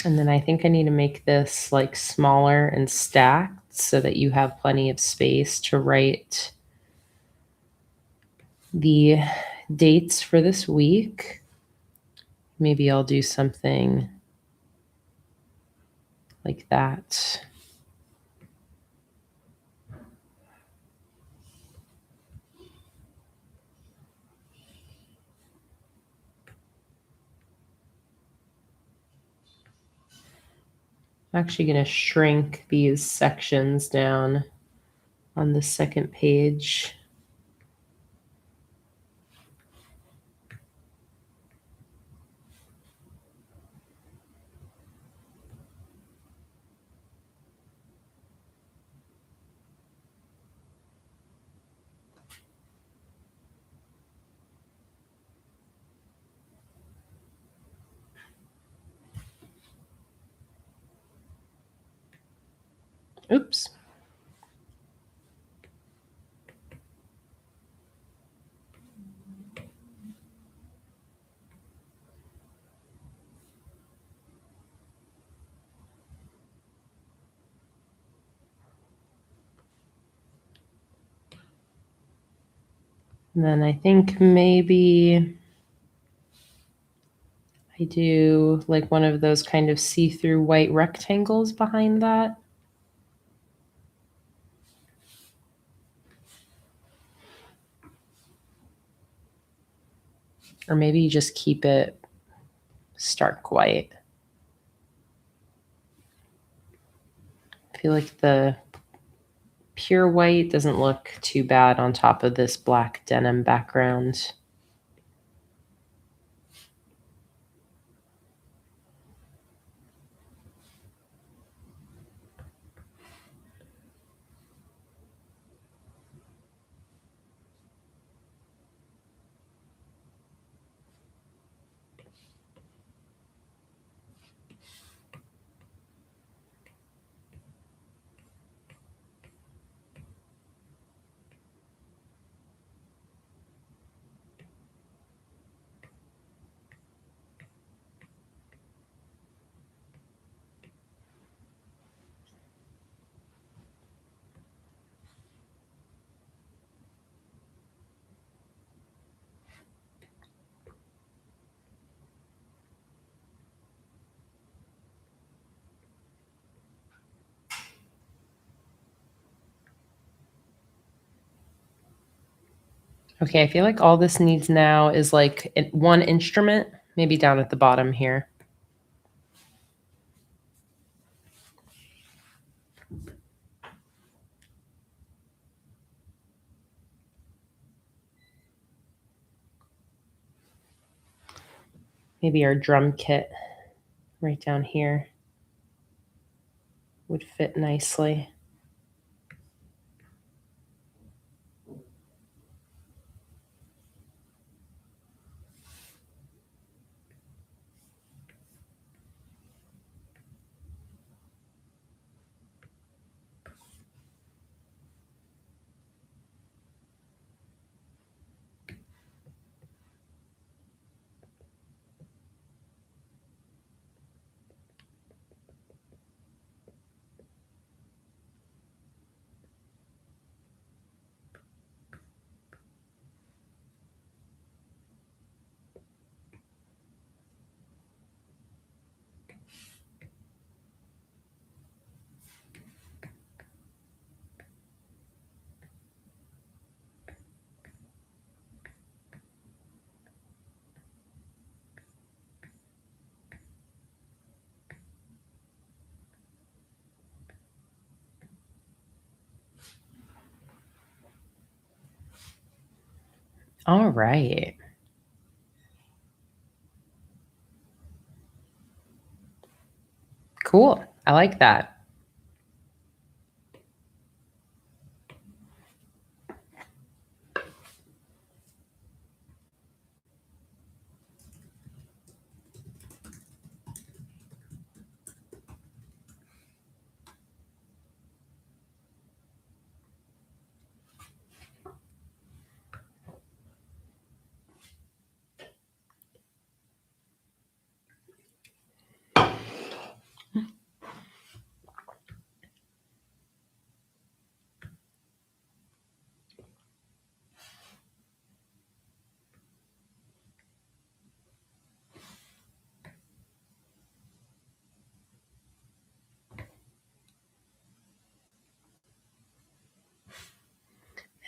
And then I think I need to make this like smaller and stacked so that you have plenty of space to write the dates for this week. Maybe I'll do something like that. I'm actually going to shrink these sections down on the second page. Oops. And then I think maybe I do like one of those kind of see-through white rectangles behind that. Or maybe you just keep it stark white. I feel like the pure white doesn't look too bad on top of this black denim background. Okay, I feel like all this needs now is like one instrument, maybe down at the bottom here. Maybe our drum kit right down here would fit nicely. All right. Cool. I like that.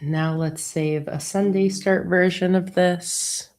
And now let's save a Sunday start version of this.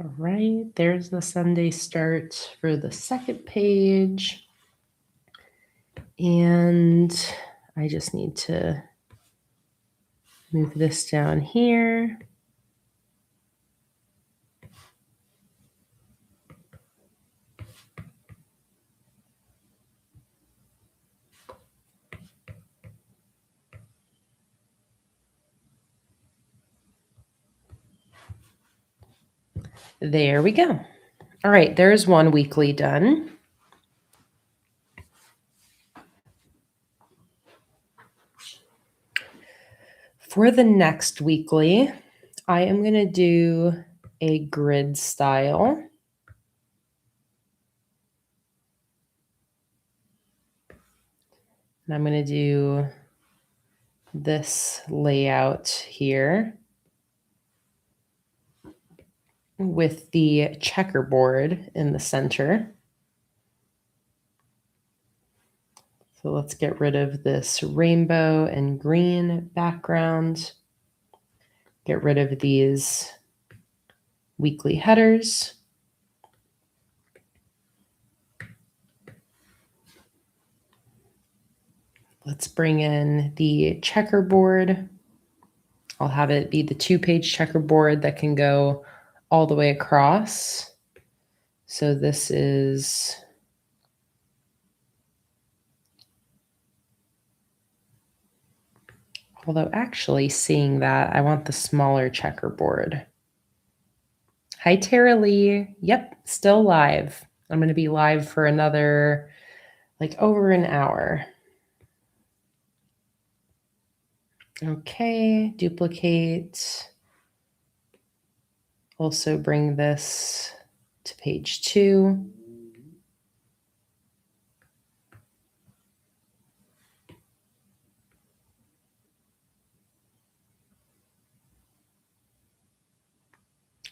All right, there's the Sunday start for the second page. And I just need to move this down here. There we go. All right, there's one weekly done. For the next weekly, I am going to do a grid style. And I'm going to do this layout here with the checkerboard in the center. So let's get rid of this rainbow and green background. Get rid of these weekly headers. Let's bring in the checkerboard. I'll have it be the 2-page checkerboard that can go all the way across. So this is although actually seeing that, I want the smaller checkerboard. Hi, Tara Lee. Yep, still live. I'm going to be live for another, over an hour. Okay, duplicate. Also bring this to page 2.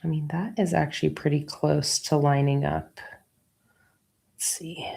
I mean, that is actually pretty close to lining up. Let's see.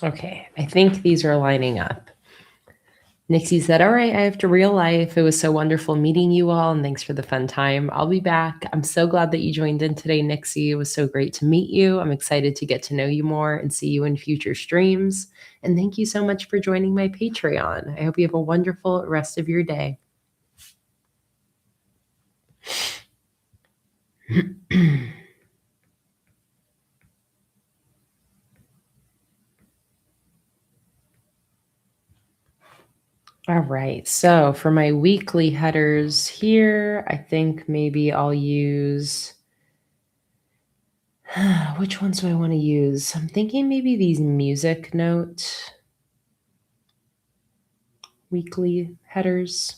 Okay, I think these are lining up. Nixie said, all right, I have to real life. It was so wonderful meeting you all, and thanks for the fun time. I'll be back. I'm so glad that you joined in today, Nixie. It was so great to meet you. I'm excited to get to know you more and see you in future streams. And thank you so much for joining my Patreon. I hope you have a wonderful rest of your day. All right, so for my weekly headers here, I think maybe I'll use, which ones do I want to use? I'm thinking maybe these music note weekly headers.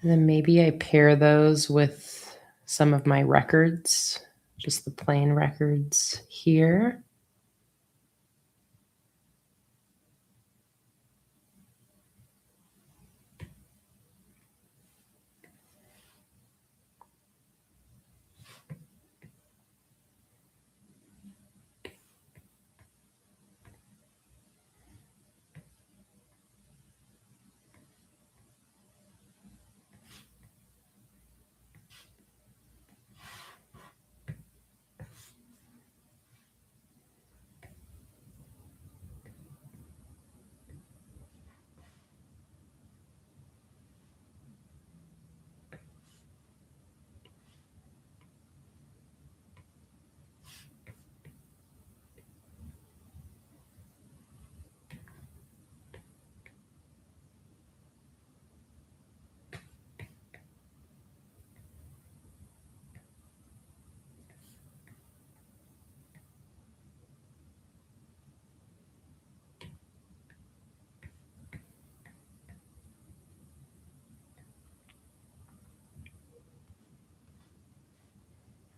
And then maybe I pair those with some of my records, just the plain records here.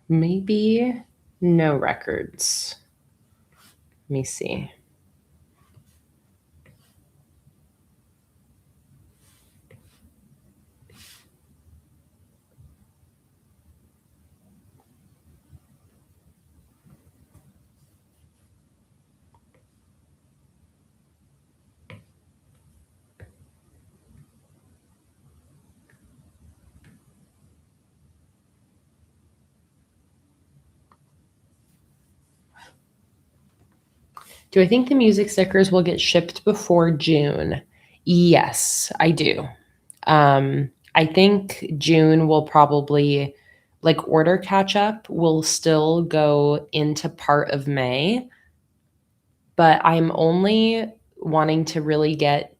Maybe no records. Let me see. Do I think the music stickers will get shipped before June? Yes, I do. I think June will probably, like, order catch up will still go into part of May, but I'm only wanting to really get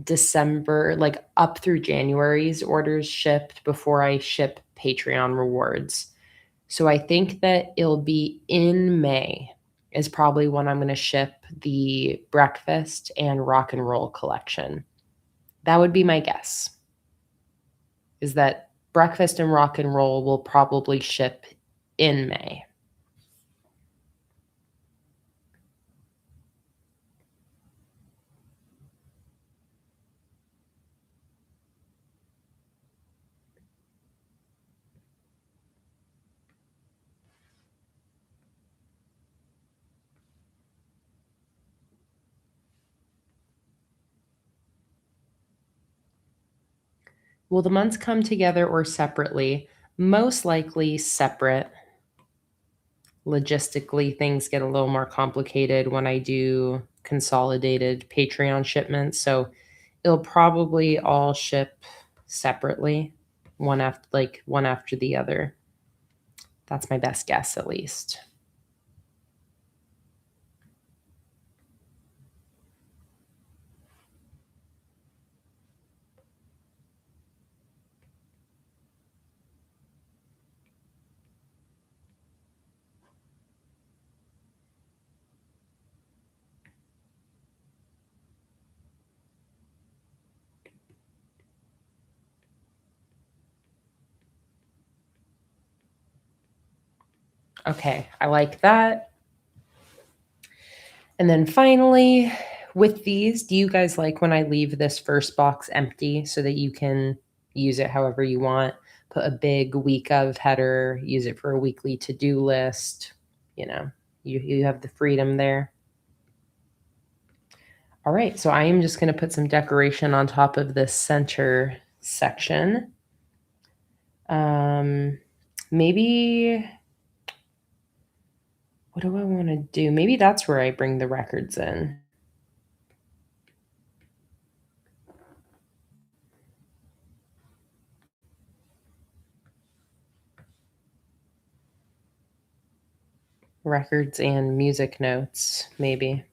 December, like up through January's orders shipped before I ship Patreon rewards. So I think that it'll be in May is probably when I'm going to ship the breakfast and rock and roll collection. That would be my guess. Is that breakfast and rock and roll will probably ship in May. Will the months come together or separately? Most likely separate. Logistically, things get a little more complicated when I do consolidated Patreon shipments. So it'll probably all ship separately, one after the other. That's my best guess, at least. Okay, I like that. And then finally, with these, do you guys like when I leave this first box empty so that you can use it however you want? Put a big week of header, use it for a weekly to-do list. You know, you have the freedom there. All right, so I am just going to put some decoration on top of this center section. Maybe, what do I want to do? Maybe that's where I bring the records in. Records and music notes, maybe.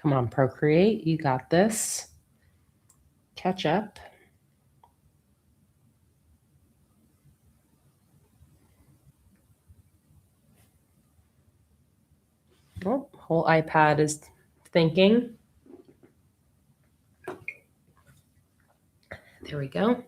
Come on, Procreate, you got this. Catch up. Oh, whole iPad is thinking. There we go.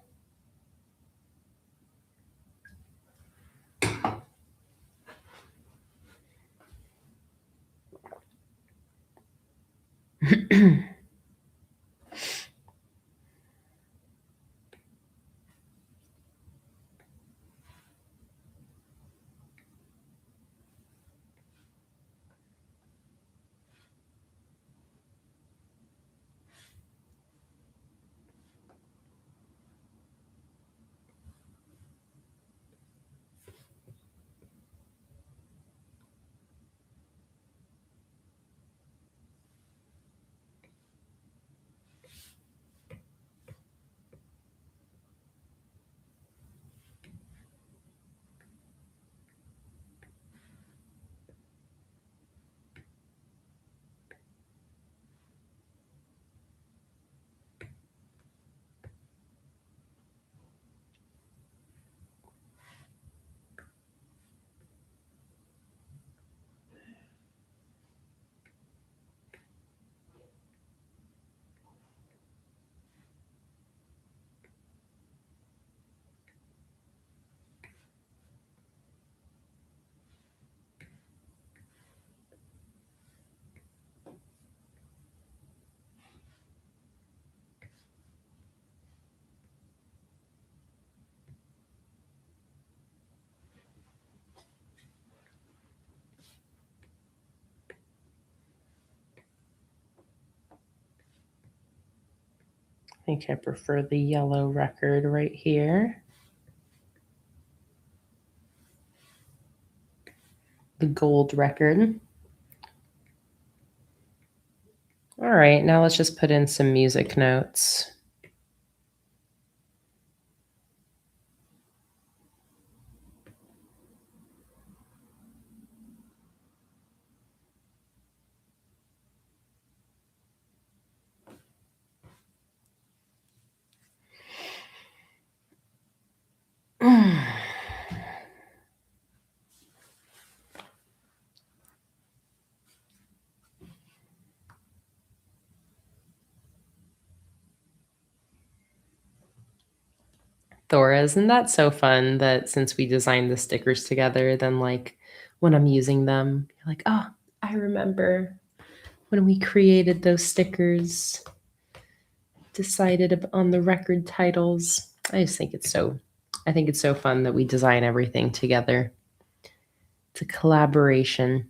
I think I prefer the yellow record right here. The gold record. All right, now let's just put in some music notes. Thora, isn't that so fun that since we designed the stickers together, then like when I'm using them, you're like, oh, I remember when we created those stickers, decided on the record titles. I think it's so fun that we design everything together. It's a collaboration.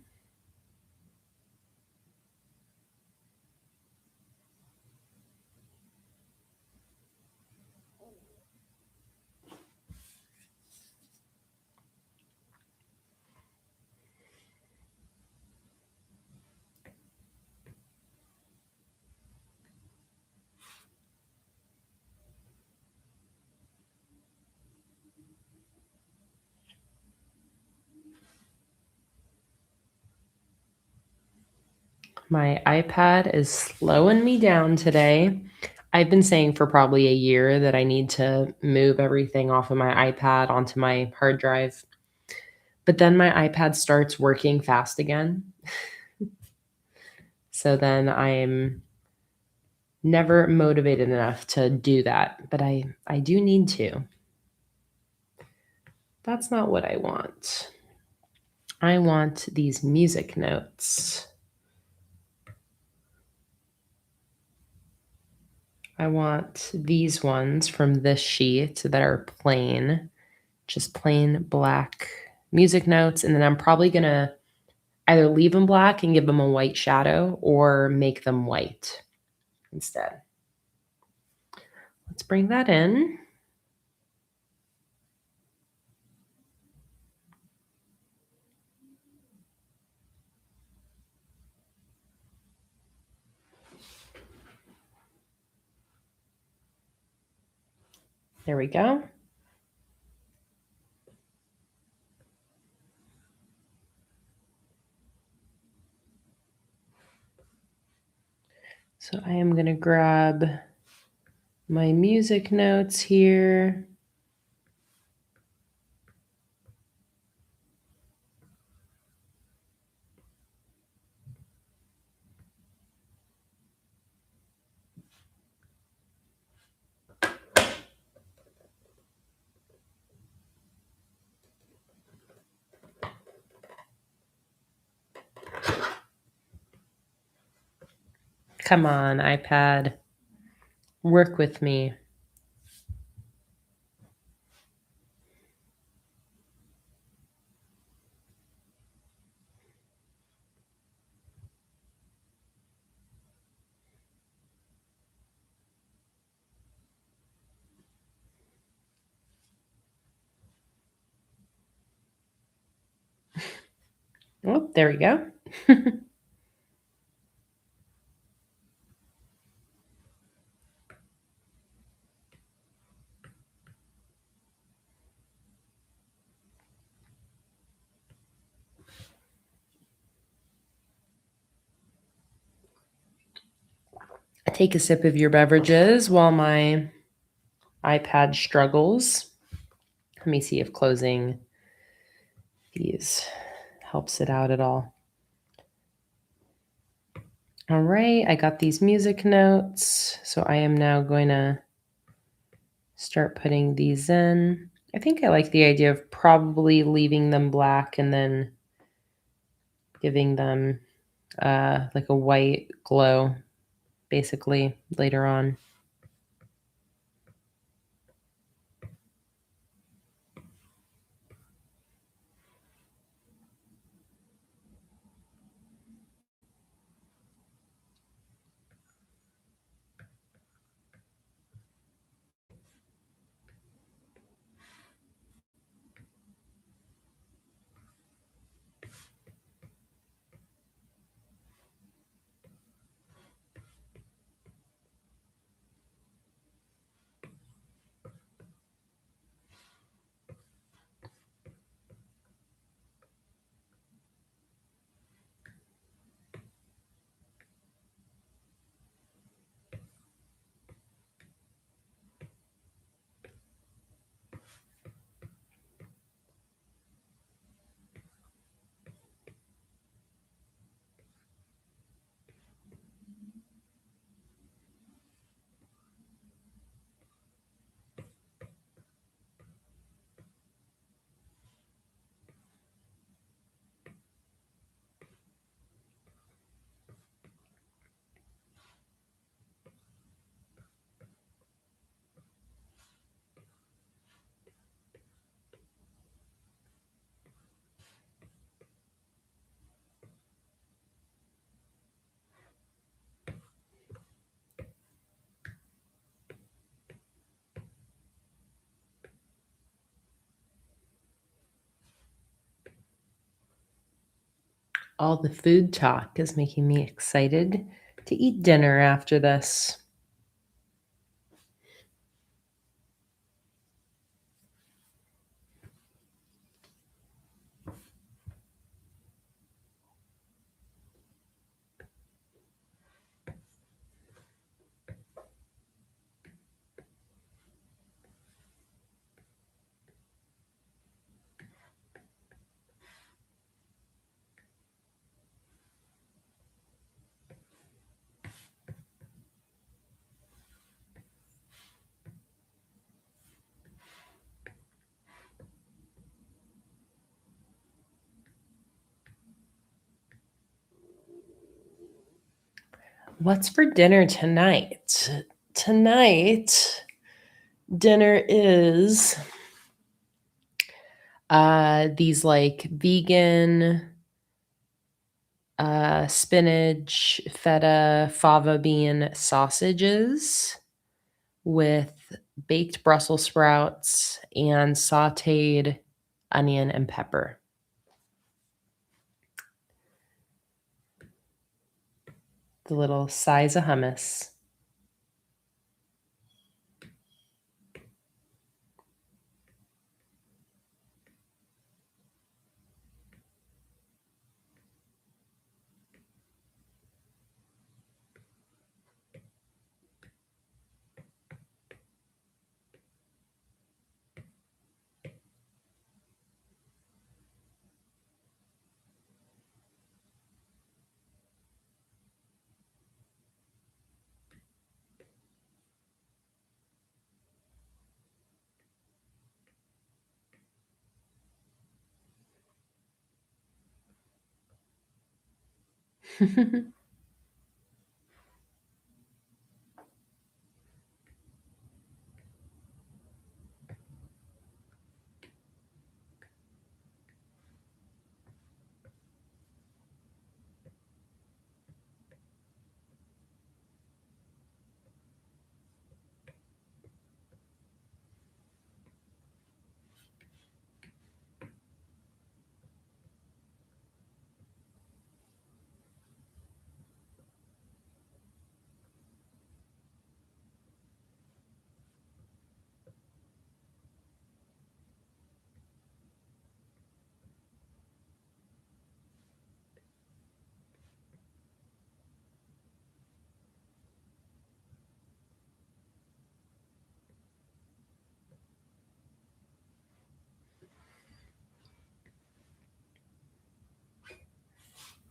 My iPad is slowing me down today. I've been saying for probably a year that I need to move everything off of my iPad onto my hard drive. But then my iPad starts working fast again. So then I'm never motivated enough to do that. But I do need to. That's not what I want. I want these music notes. I want these ones from this sheet that are plain, just plain black music notes. And then I'm probably going to either leave them black and give them a white shadow or make them white instead. Let's bring that in. There we go. So I am going to grab my music notes here. Come on, iPad. Work with me. Oh, there we go. Take a sip of your beverages while my iPad struggles. Let me see if closing these helps it out at all. All right, I got these music notes. So I am now going to start putting these in. I think I like the idea of probably leaving them black and then giving them like a white glow basically later on. All the food talk is making me excited to eat dinner after this. What's for dinner tonight? Tonight, dinner is these like vegan spinach, feta, fava bean sausages with baked Brussels sprouts and sauteed onion and pepper. The little size of hummus.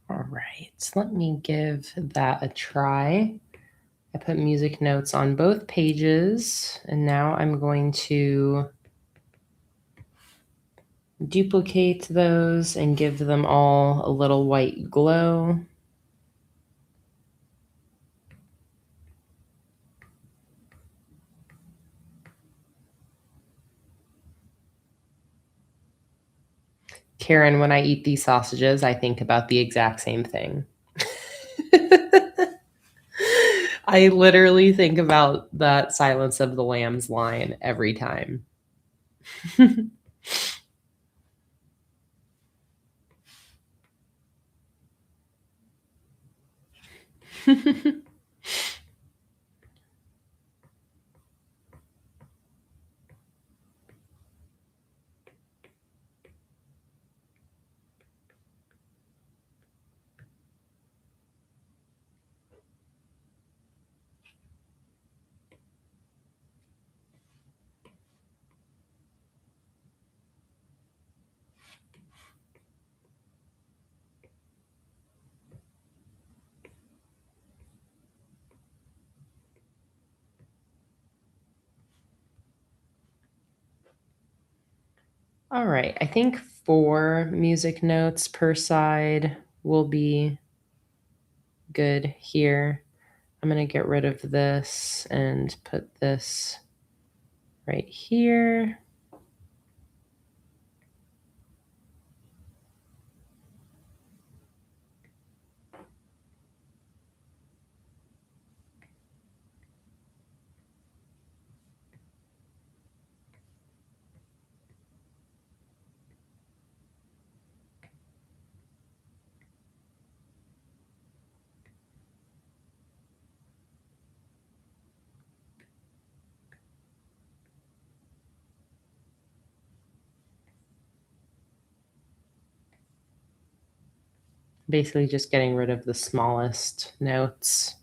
All right, let me give that a try. I put music notes on both pages, and now I'm going to duplicate those and give them all a little white glow. Karen, when I eat these sausages, I think about the exact same thing. I literally think about that Silence of the Lambs line every time. All right, I think 4 music notes per side will be good here. I'm going to get rid of this and put this right here. Basically just getting rid of the smallest notes.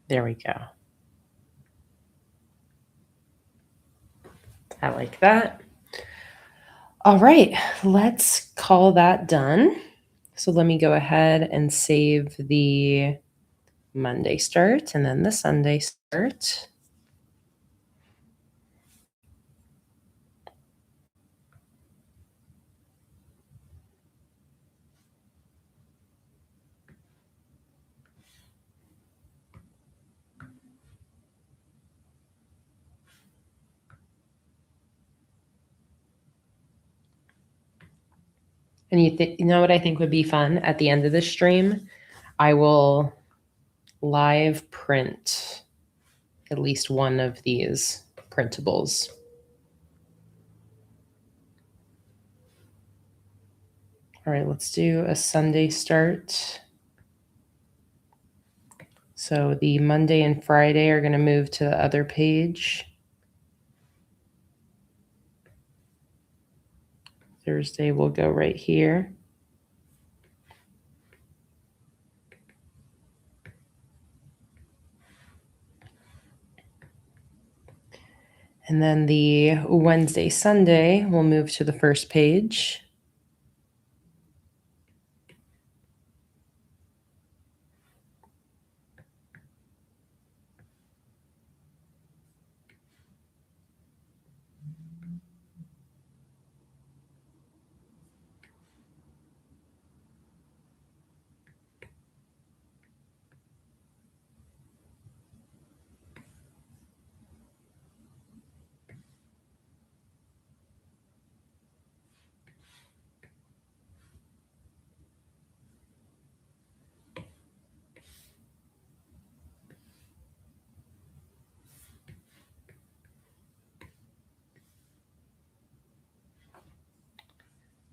There we go. I like that. All right, let's call that done. So let me go ahead and save the Monday start and then the Sunday start. And you know what I think would be fun at the end of the stream? I will live print at least one of these printables. All right, let's do a Sunday start. So the Monday and Friday are going to move to the other page. Thursday will go right here. And then the Wednesday, Sunday will move to the first page.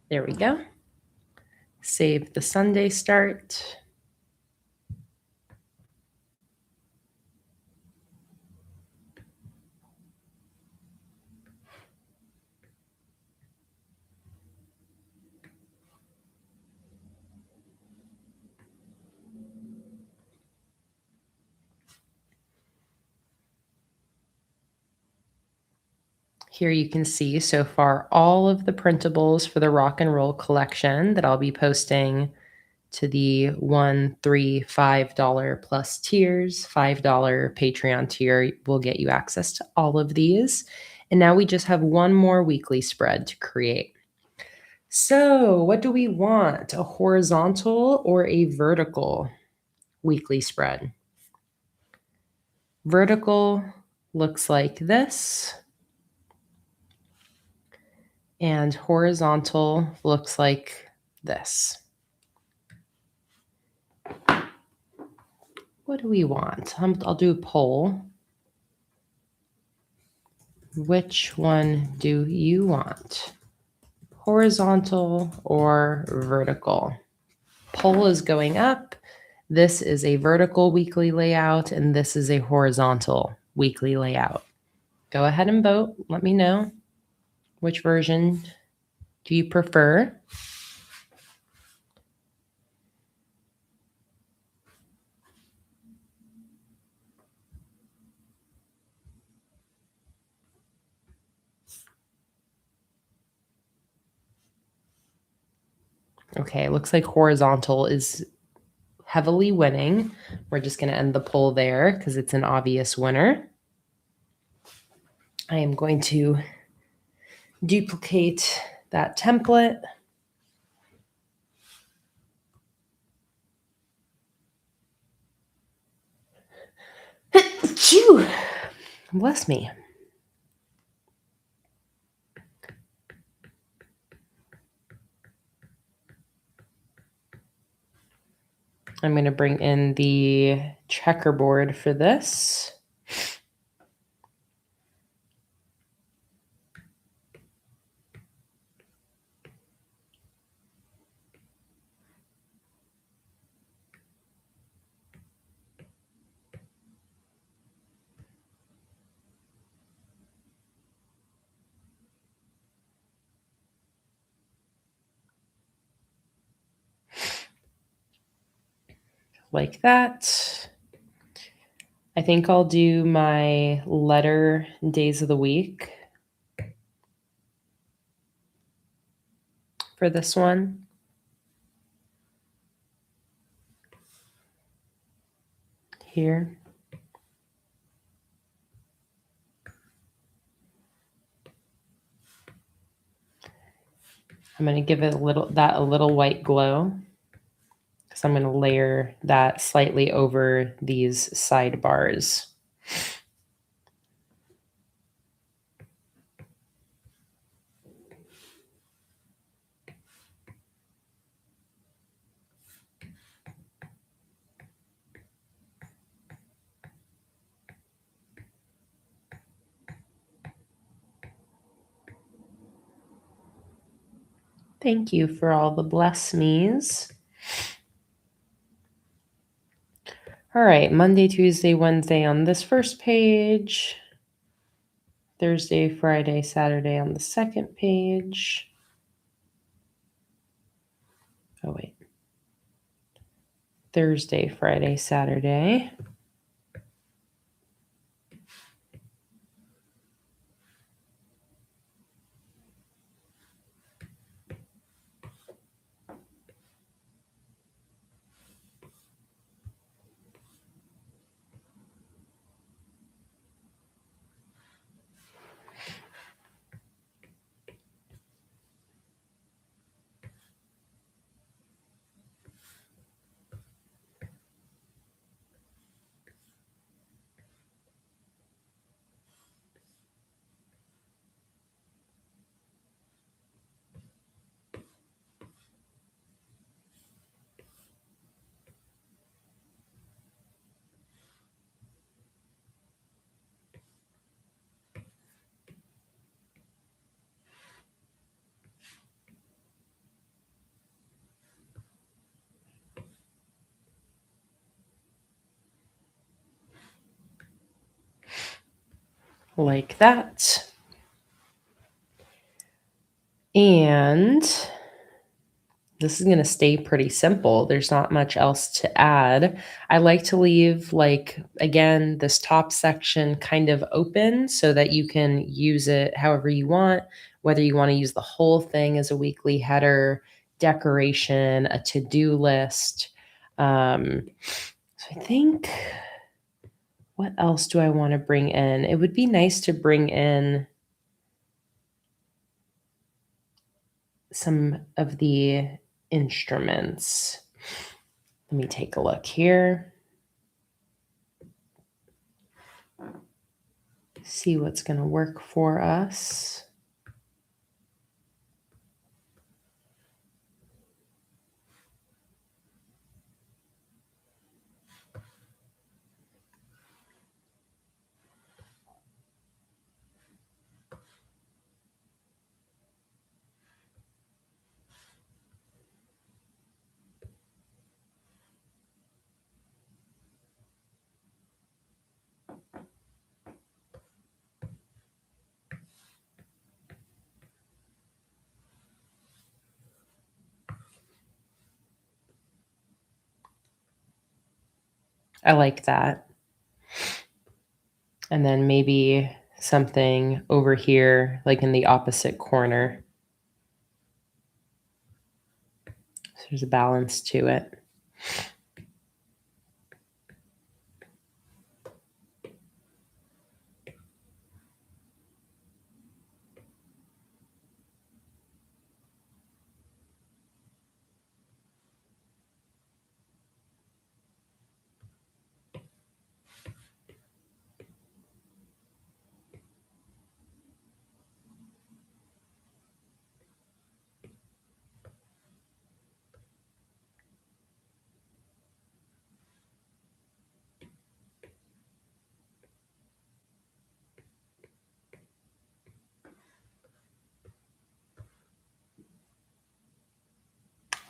There we go. Save the Sunday start. Here you can see so far all of the printables for the rock and roll collection that I'll be posting to the $1, $3, $5 plus tiers. $5 Patreon tier will get you access to all of these. And now we just have one more weekly spread to create. So what do we want? A horizontal or a vertical weekly spread? Vertical looks like this. And horizontal looks like this. What do we want? I'll do a poll. Which one do you want? Horizontal or vertical? Poll is going up. This is a vertical weekly layout, and this is a horizontal weekly layout. Go ahead and vote. Let me know. Which version do you prefer? Okay, looks like horizontal is heavily winning. We're just going to end the poll there because it's an obvious winner. I am going to duplicate that template. Phew! Bless me. I'm going to bring in the checkerboard for this. Like that. I think I'll do my letter days of the week for this one. Here. I'm going to give it a little white glow, because I'm going to layer that slightly over these sidebars. Thank you for all the bless me's. All right, Monday, Tuesday, Wednesday on this first page. Thursday, Friday, Saturday on the second page. Oh, wait. Thursday, Friday, Saturday. Like that. And this is going to stay pretty simple. There's not much else to add. I like to leave, like, again, this top section kind of open so that you can use it however you want, whether you want to use the whole thing as a weekly header, decoration, a to-do list. So I think, what else do I want to bring in? It would be nice to bring in some of the instruments. Let me take a look here. See what's going to work for us. I like that. And then maybe something over here, like in the opposite corner. So there's a balance to it.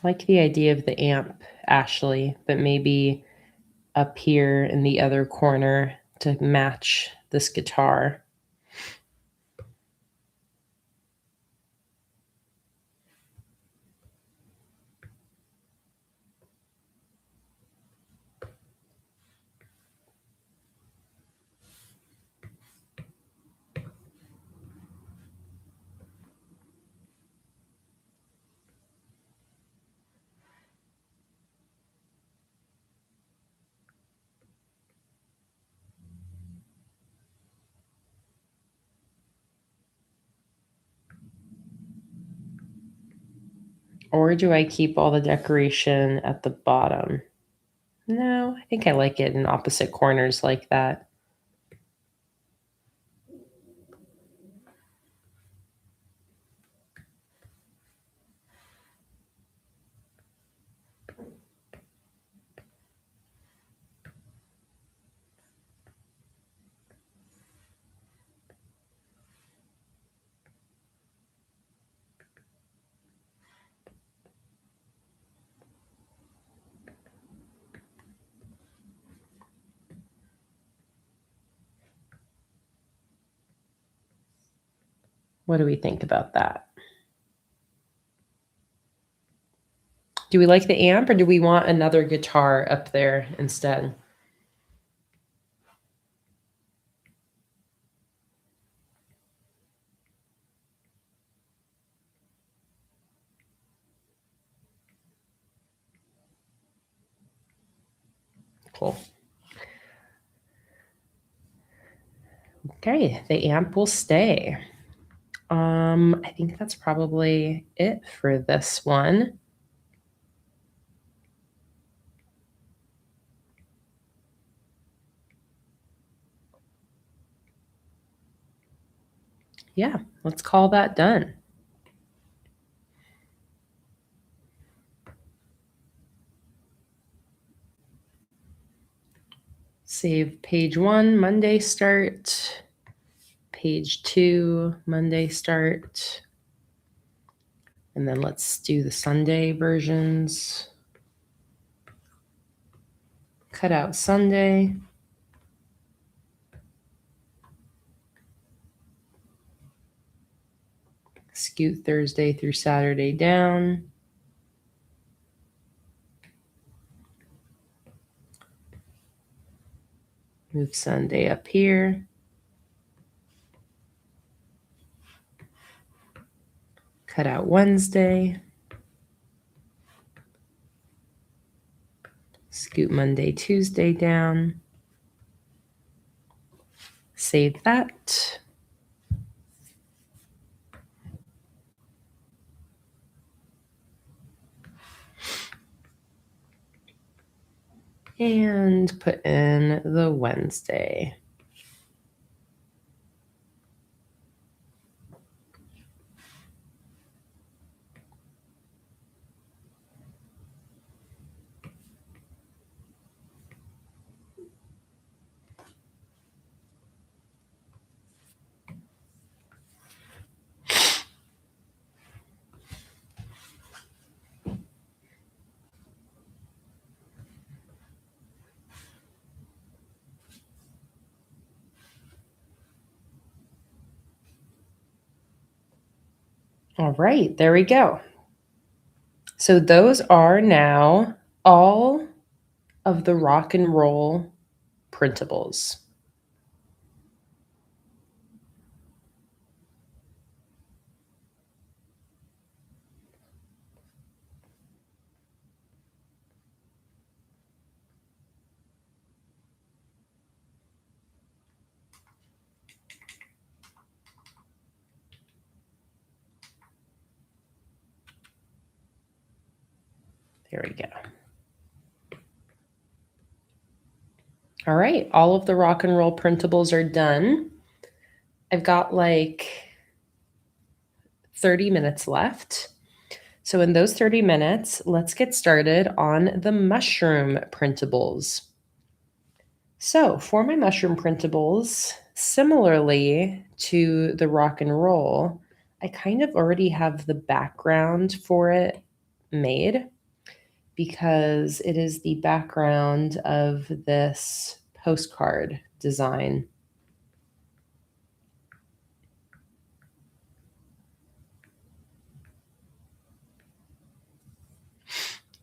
I like the idea of the amp, Ashley, but maybe up here in the other corner to match this guitar. Or do I keep all the decoration at the bottom? No, I think I like it in opposite corners like that. What do we think about that? Do we like the amp or do we want another guitar up there instead? Cool. Okay, the amp will stay. I think that's probably it for this one. Yeah, let's call that done. Save page 1, Monday start. Page 2, Monday start. And then let's do the Sunday versions. Cut out Sunday. Scoot Thursday through Saturday down. Move Sunday up here. Cut out Wednesday. Scoot Monday, Tuesday down. Save that. And put in the Wednesday. All right, there we go. So those are now all of the rock and roll printables. There we go. All right, all of the rock and roll printables are done. I've got like 30 minutes left. So in those 30 minutes, let's get started on the mushroom printables. So for my mushroom printables, similarly to the rock and roll, I kind of already have the background for it made because it is the background of this postcard design.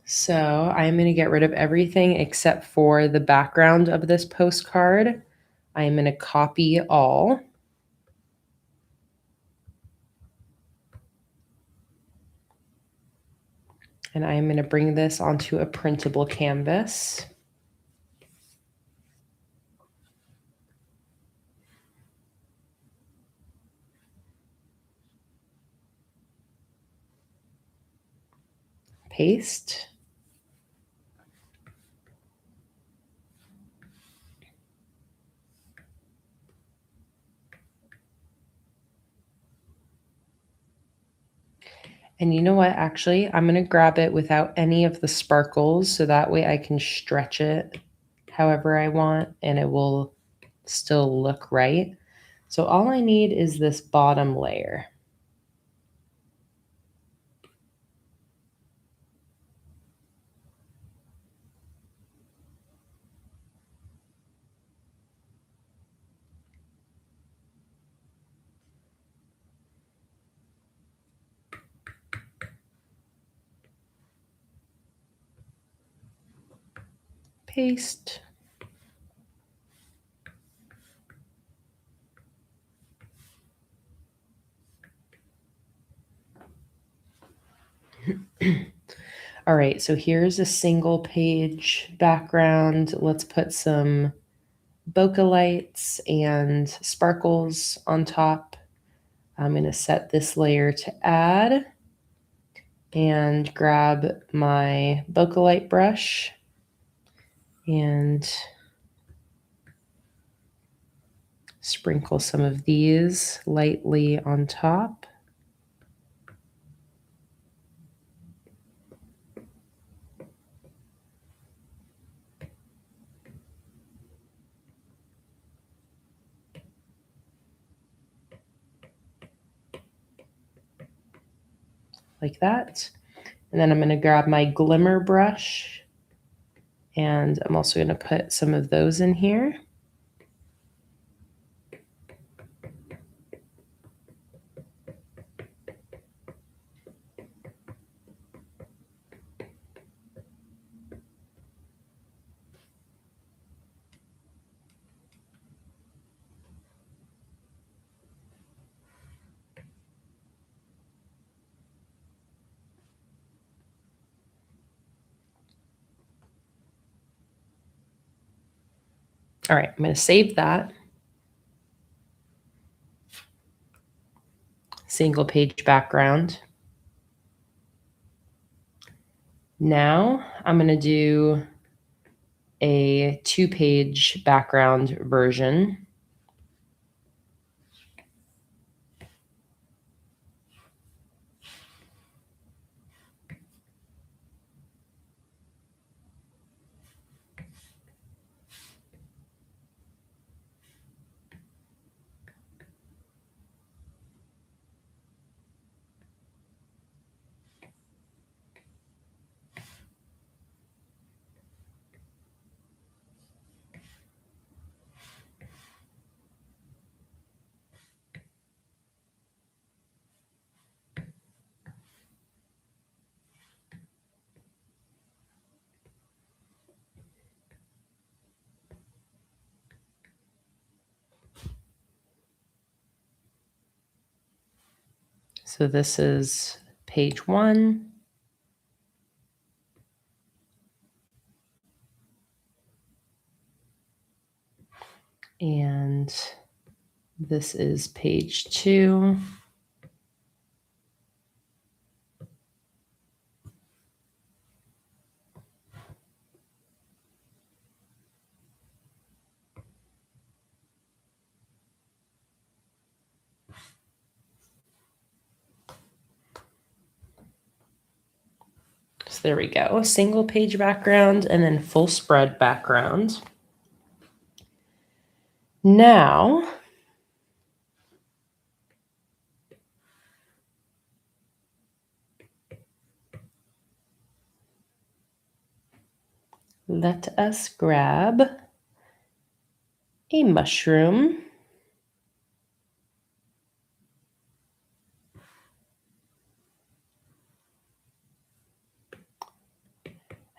So I'm going to get rid of everything except for the background of this postcard. I'm going to copy all. And I'm going to bring this onto a printable canvas. Paste. And you know what, actually, I'm going to grab it without any of the sparkles so that way I can stretch it however I want and it will still look right. So all I need is this bottom layer. Paste. All right, so here's a single page background. Let's put some bokeh lights and sparkles on top. I'm going to set this layer to add and grab my bokeh light brush and sprinkle some of these lightly on top. Like that. And then I'm going to grab my glimmer brush and I'm also going to put some of those in here. All right, I'm going to save that. Single page background. Now I'm going to do a 2-page background version. So this is page 1. And this is page 2. So there we go, single page background and then full spread background. Now, let us grab a mushroom.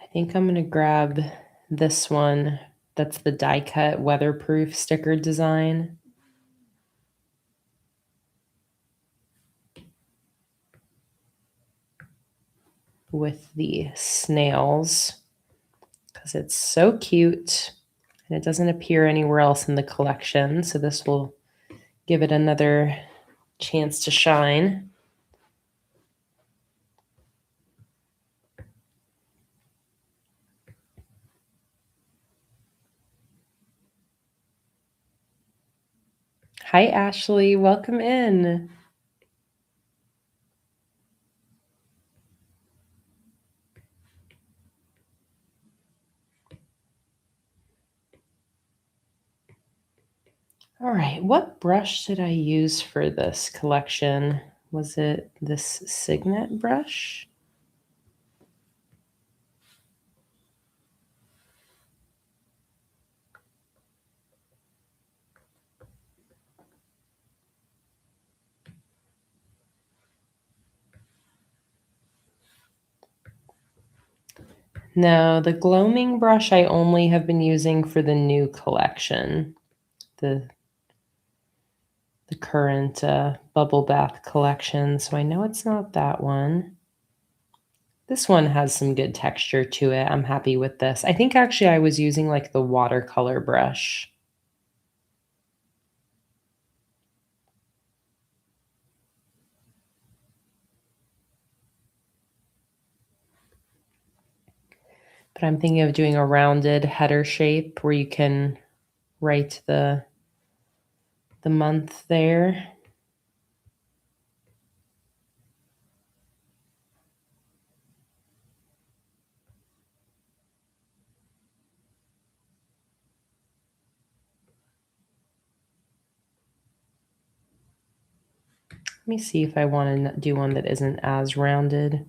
I think I'm going to grab this one. That's the die cut weatherproof sticker design. With the snails because it's so cute and it doesn't appear anywhere else in the collection. So this will give it another chance to shine. Hi, Ashley. Welcome in. All right, what brush did I use for this collection? Was it this Signet brush? No, the gloaming brush I only have been using for the new collection, the current bubble bath collection. So I know it's not that one. This one has some good texture to it. I'm happy with this. I think actually I was using like the watercolor brush. But I'm thinking of doing a rounded header shape where you can write the month there. Let me see if I want to do one that isn't as rounded.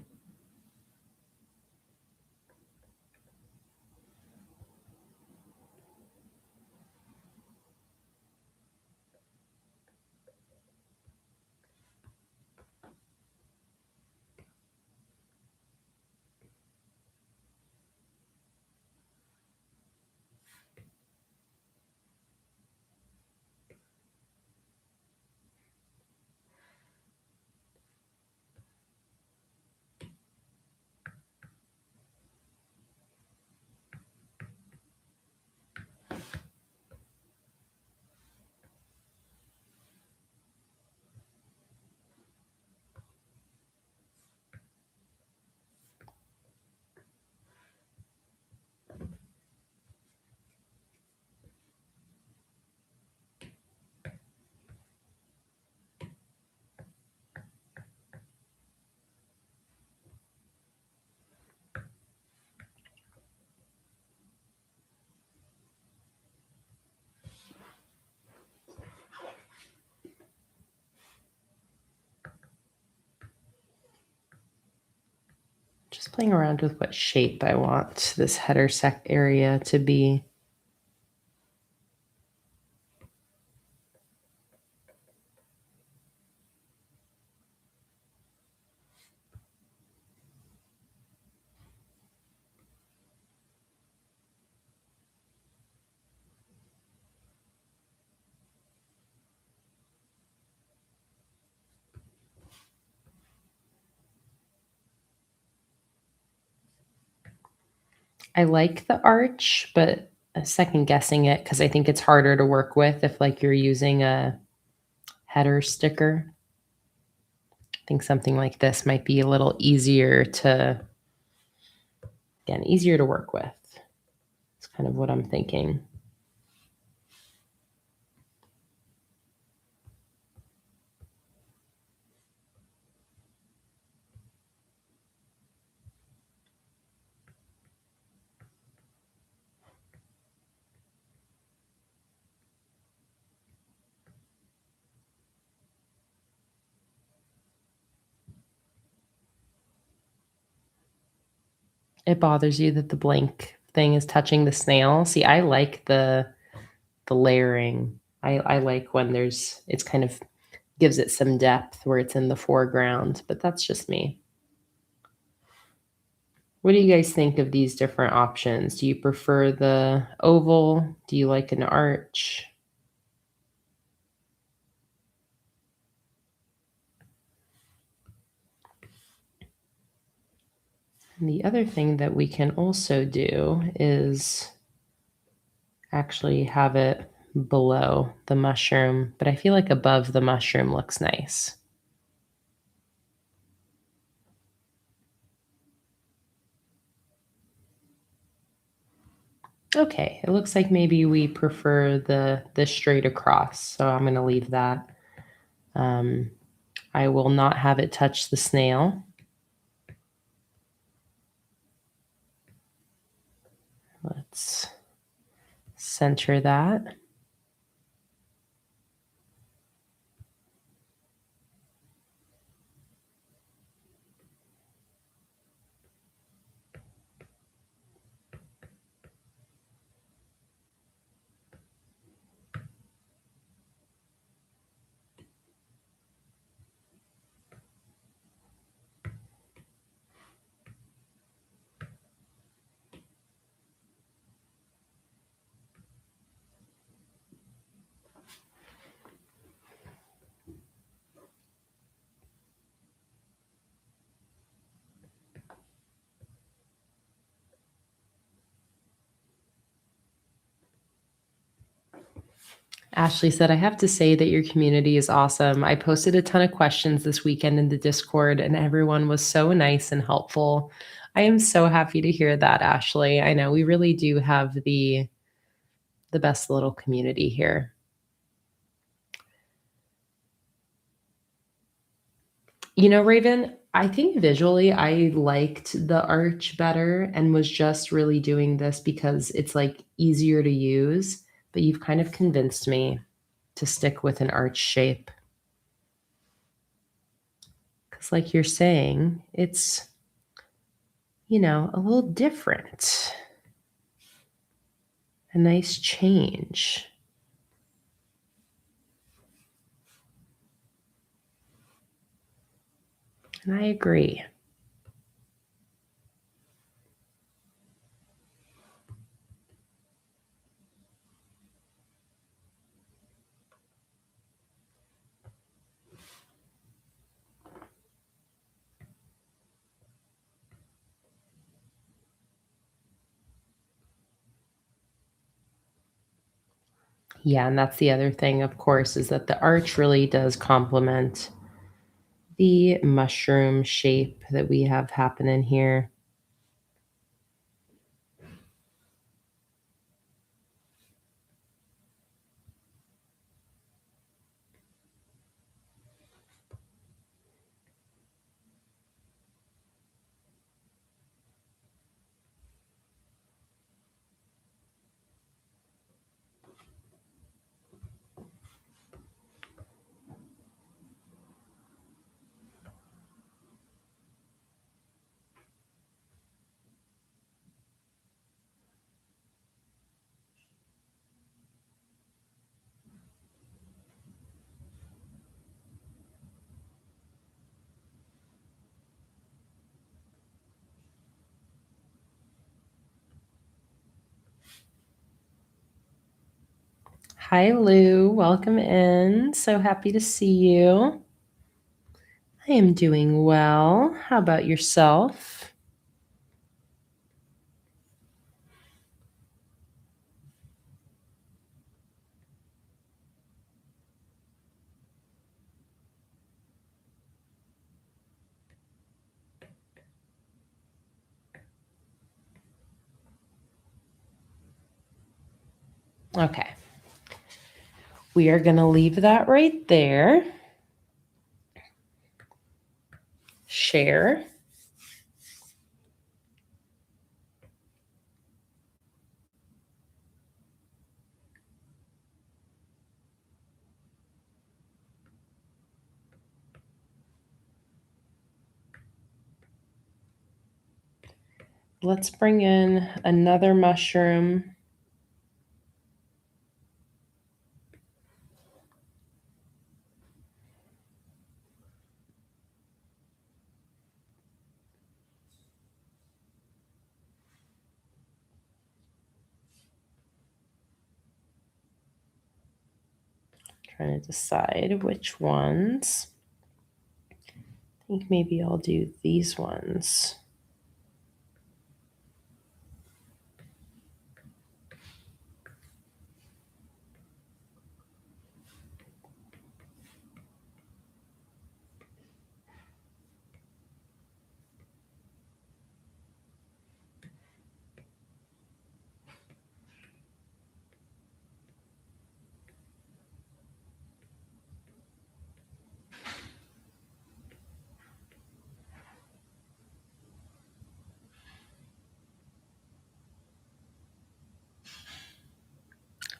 Just playing around with what shape I want this header area to be. I like the arch, but second guessing it because I think it's harder to work with if like you're using a header sticker. I think something like this might be a little easier to, again, easier to work with. It's kind of what I'm thinking. It bothers you that the blank thing is touching the snail. See, I like the layering. I like when it's kind of gives it some depth where it's in the foreground, but that's just me. What do you guys think of these different options? Do you prefer the oval? Do you like an arch? And the other thing that we can also do is actually have it below the mushroom, but I feel like above the mushroom looks nice. Okay, it looks like maybe we prefer the straight across, so I'm going to leave that. I will not have it touch the snail. Let's center that. Ashley said, I have to say that your community is awesome. I posted a ton of questions this weekend in the Discord, and everyone was so nice and helpful. I am so happy to hear that, Ashley. I know we really do have the best little community here. You know, Raven, I think visually I liked the arch better and was just really doing this because it's like easier to use, but you've kind of convinced me to stick with an arch shape. Because, like you're saying, it's, you know, a little different. A nice change. And I agree. Yeah, and that's the other thing, of course, is that the arch really does complement the mushroom shape that we have happening here. Hi, Lou. Welcome in. So happy to see you. I am doing well. How about yourself? Okay. We are going to leave that right there. Share. Let's bring in another mushroom. Trying to decide which ones. I think maybe I'll do these ones.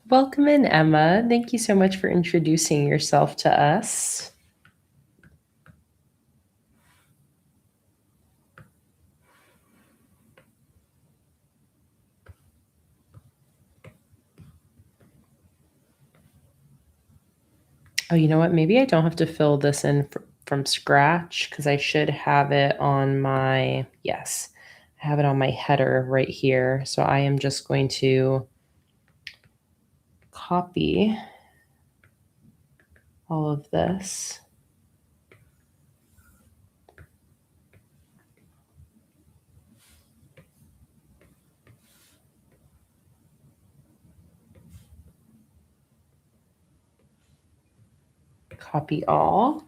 Welcome in, Emma. Thank you so much for introducing yourself to us. Oh, you know what? Maybe I don't have to fill this in from scratch because I should have it on my, yes, I have it on my header right here. So I am just going to copy all of this. Copy all.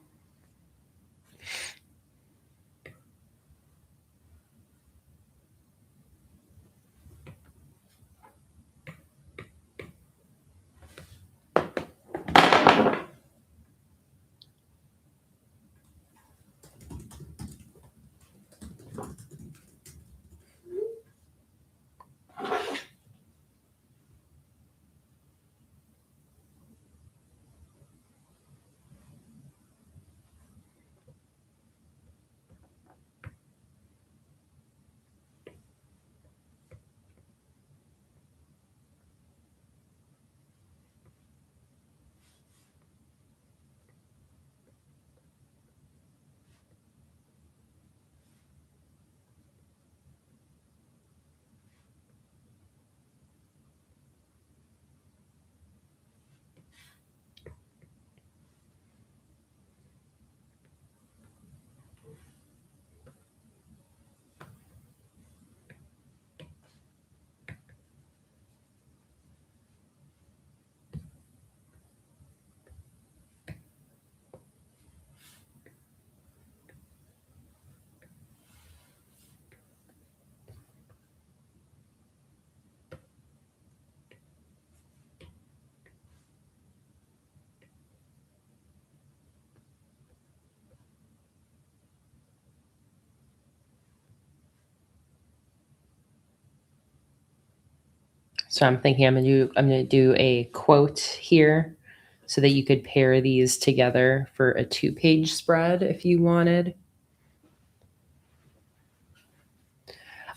So I'm thinking I'm gonna do a quote here so that you could pair these together for a 2-page spread if you wanted.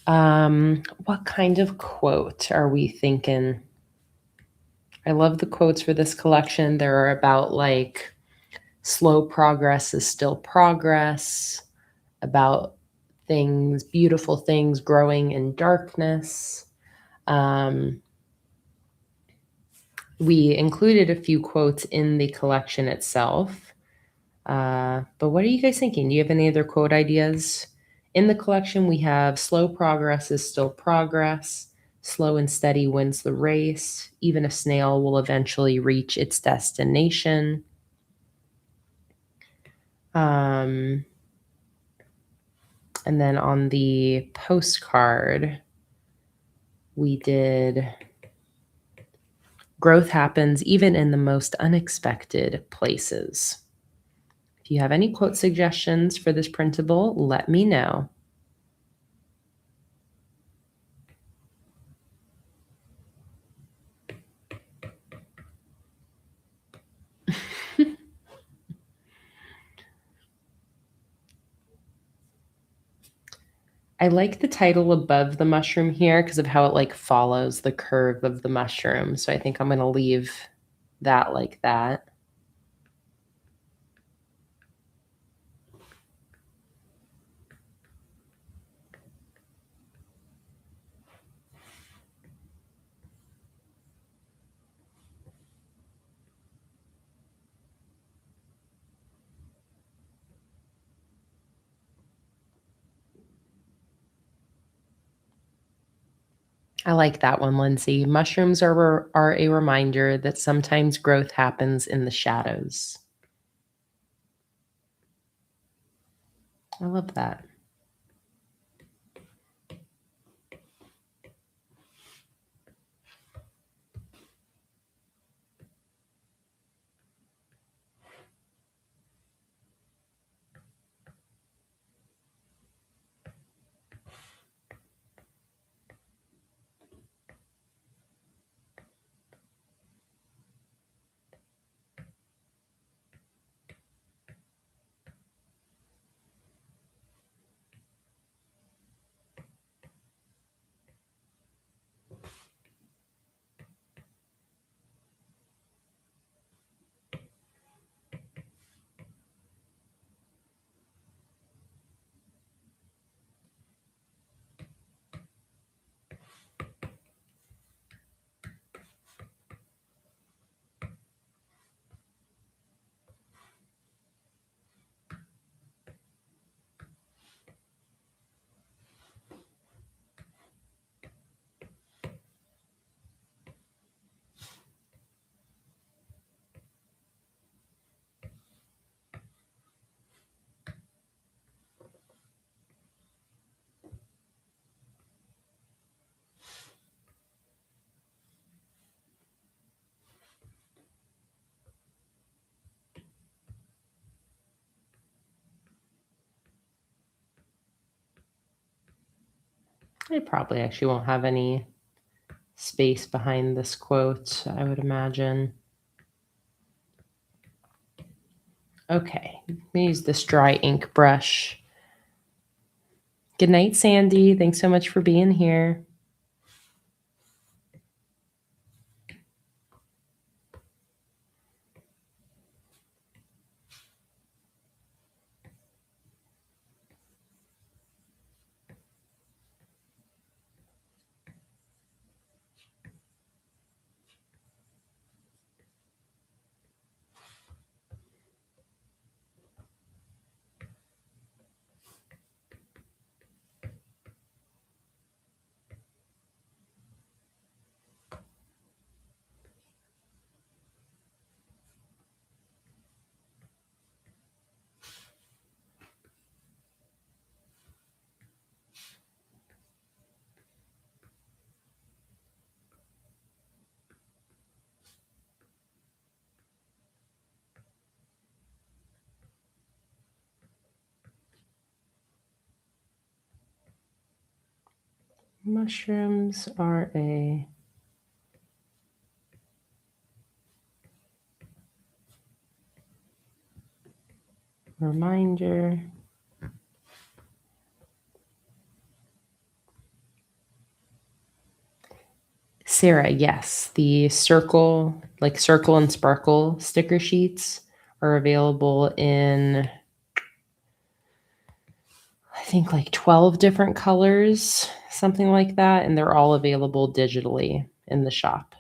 What kind of quote are we thinking? I love the quotes for this collection. They're about like slow progress is still progress, about things, beautiful things growing in darkness. We included a few quotes in the collection itself. But what are you guys thinking? Do you have any other quote ideas? In the collection, we have slow progress is still progress. Slow and steady wins the race. Even a snail will eventually reach its destination. And then on the postcard, we did growth happens even in the most unexpected places. If you have any quote suggestions for this printable, let me know. I like the title above the mushroom here because of how it like follows the curve of the mushroom. So I think I'm going to leave that like that. I like that one, Lindsay. Mushrooms are a reminder that sometimes growth happens in the shadows. I love that. I probably actually won't have any space behind this quote, I would imagine. Okay, let me use this dry ink brush. Good night, Sandy. Thanks so much for being here. Mushrooms are a reminder. Sarah, yes, the circle and sparkle sticker sheets are available in, I think, like 12 different colors, something like that, and they're all available digitally in the shop.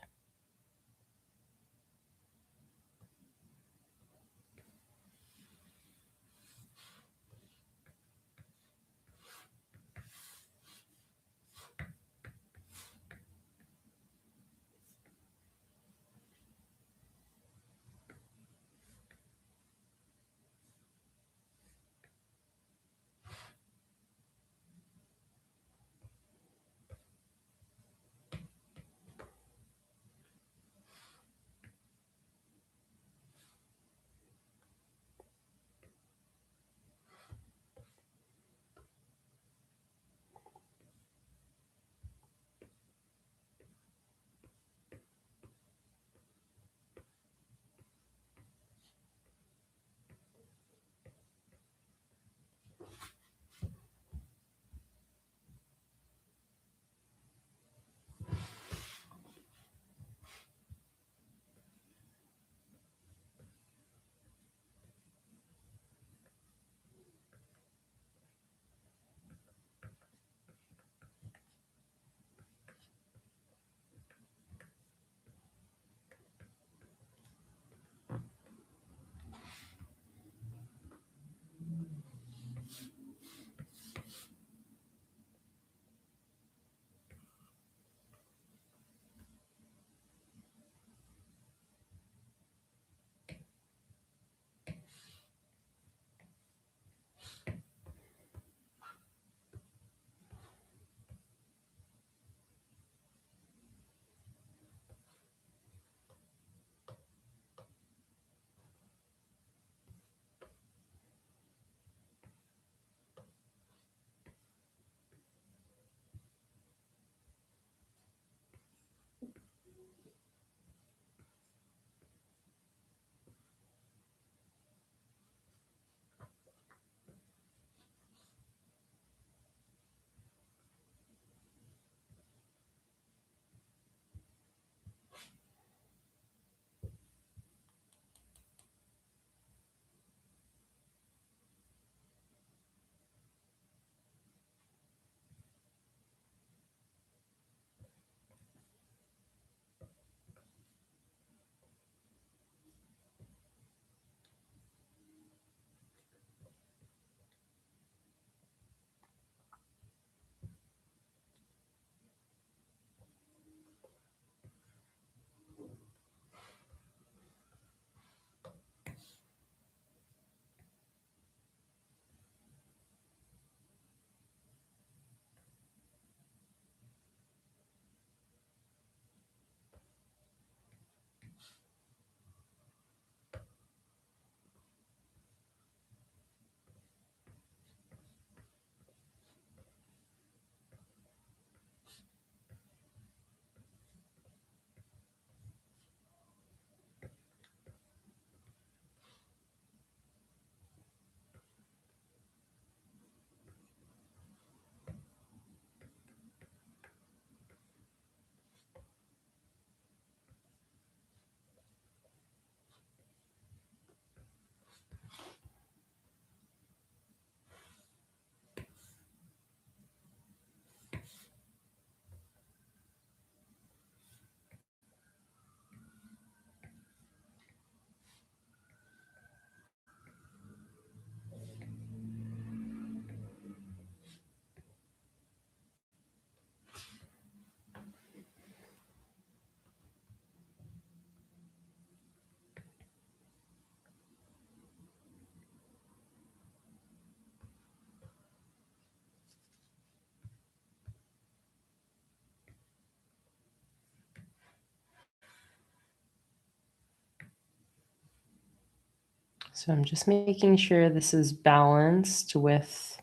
So I'm just making sure this is balanced with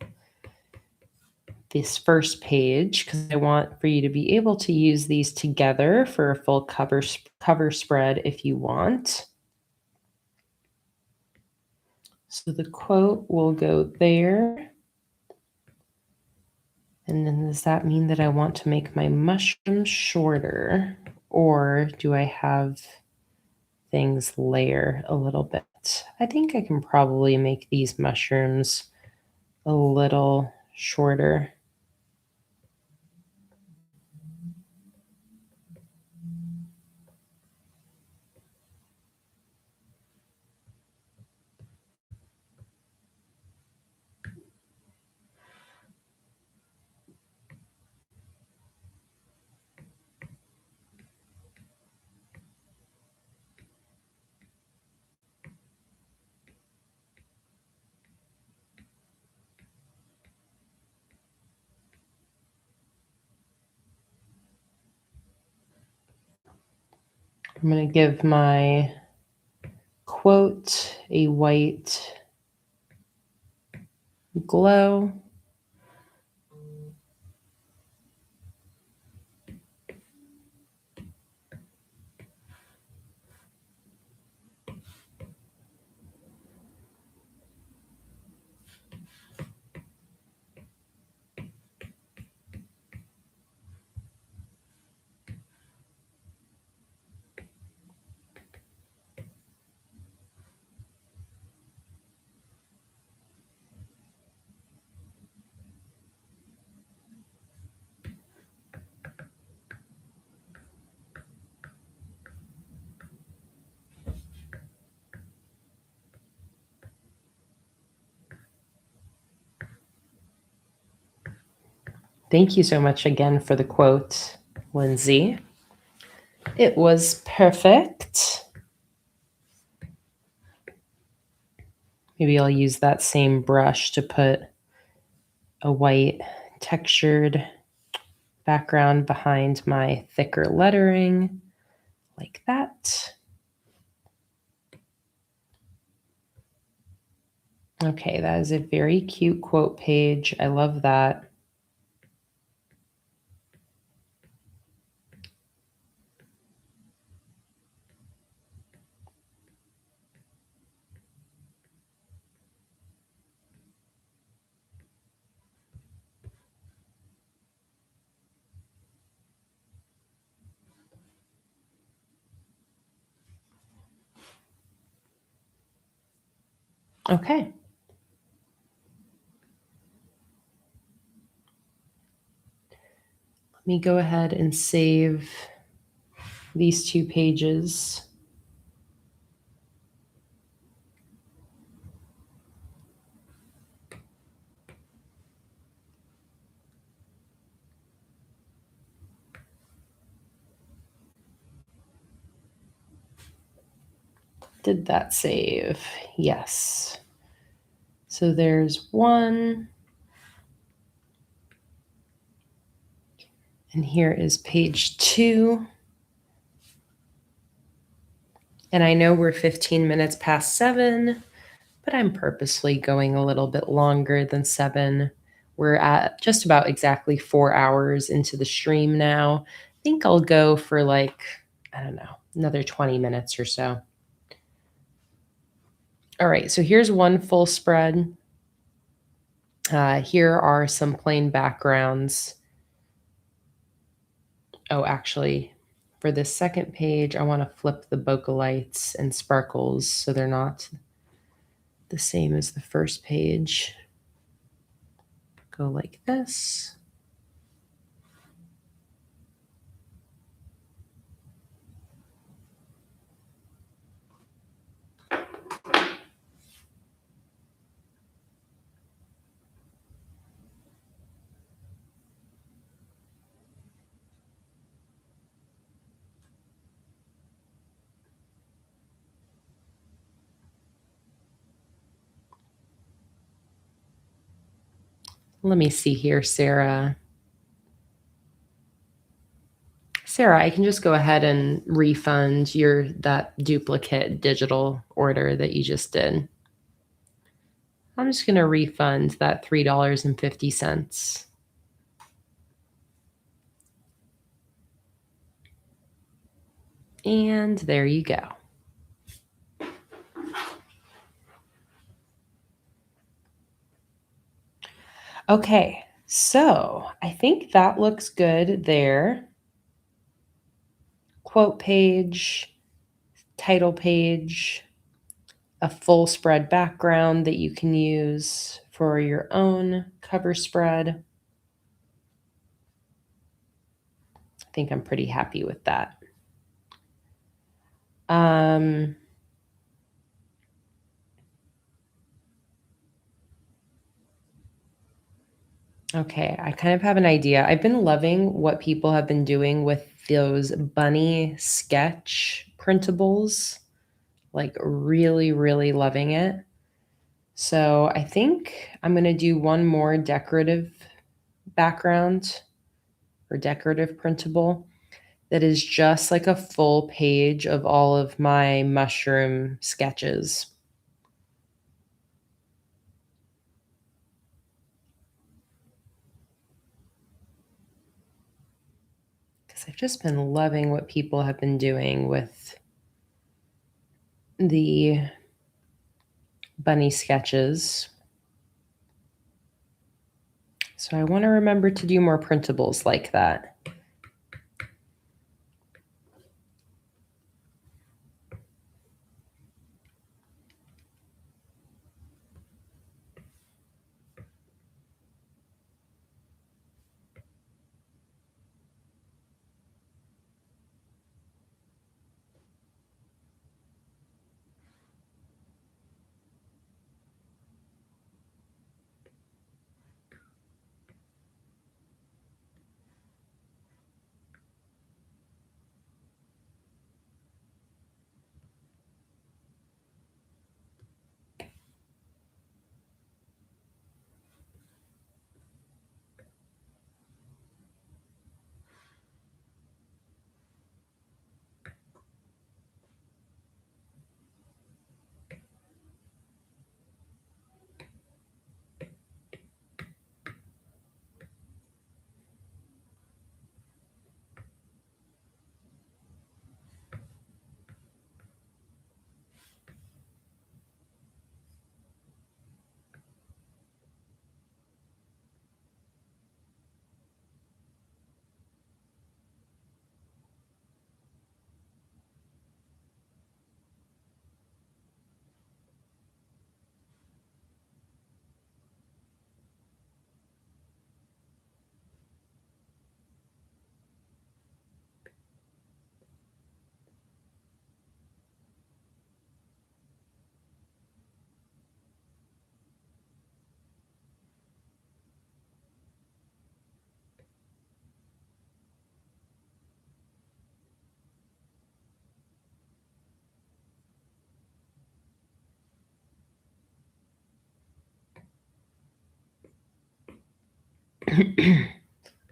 this first page because I want for you to be able to use these together for a full cover spread if you want. So the quote will go there. And then does that mean that I want to make my mushrooms shorter, or do I have things layer a little bit? I think I can probably make these mushrooms a little shorter. I'm going to give my quote a white glow. Thank you so much again for the quote, Lindsay. It was perfect. Maybe I'll use that same brush to put a white textured background behind my thicker lettering, like that. Okay, that is a very cute quote page. I love that. Okay. Let me go ahead and save these 2 pages. Did that save? Yes. So there's 1. And here is page 2. And I know we're 15 minutes past 7, but I'm purposely going a little bit longer than 7. We're at just about exactly 4 hours into the stream now. I think I'll go for like, I don't know, another 20 minutes or so. All right, so here's one full spread. Here are some plain backgrounds. Oh, actually, for this second page, I want to flip the bokeh lights and sparkles so they're not the same as the first page. Go like this. Let me see here, Sarah. Sarah, I can just go ahead and refund that duplicate digital order that you just did. I'm just going to refund that $3.50. And there you go. Okay, so I think that looks good there. Quote page, title page, a full spread background that you can use for your own cover spread. I think I'm pretty happy with that. Okay, I kind of have an idea. I've been loving what people have been doing with those bunny sketch printables, like really, really loving it. So I think I'm going to do one more decorative background or decorative printable that is just like a full page of all of my mushroom sketches. Because I've just been loving what people have been doing with the bunny sketches. So I want to remember to do more printables like that.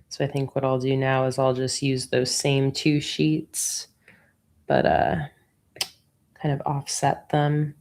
So I think what I'll do now is I'll just use those same two sheets, but kind of offset them.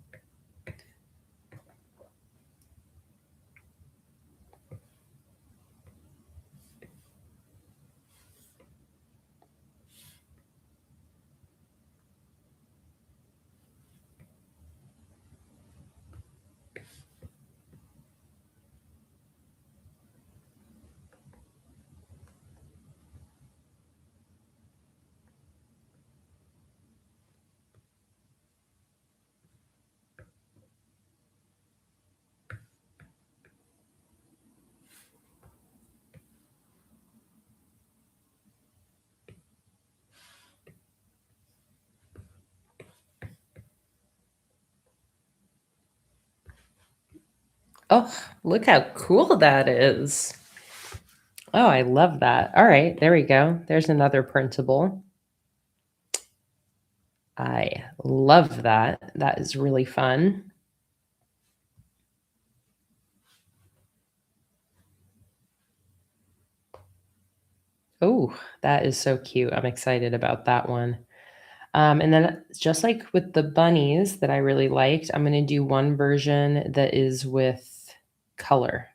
Oh, look how cool that is. Oh, I love that. All right, there we go. There's another printable. I love that. That is really fun. Oh, that is so cute. I'm excited about that one. And then just like with the bunnies that I really liked, I'm going to do one version that is with color.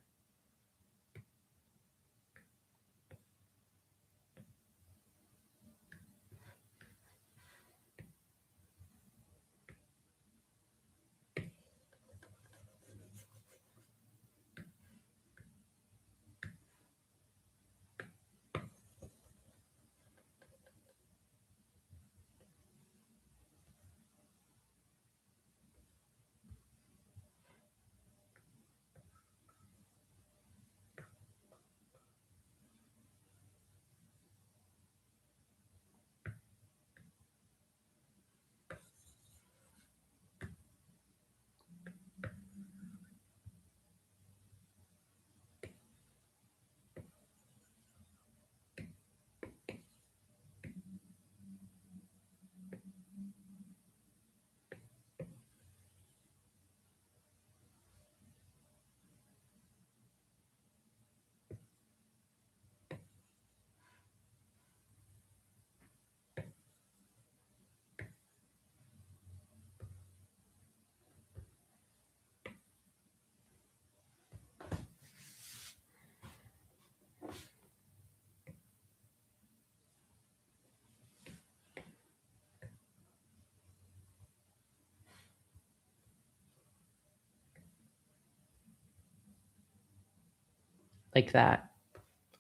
Like that.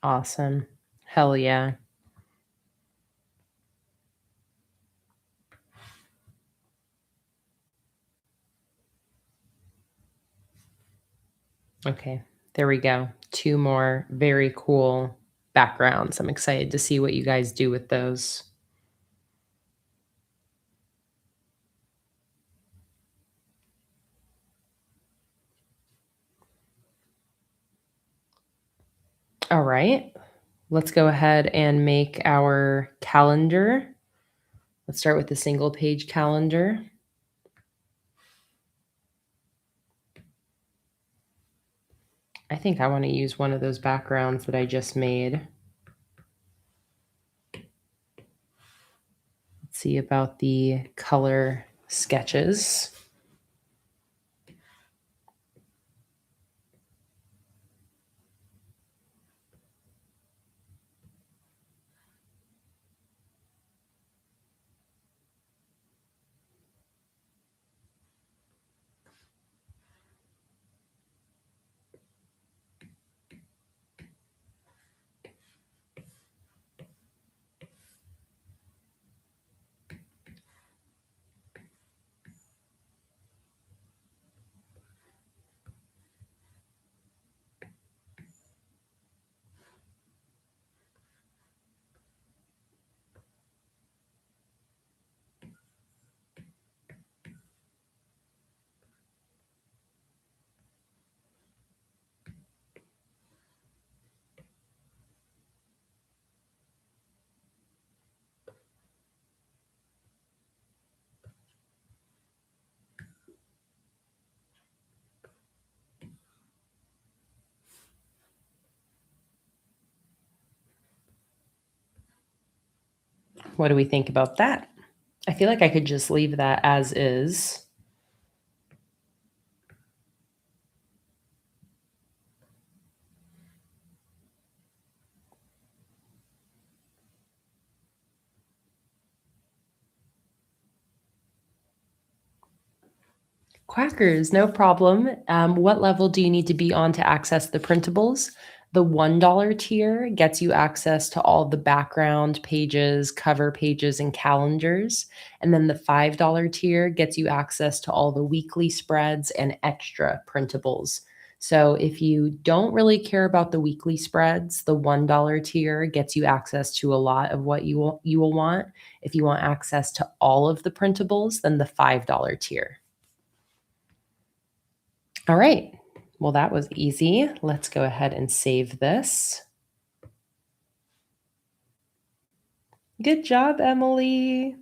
Awesome. Hell yeah. Okay, there we go. 2 more very cool backgrounds. I'm excited to see what you guys do with those. All right, let's go ahead and make our calendar. Let's start with the single page calendar. I think I want to use one of those backgrounds that I just made. Let's see about the color sketches. What do we think about that? I feel like I could just leave that as is. Quackers, no problem. What level do you need to be on to access the printables? The $1 tier gets you access to all the background pages, cover pages, and calendars. And then the $5 tier gets you access to all the weekly spreads and extra printables. So if you don't really care about the weekly spreads, the $1 tier gets you access to a lot of what you will want. If you want access to all of the printables, then the $5 tier. All right. Well, that was easy. Let's go ahead and save this. Good job, Emily.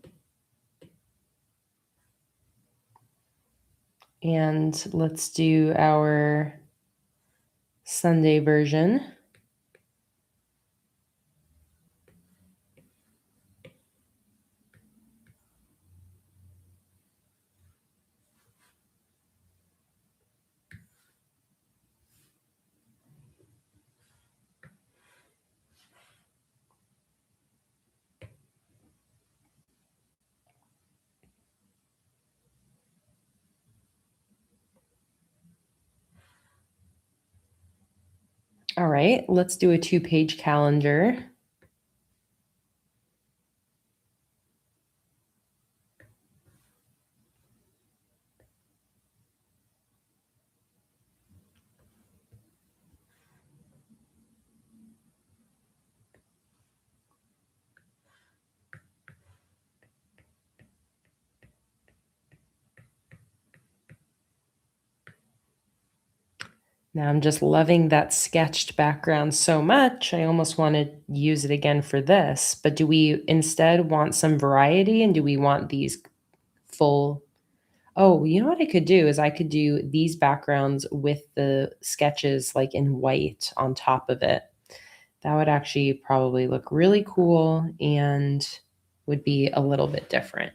And let's do our Sunday version. All right, let's do a 2-page calendar. Now I'm just loving that sketched background so much, I almost want to use it again for this. But do we instead want some variety, and do we want these full... Oh, you know what I could do is I could do these backgrounds with the sketches like in white on top of it. That would actually probably look really cool and would be a little bit different.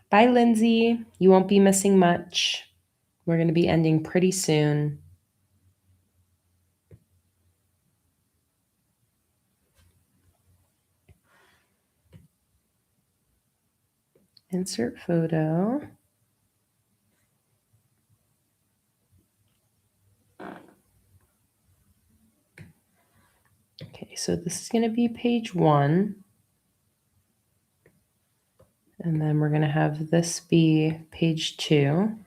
Bye, Lindsay. You won't be missing much. We're going to be ending pretty soon. Insert photo. Okay, so this is going to be page 1. And then we're going to have this be page 2.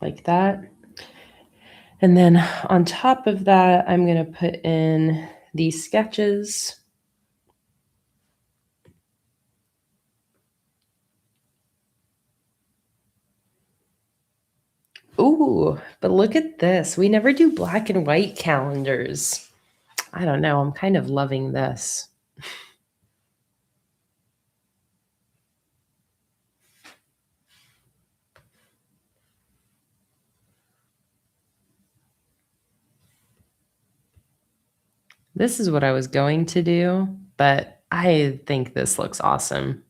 Like that. And then on top of that, I'm going to put in these sketches. Ooh, but look at this. We never do black and white calendars. I don't know. I'm kind of loving this. This is what I was going to do, but I think this looks awesome.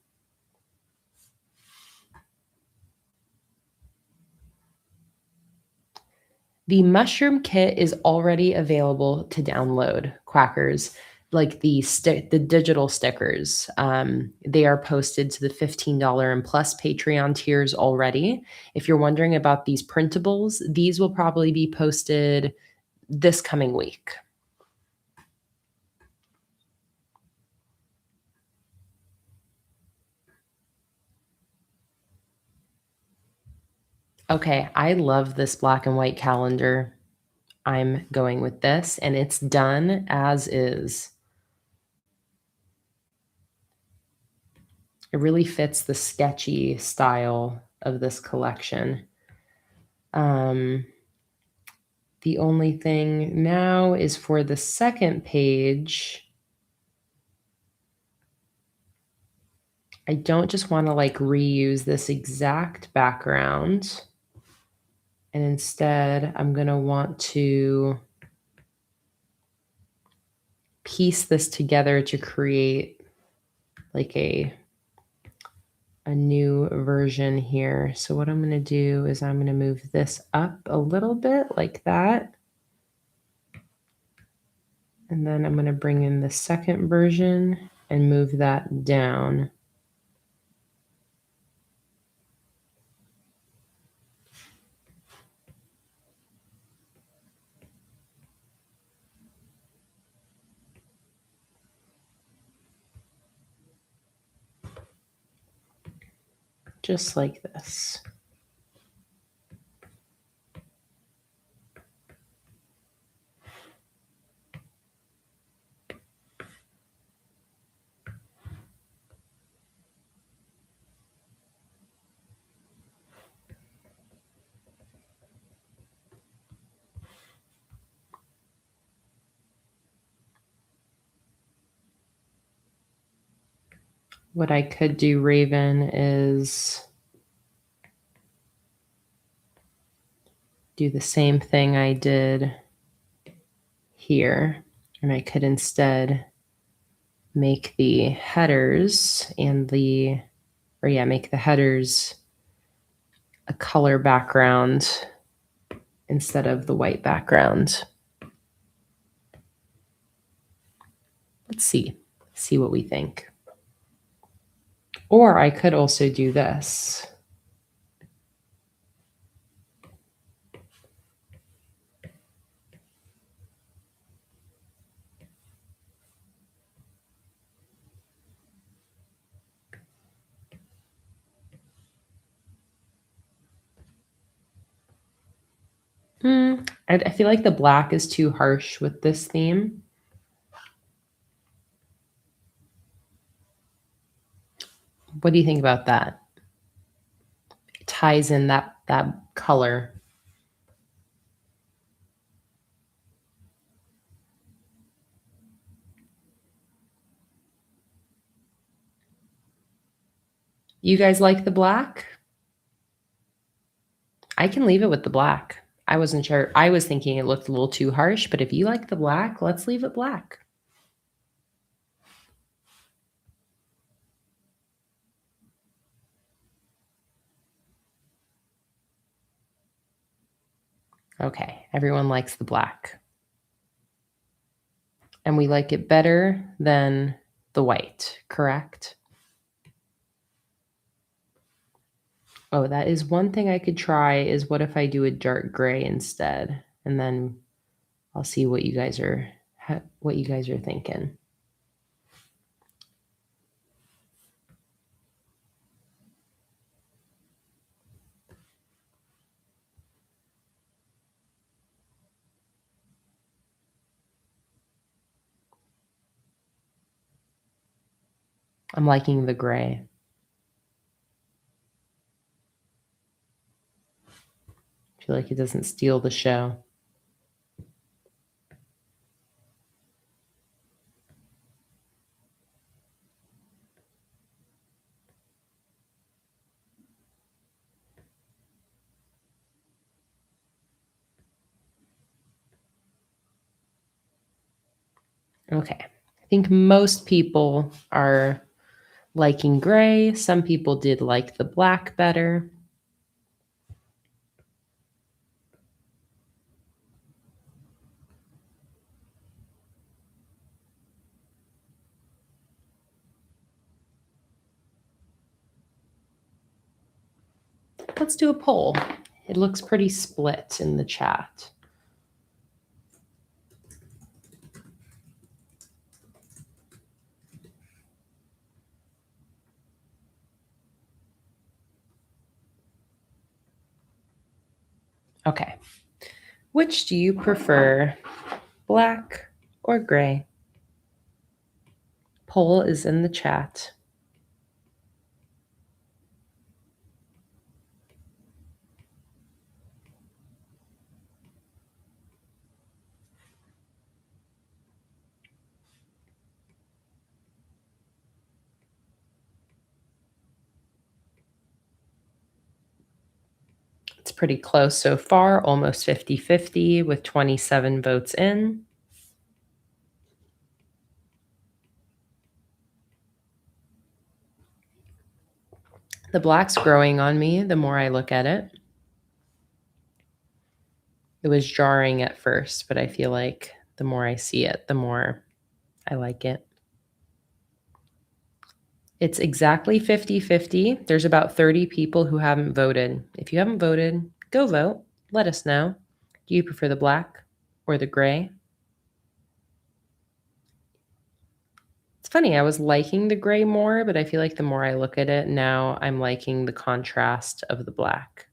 The mushroom kit is already available to download, Quackers, like the digital stickers. They are posted to the $15 and plus Patreon tiers already. If you're wondering about these printables, these will probably be posted this coming week. Okay, I love this black and white calendar. I'm going with this, and it's done as is. It really fits the sketchy style of this collection. The only thing now is for the second page, I don't just want to like reuse this exact background. And instead, I'm going to want to piece this together to create like a new version here. So what I'm going to do is I'm going to move this up a little bit like that. And then I'm going to bring in the second version and move that down. Just like this. What I could do, Raven, is do the same thing I did here. And I could instead make the headers and make the headers a color background instead of the white background. Let's see what we think. Or I could also do this. I feel like the black is too harsh with this theme. What do you think about that? It ties in that color. You guys like the black? I can leave it with the black. I wasn't sure. I was thinking it looked a little too harsh, but if you like the black, let's leave it black. Okay, everyone likes the black. And we like it better than the white, correct? Oh, that is one thing I could try is what if I do a dark gray instead? And then I'll see what you guys are thinking. I'm liking the gray. I feel like it doesn't steal the show. Okay. I think most people are liking gray. Some people did like the black better. Let's do a poll. It looks pretty split in the chat. Okay. Which do you prefer, black or gray? Poll is in the chat. It's pretty close so far, almost 50-50 with 27 votes in. The black's growing on me the more I look at it. It was jarring at first, but I feel like the more I see it, the more I like it. It's exactly 50-50. There's about 30 people who haven't voted. If you haven't voted, go vote. Let us know. Do you prefer the black or the gray? It's funny, I was liking the gray more, but I feel like the more I look at it, now I'm liking the contrast of the black.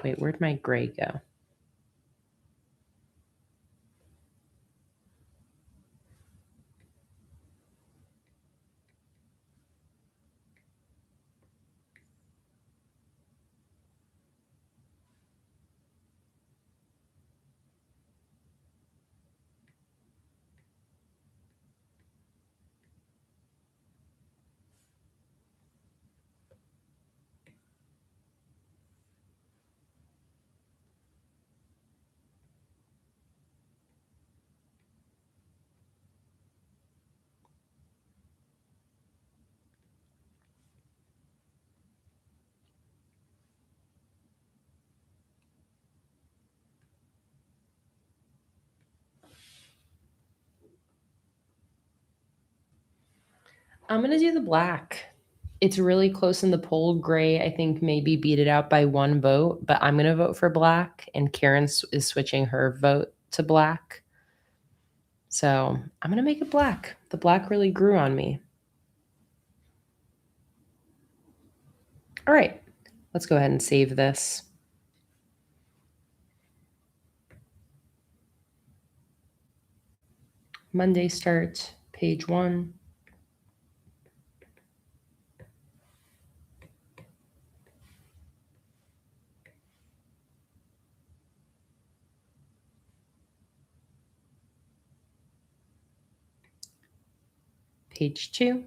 Wait, where'd my gray go? I'm going to do the black. It's really close in the poll. Gray, I think, maybe beat it out by 1 vote, but I'm going to vote for black, and Karen is switching her vote to black. So I'm going to make it black. The black really grew on me. All right, let's go ahead and save this. Monday start, page 1. Page 2.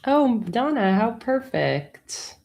Oh, Donna, how perfect.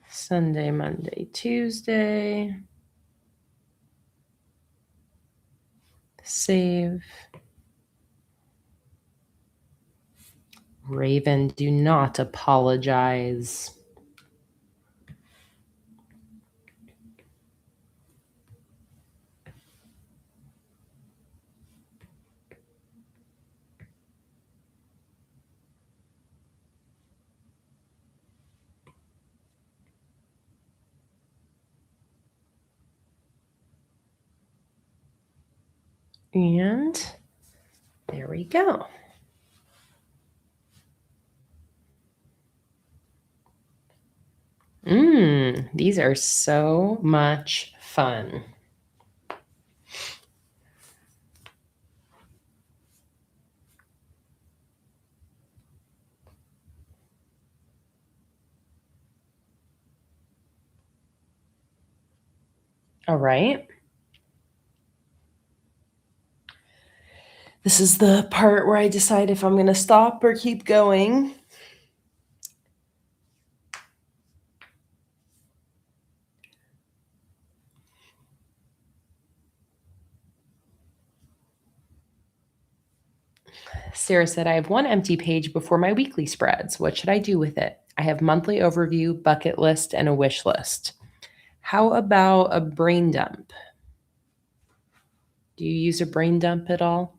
Sunday, Monday, Tuesday. Save. Raven, do not apologize. And there we go. These are so much fun. All right. This is the part where I decide if I'm going to stop or keep going. Sarah said, I have 1 empty page before my weekly spreads. What should I do with it? I have monthly overview, bucket list, and a wish list. How about a brain dump? Do you use a brain dump at all?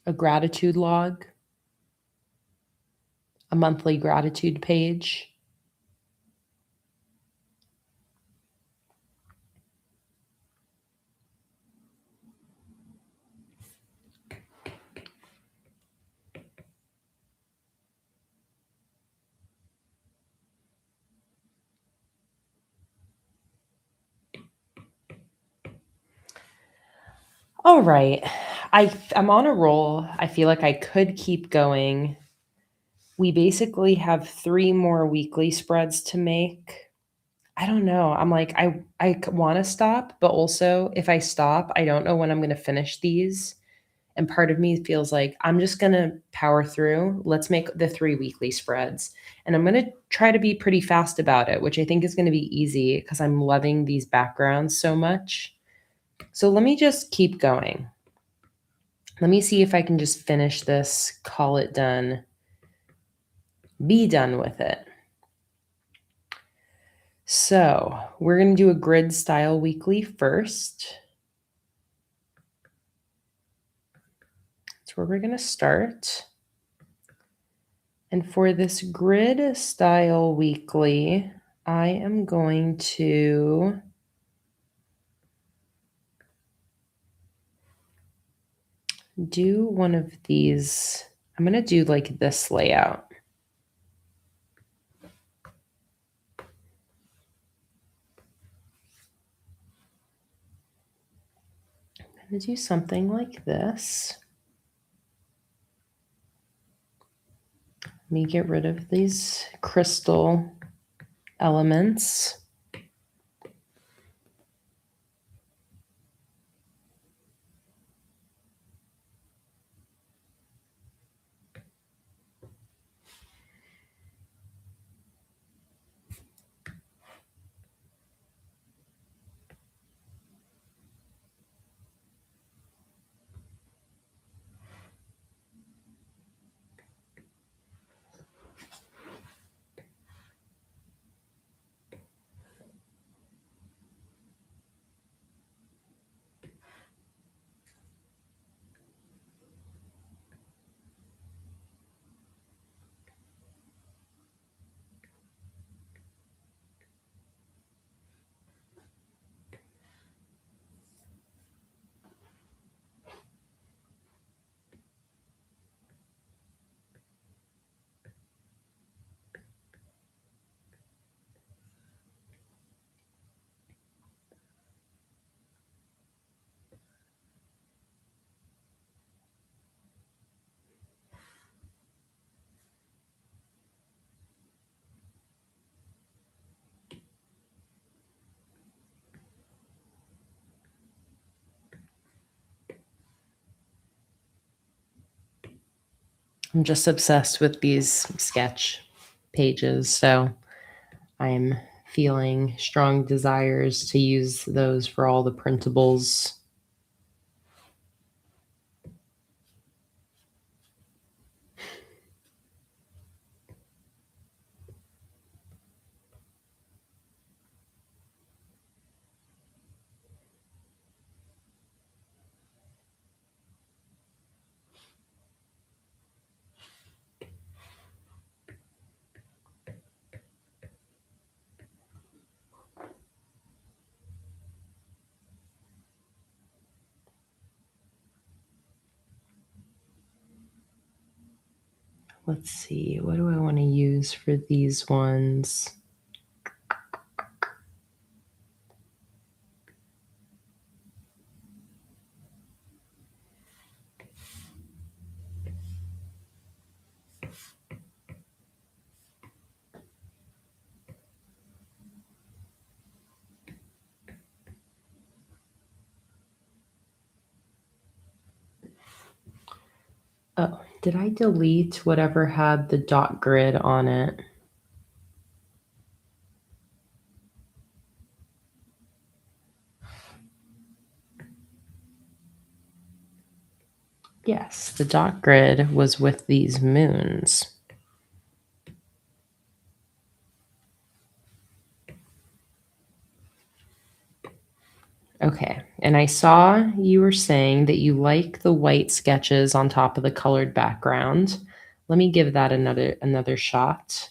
A gratitude log? A monthly gratitude page? All right. I'm on a roll. I feel like I could keep going. We basically have 3 more weekly spreads to make. I don't know. I'm like, I want to stop, but also if I stop, I don't know when I'm going to finish these. And part of me feels like I'm just going to power through. Let's make the 3 weekly spreads. And I'm going to try to be pretty fast about it, which I think is going to be easy because I'm loving these backgrounds so much. So let me just keep going. Let me see if I can just finish this, call it done, be done with it. So we're going to do a grid style weekly first. That's where we're going to start. And for this grid style weekly, I am going to do one of these. I'm going to do like this layout. I'm going to do something like this. Let me get rid of these crystal elements. I'm just obsessed with these sketch pages, so I'm feeling strong desires to use those for all the printables. Let's see, what do I want to use for these ones? Oh, did I delete whatever had the dot grid on it? Yes, the dot grid was with these moons. Okay, and I saw you were saying that you like the white sketches on top of the colored background. Let me give that another shot.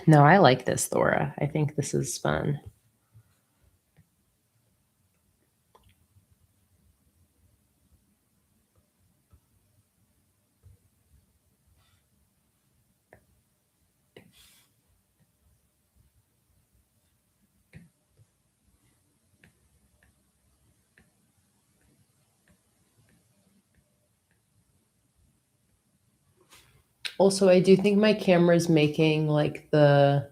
No, I like this, Laura. I think this is fun. Also, I do think my camera is making like the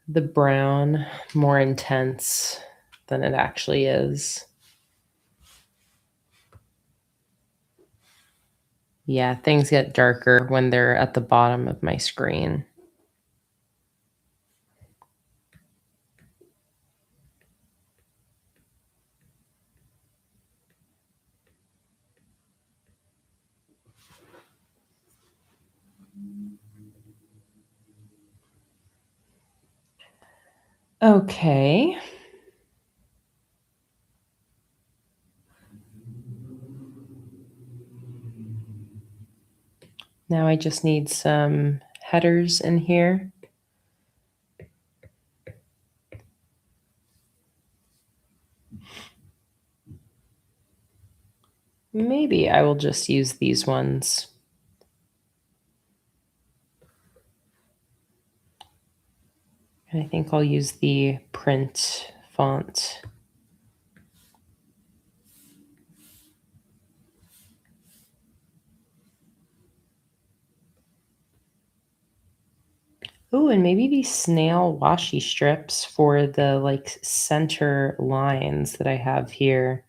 brown more intense than it actually is. Yeah, things get darker when they're at the bottom of my screen. Okay. Now I just need some headers in here. Maybe I will just use these ones. And I think I'll use the print font. Oh, and maybe these snail washi strips for the like center lines that I have here.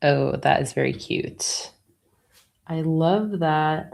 Oh, that is very cute. I love that.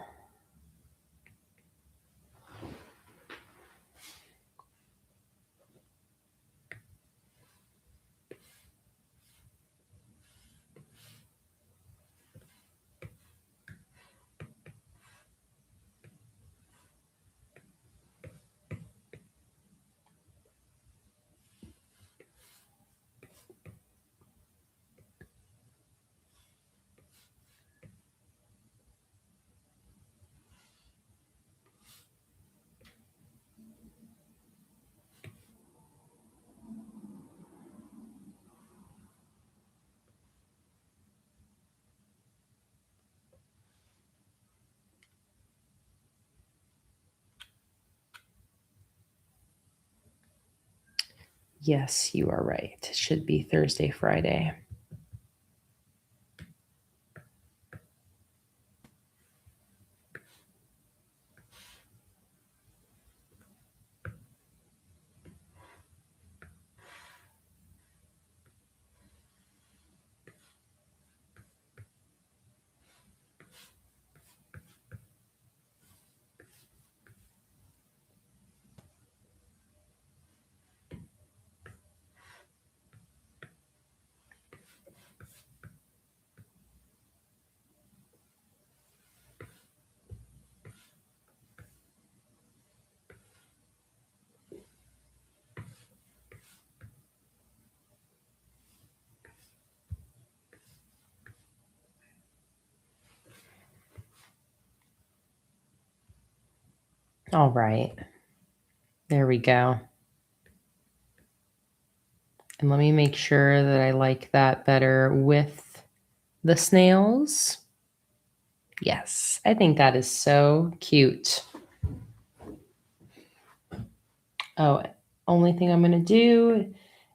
Yes, you are right. It should be Thursday, Friday. All right. There we go. And let me make sure that I like that better with the snails. Yes, I think that is so cute. Oh, only thing I'm going to do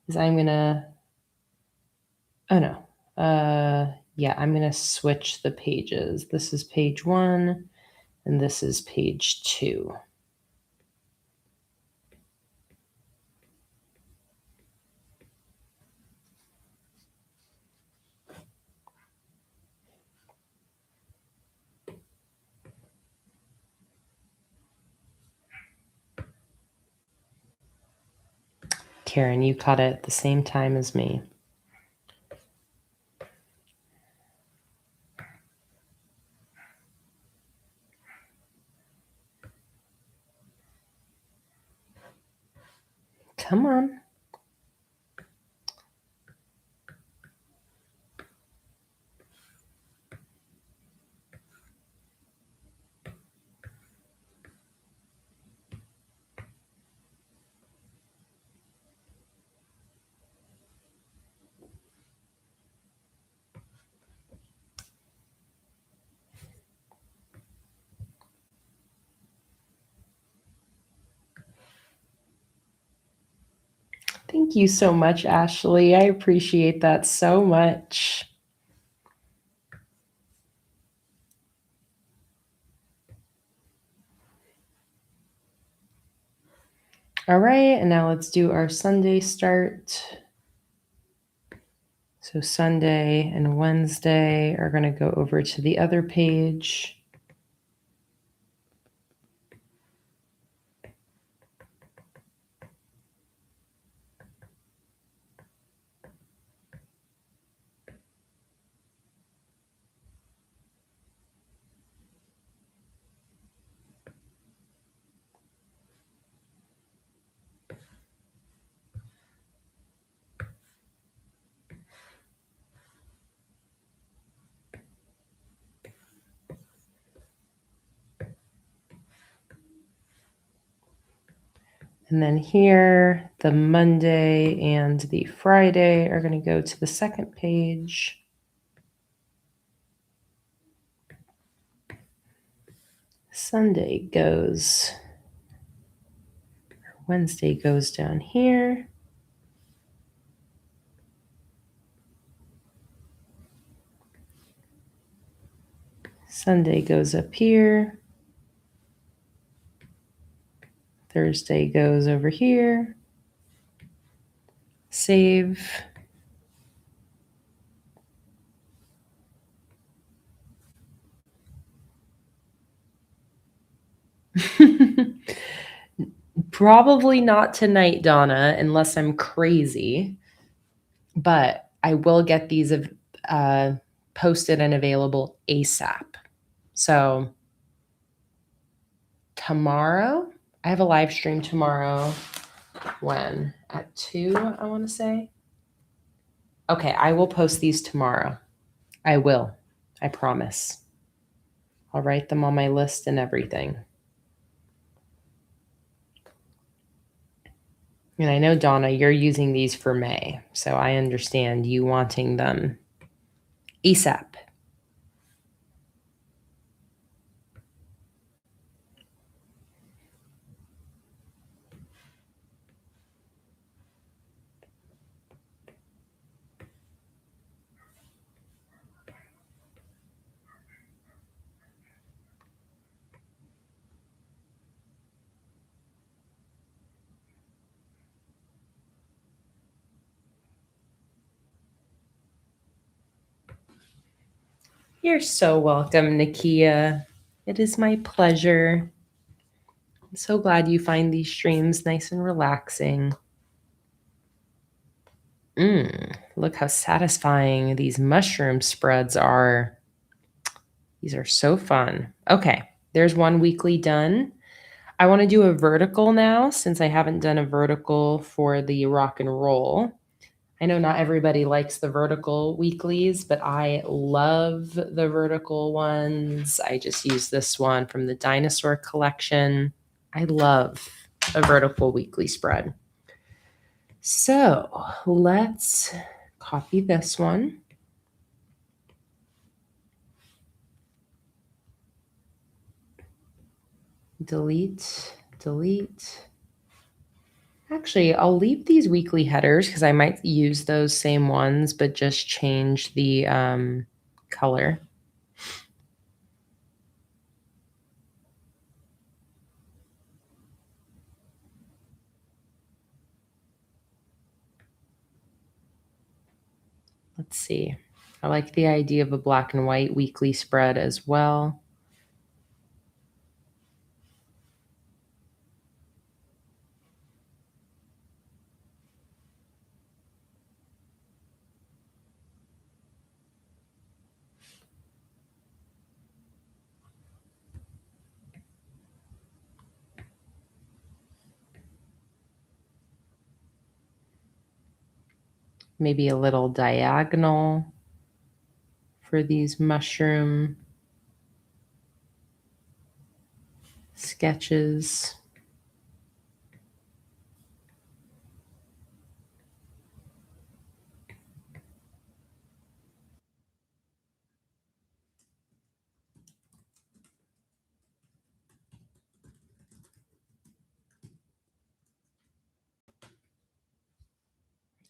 is I'm going to, oh no, yeah, I'm going to switch the pages. This is page 1, And this is page 2. Karen, you caught it at the same time as me. Come on. Thank you so much, Ashley. I appreciate that so much. All right, and now let's do our Sunday start. So Sunday and Wednesday are going to go over to the other page. And then here, the Monday and the Friday are going to go to the second page. Sunday goes, Wednesday goes down here. Sunday goes up here. Thursday goes over here. Save. Probably not tonight, Donna, unless I'm crazy. But I will get these posted and available ASAP. So tomorrow, I have a live stream tomorrow. When? At 2, I want to say. Okay, I will post these tomorrow. I will. I promise. I'll write them on my list and everything. And I know, Donna, you're using these for May, so I understand you wanting them ASAP. You're so welcome, Nakia. It is my pleasure. I'm so glad you find these streams nice and relaxing. Look how satisfying these mushroom spreads are. These are so fun. Okay, there's one weekly done. I want to do a vertical now since I haven't done a vertical for the rock and roll. I know not everybody likes the vertical weeklies, but I love the vertical ones. I just use this one from the dinosaur collection. I love a vertical weekly spread. So let's copy this one. Delete, delete. Actually, I'll leave these weekly headers because I might use those same ones, but just change the color. Let's see. I like the idea of a black and white weekly spread as well. Maybe a little diagonal for these mushroom sketches.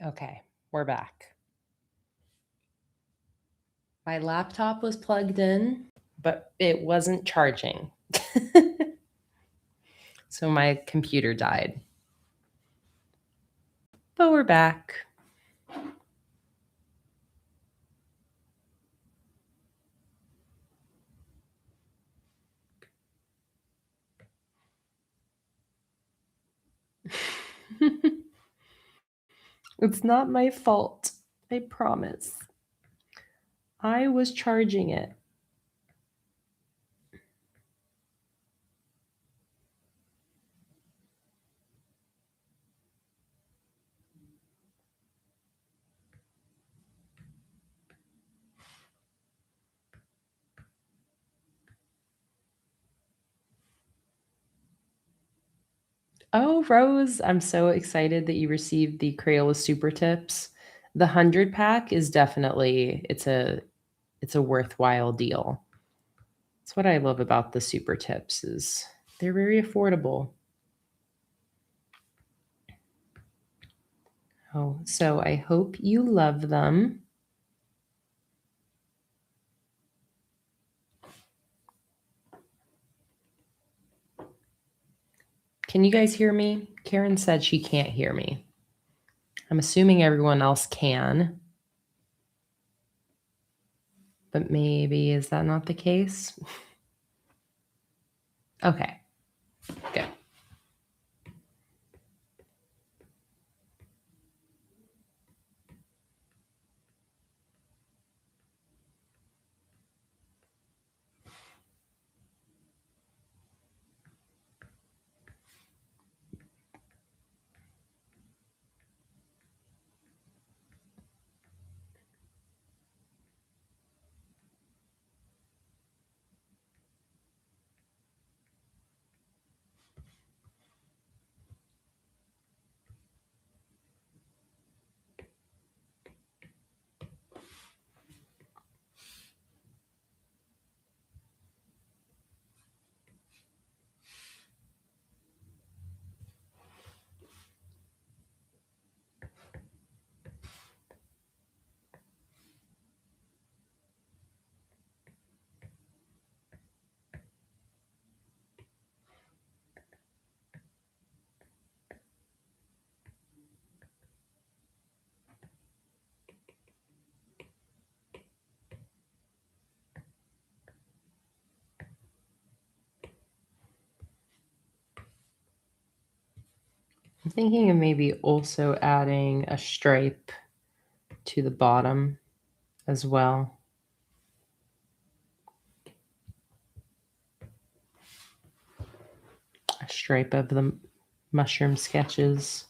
Okay, we're back. My laptop was plugged in, but it wasn't charging. So my computer died. But we're back. It's not my fault. I promise. I was charging it. Oh, Rose, I'm so excited that you received the Crayola Super Tips. The 100 pack is definitely it's a worthwhile deal. That's what I love about the Super Tips is they're very affordable. Oh, so I hope you love them. Can you guys hear me? Karen said she can't hear me. I'm assuming everyone else can. But maybe is that not the case? Okay, good. I'm thinking of maybe also adding a stripe to the bottom as well. A stripe of the mushroom sketches.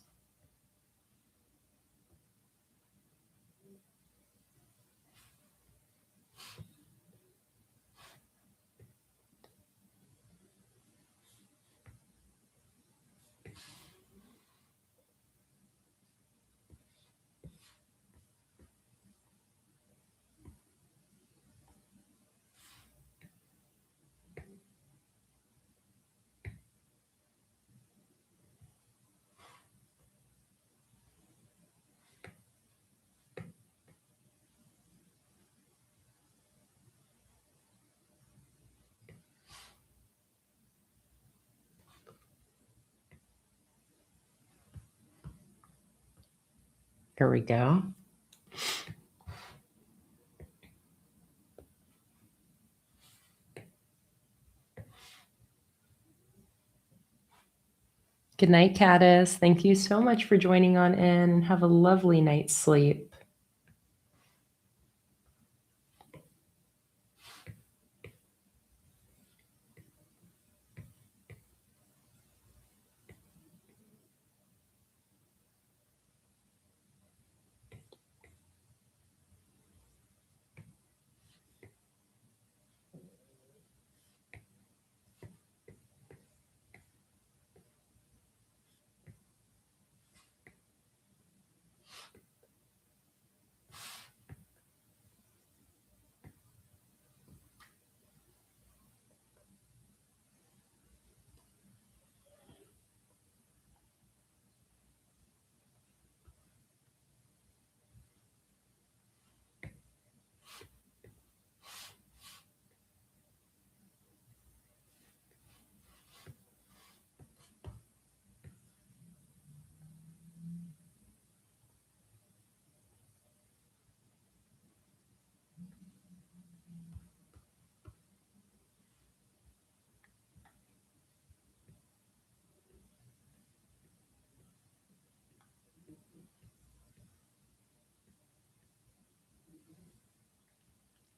Here we go. Good night, Caddis. Thank you so much for joining on in, and have a lovely night's sleep.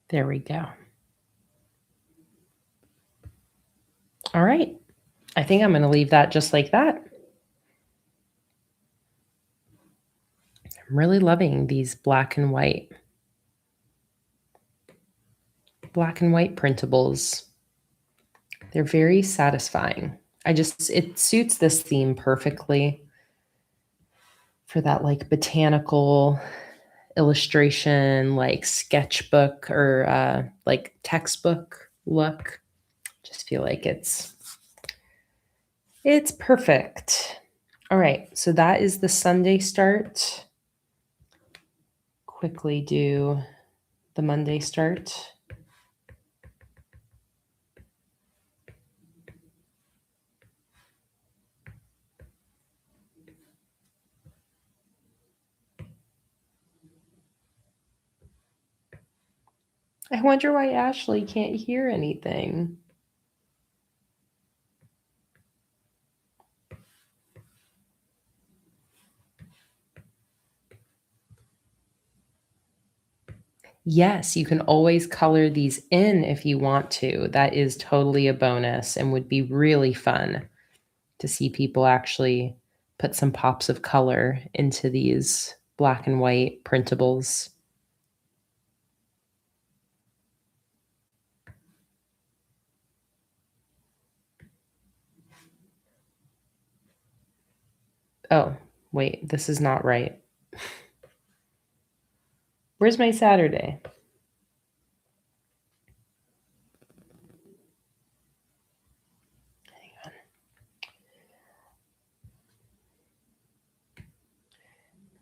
There we go. All right. I think I'm going to leave that just like that. I'm really loving these black and white printables. They're very satisfying. It suits this theme perfectly for that like botanical illustration, like sketchbook or like textbook look. Just feel like it's perfect. All right, so that is the Sunday start. Quickly do the Monday start. I wonder why Ashley can't hear anything. Yes, you can always color these in if you want to. That is totally a bonus and would be really fun to see people actually put some pops of color into these black and white printables. Oh, wait, this is not right. Where's my Saturday? Hang on.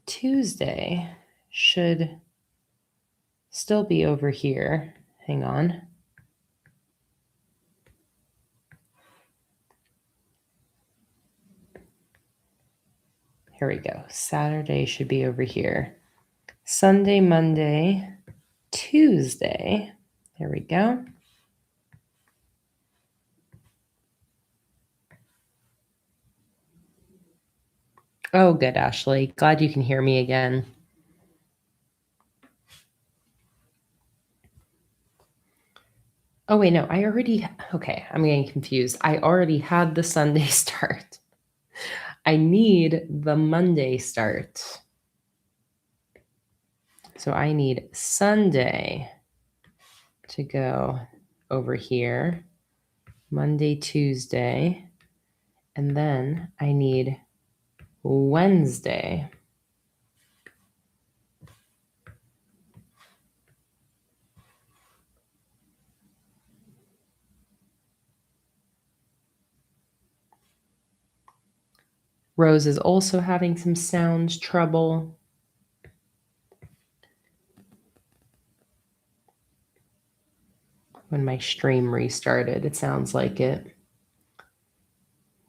Tuesday should still be over here. Hang on. Here we go. Saturday should be over here. Sunday, Monday, Tuesday. There we go. Oh, good, Ashley. Glad you can hear me again. Oh, wait, no, okay, I'm getting confused. I already had the Sunday start. I need the Monday start. So I need Sunday to go over here, Monday, Tuesday, and then I need Wednesday. Rose is also having some sound trouble. When my stream restarted, it sounds like it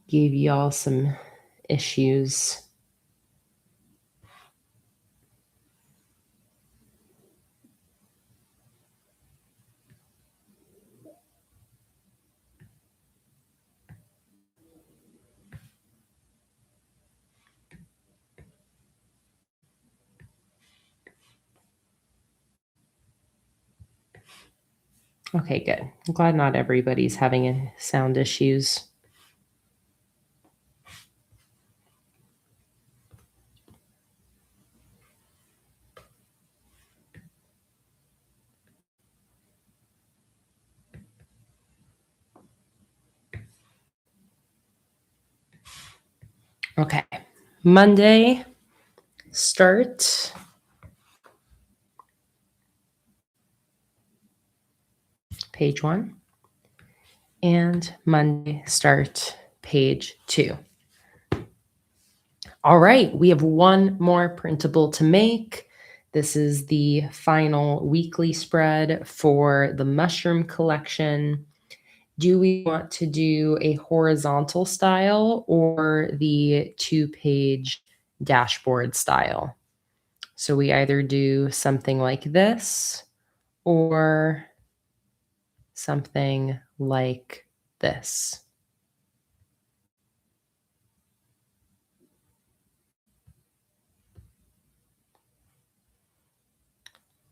gave y'all some issues. Okay, good. I'm glad not everybody's having sound issues. Okay, Monday, start. Page 1. And Monday, start page 2. All right, we have one more printable to make. This is the final weekly spread for the mushroom collection. Do we want to do a horizontal style or the 2-page dashboard style? So we either do something like this or something like this.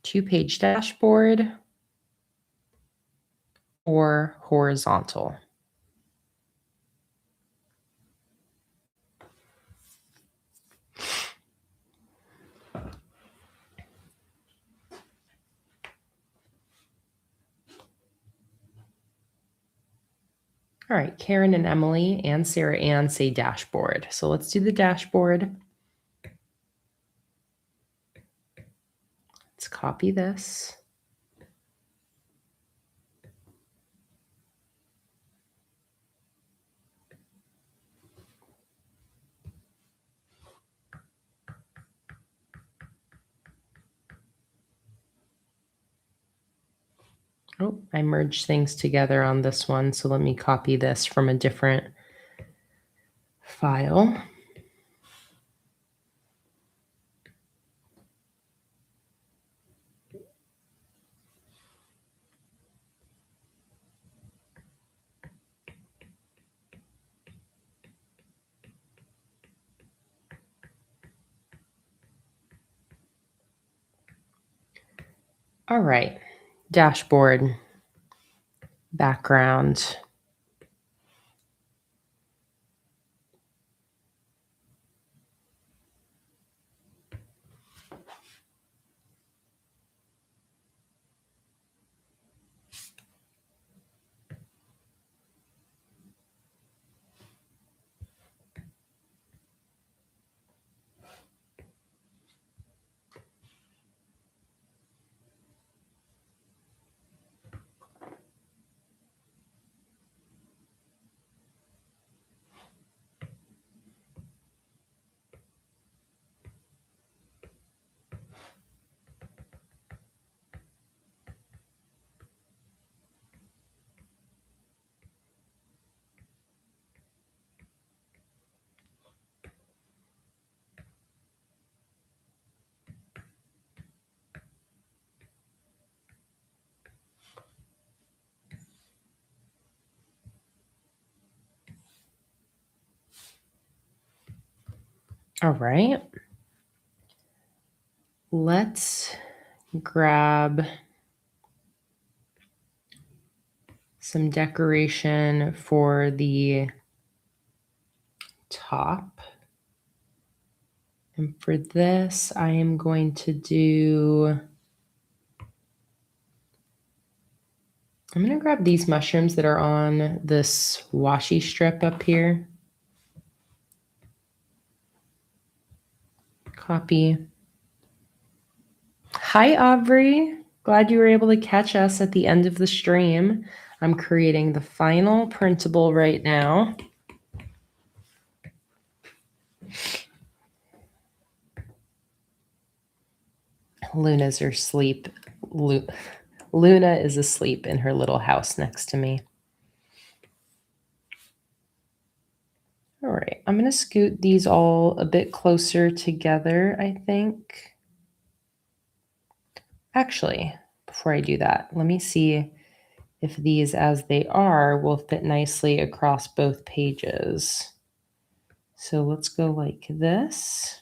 Two-page dashboard or horizontal. All right, Karen and Emily and Sarah Ann say dashboard. So let's do the dashboard. Let's copy this. Oh, I merged things together on this one. So let me copy this from a different file. All right, dashboard, background. All right. Let's grab some decoration for the top. And for this, I am going to do, I'm going to grab these mushrooms that are on this washi strip up here. Copy. Hi, Aubrey. Glad you were able to catch us at the end of the stream. I'm creating the final printable right now. Luna's asleep. Luna is asleep in her little house next to me. All right, I'm going to scoot these all a bit closer together, I think. Actually, before I do that, let me see if these as they are will fit nicely across both pages. So let's go like this.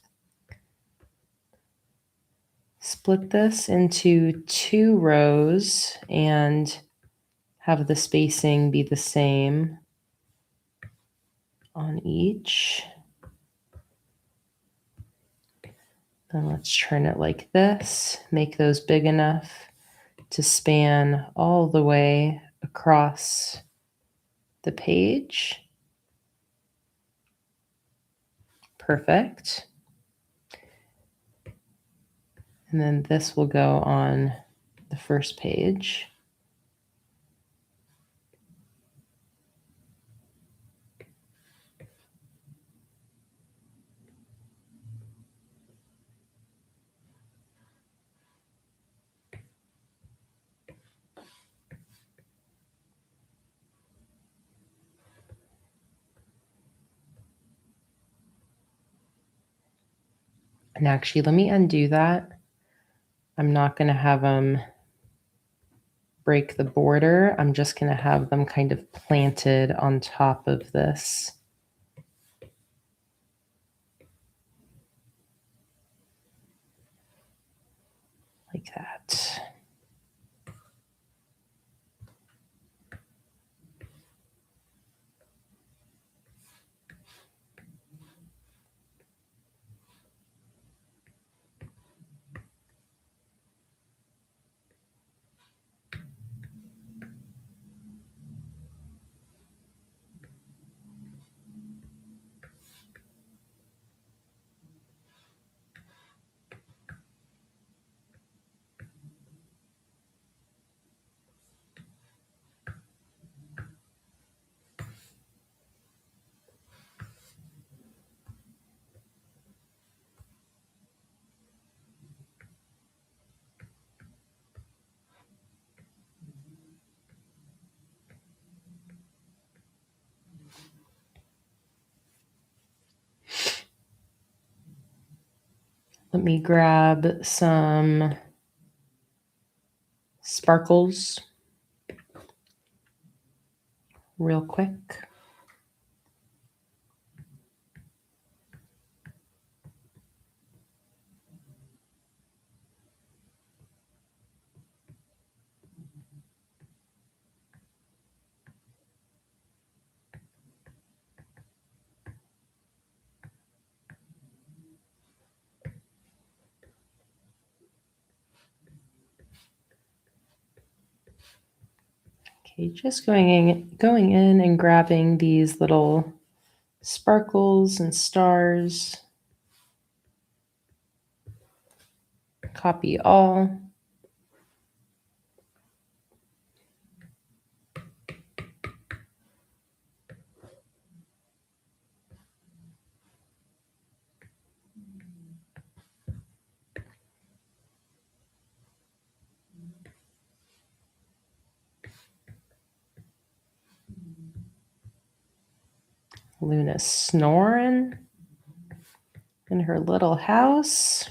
Split this into 2 rows and have the spacing be the same on each. Then let's turn it like this, make those big enough to span all the way across the page. Perfect. And then this will go on the first page. And actually, let me undo that. I'm not going to have them break the border. I'm just going to have them kind of planted on top of this. Like that. Let me grab some sparkles real quick. Okay, just going in and grabbing these little sparkles and stars. Copy all. Luna's snoring in her little house.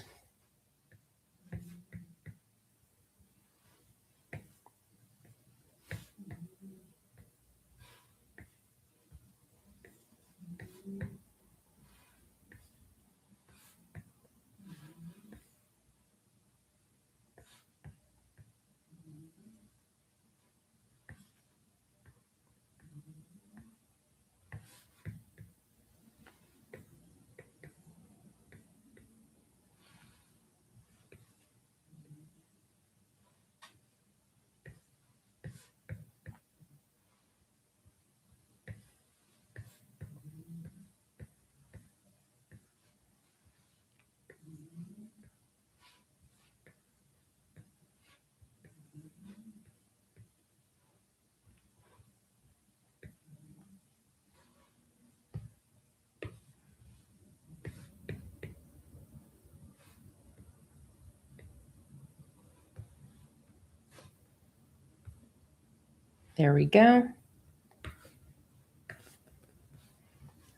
There we go.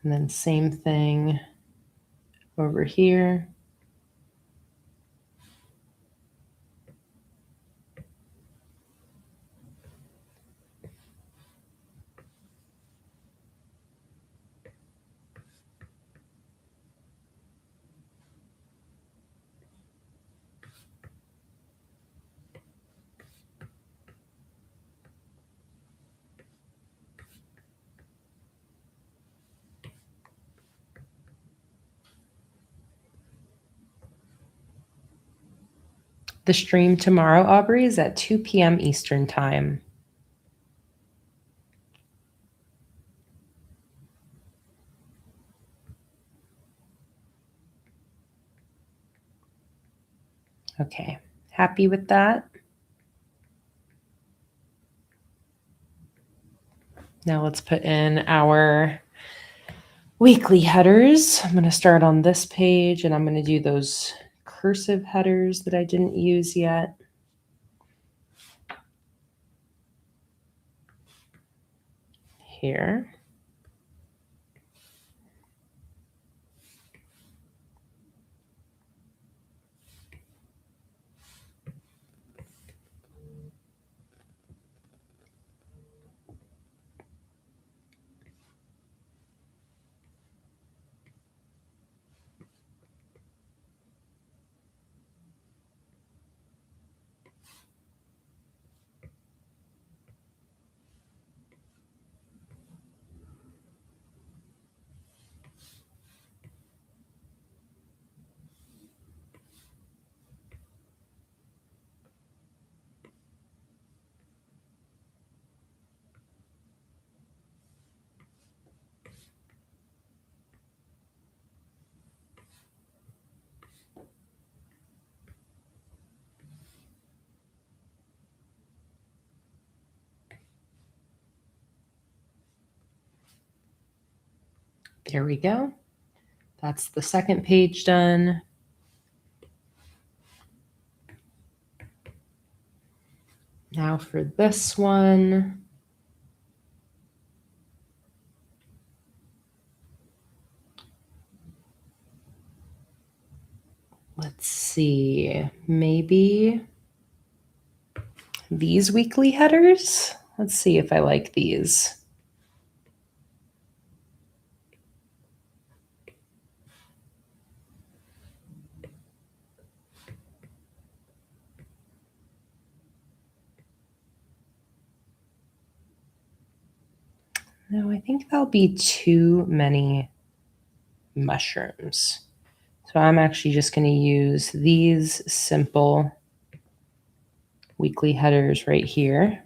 And then same thing over here. The stream tomorrow, Aubrey, is at 2 p.m. Eastern Time. Okay, happy with that? Now let's put in our weekly headers. I'm going to start on this page and I'm going to do those cursive headers that I didn't use yet. Here. There we go. That's the second page done. Now for this one. Let's see, maybe these weekly headers. Let's see if I like these. No, I think that'll be too many mushrooms. So I'm actually just going to use these simple weekly headers right here.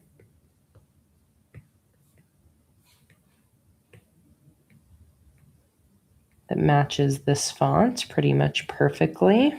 That matches this font pretty much perfectly.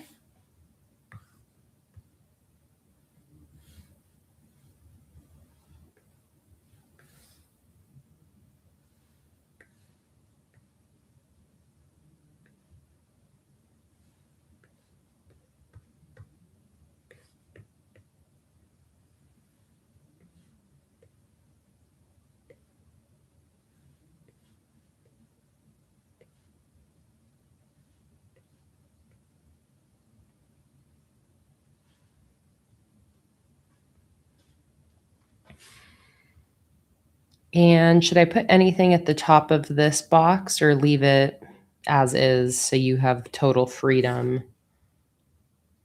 And should I put anything at the top of this box or leave it as is so you have total freedom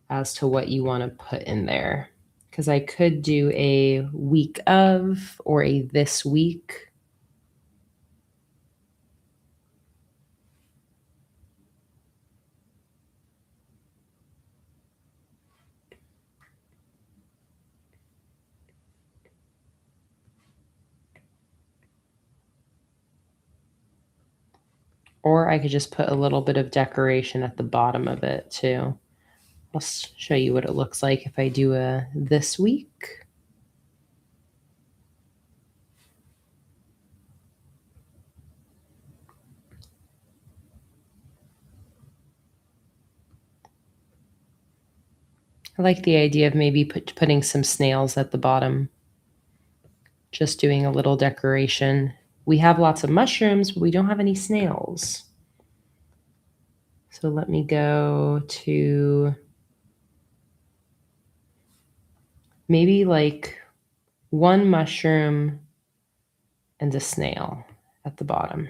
as to what you want to put in there? Because I could do a week of or a this week. Or I could just put a little bit of decoration at the bottom of it too. I'll show you what it looks like if I do a this week. I like the idea of maybe putting some snails at the bottom. Just doing a little decoration. We have lots of mushrooms, but we don't have any snails. So let me go to maybe like one mushroom and a snail at the bottom.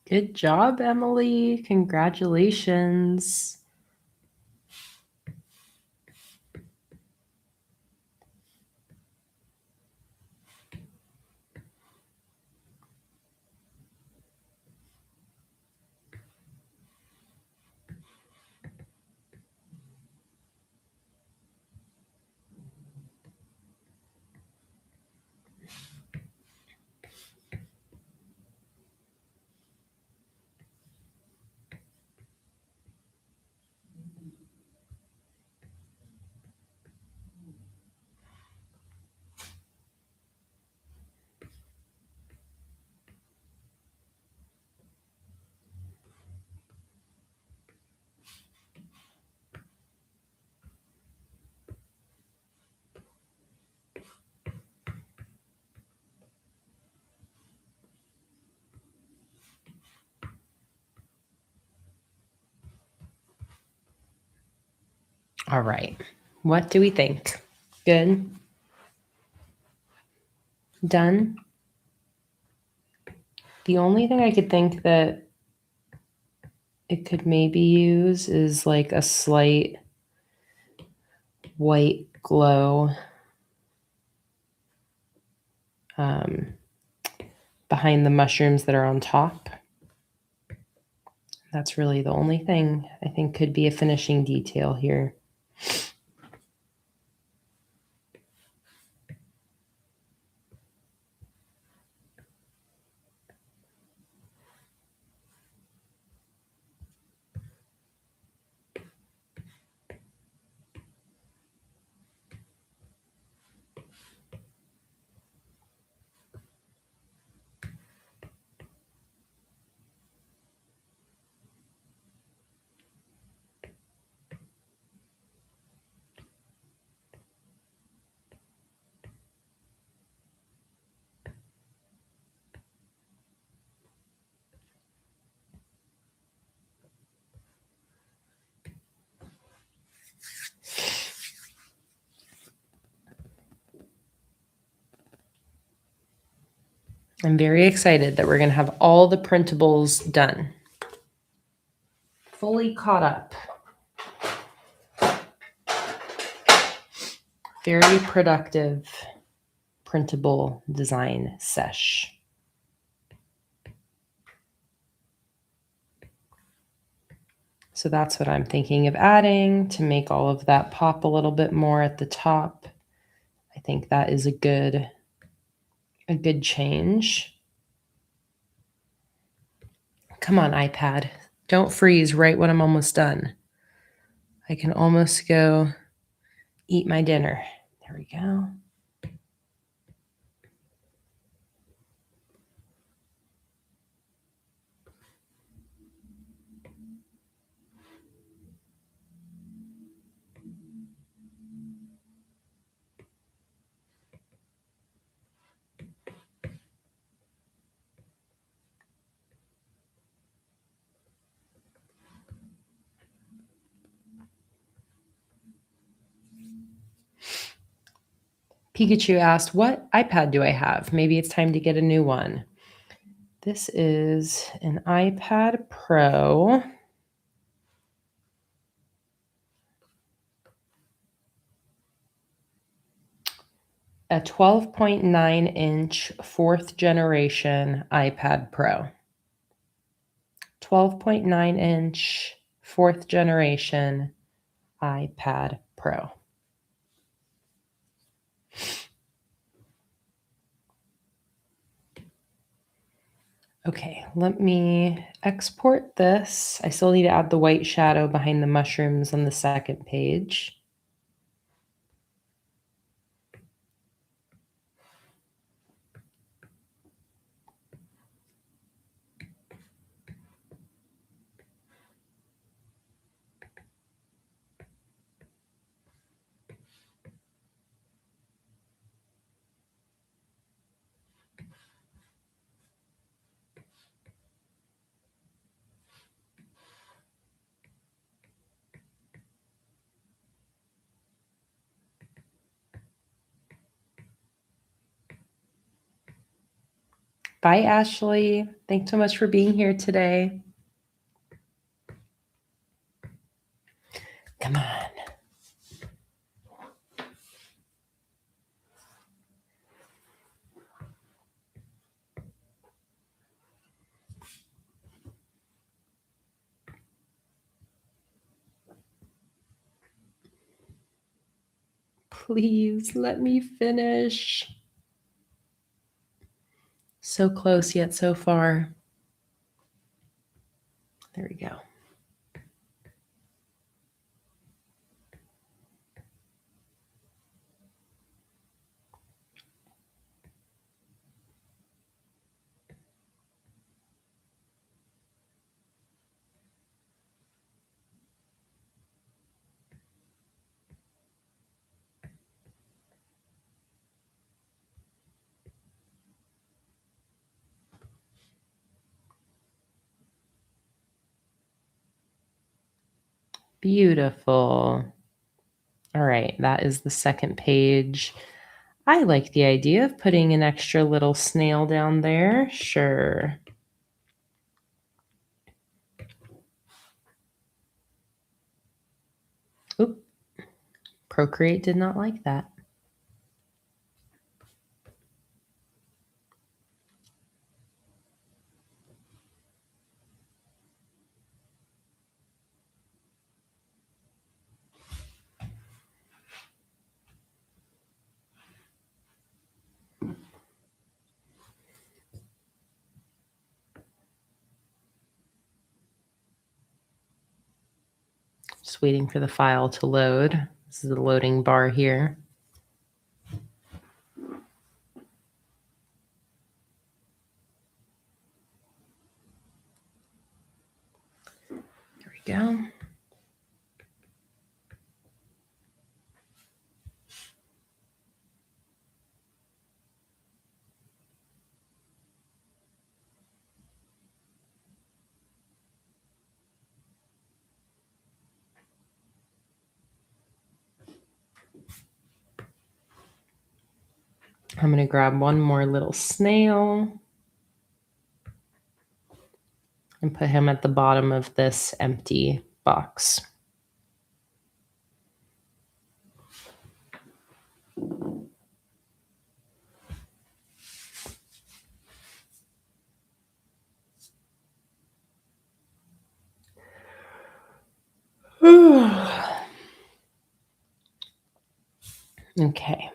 Good job, Emily. Congratulations. All right. What do we think? Good? Done? The only thing I could think that it could maybe use is like a slight white glow behind the mushrooms that are on top. That's really the only thing I think could be a finishing detail here. I'm very excited that we're going to have all the printables done. Fully caught up. Very productive printable design sesh. So that's what I'm thinking of adding to make all of that pop a little bit more at the top. I think that is a good change. Come on, iPad. Don't freeze right when I'm almost done. I can almost go eat my dinner. There we go. Pikachu asked, what iPad do I have? Maybe it's time to get a new one. This is an iPad Pro. A 12.9-inch 4th generation iPad Pro. 12.9-inch 4th generation iPad Pro. Okay, let me export this. I still need to add the white shadow behind the mushrooms on the second page. Bye, Ashley. Thanks so much for being here today. Come on. Please let me finish. So close yet so far. There we go. Beautiful. All right, that is the second page. I like the idea of putting an extra little snail down there. Sure. Oop. Procreate did not like that. Just waiting for the file to load. This is the loading bar here. There we go. I'm going to grab one more little snail and put him at the bottom of this empty box. Okay.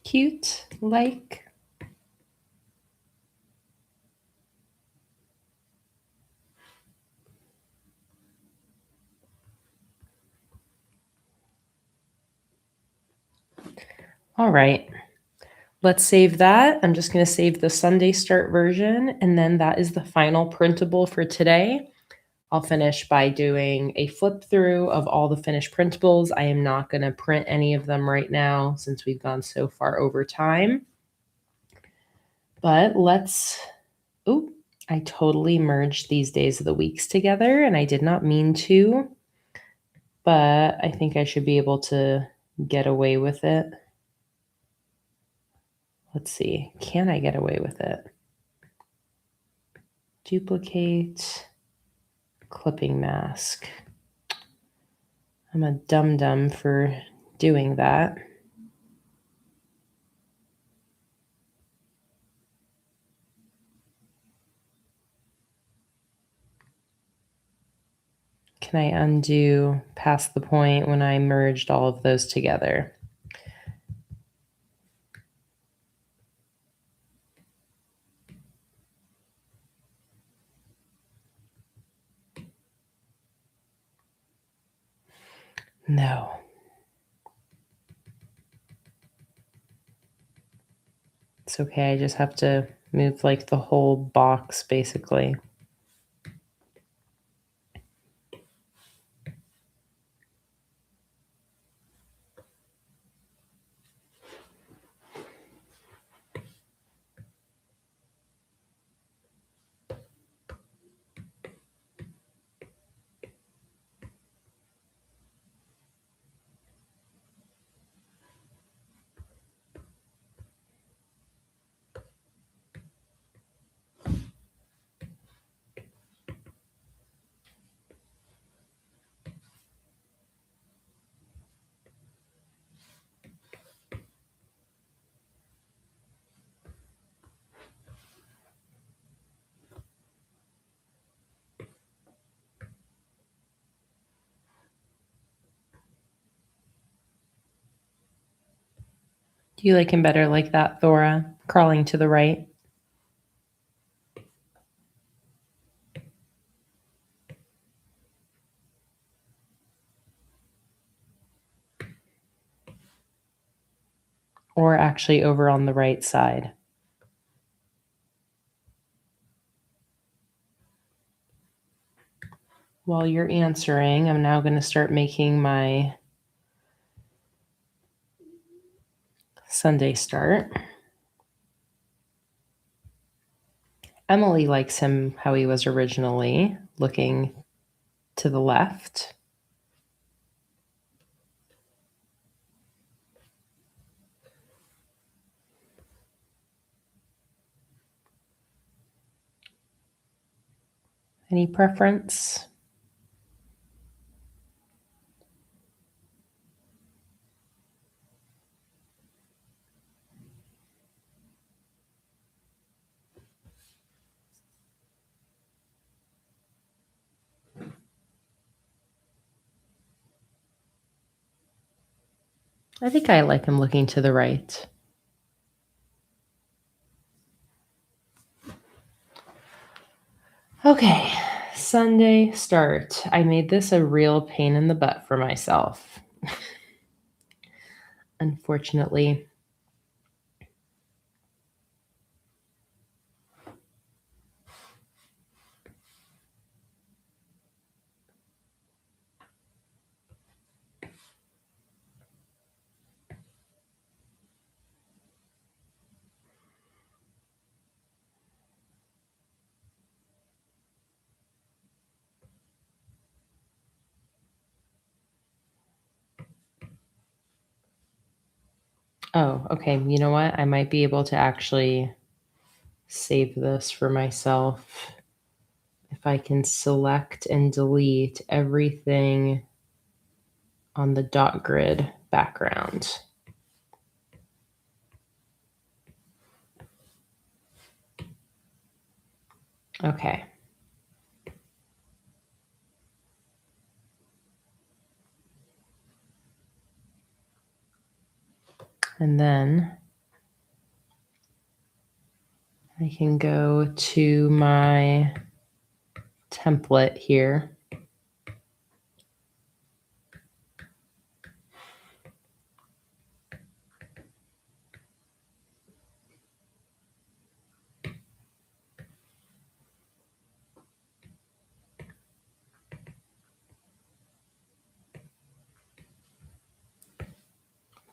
Cute, like. All right, let's save that. I'm just going to save the Sunday start version, and then that is the final printable for today. I'll finish by doing a flip through of all the finished printables. I am not going to print any of them right now since we've gone so far over time. But let's, I totally merged these days of the weeks together, and I did not mean to, but I think I should be able to get away with it. Let's see. Can I get away with it? Duplicate, clipping mask. I'm a dum-dum for doing that. Can I undo past the point when I merged all of those together? No. It's okay. I just have to move like the whole box basically. Do you like him better like that, Thora? Crawling to the right? Or actually over on the right side? While you're answering, I'm now going to start making my Sunday start. Emily likes him how he was originally, looking to the left. Any preference? I think I like him looking to the right. Okay, Sunday start. I made this a real pain in the butt for myself. Unfortunately. Oh, okay. You know what? I might be able to actually save this for myself if I can select and delete everything on the dot grid background. Okay. And then I can go to my template here.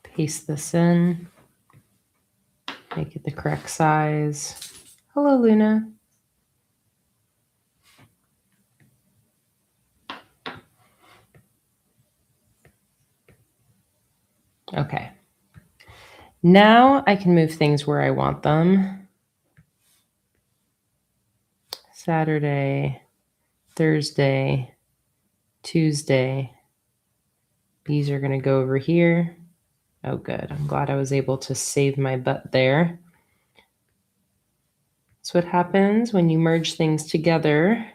Paste this in. Make it the correct size. Hello, Luna. Okay. Now I can move things where I want them. Saturday, Thursday, Tuesday. These are going to go over here. Oh, good. I'm glad I was able to save my butt there. That's what happens when you merge things together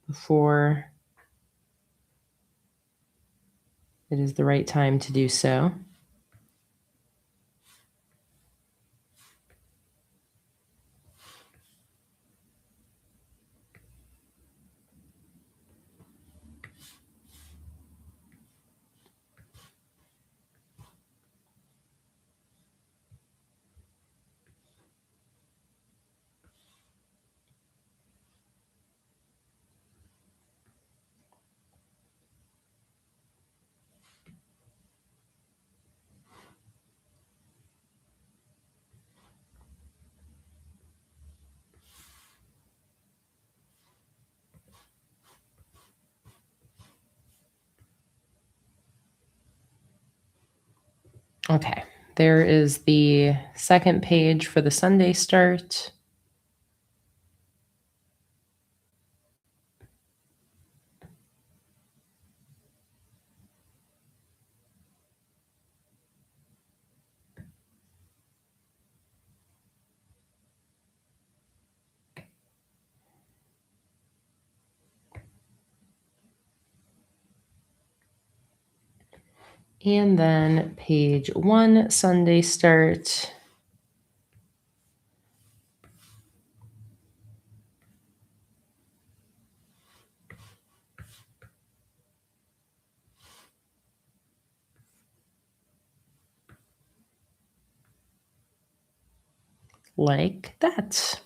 before it is the right time to do so. Okay, there is the second page for the Sunday start. And then page 1, Sunday start. Like that.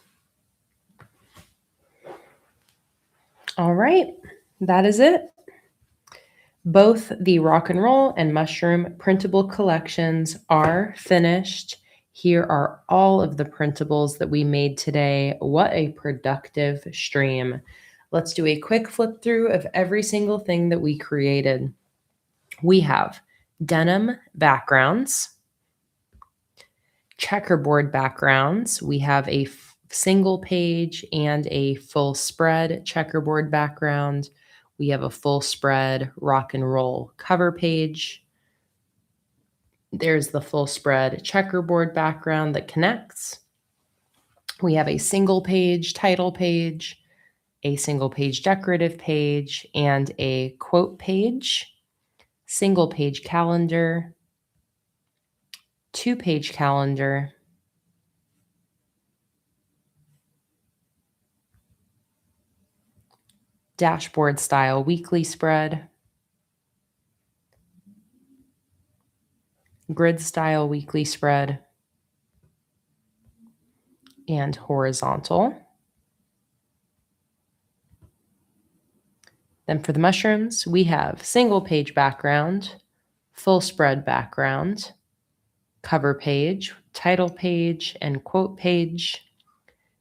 All right, that is it. Both the rock and roll and mushroom printable collections are finished. Here are all of the printables that we made today. What a productive stream. Let's do a quick flip through of every single thing that we created. We have denim backgrounds, checkerboard backgrounds. We have a single page and a full spread checkerboard background. We have a full spread rock and roll cover page. There's the full spread checkerboard background that connects. We have a single page title page, a single page decorative page, and a quote page, single page calendar, 2-page calendar, dashboard style weekly spread, grid style weekly spread, and horizontal. Then for the mushrooms, we have single page background, full spread background, cover page, title page, and quote page.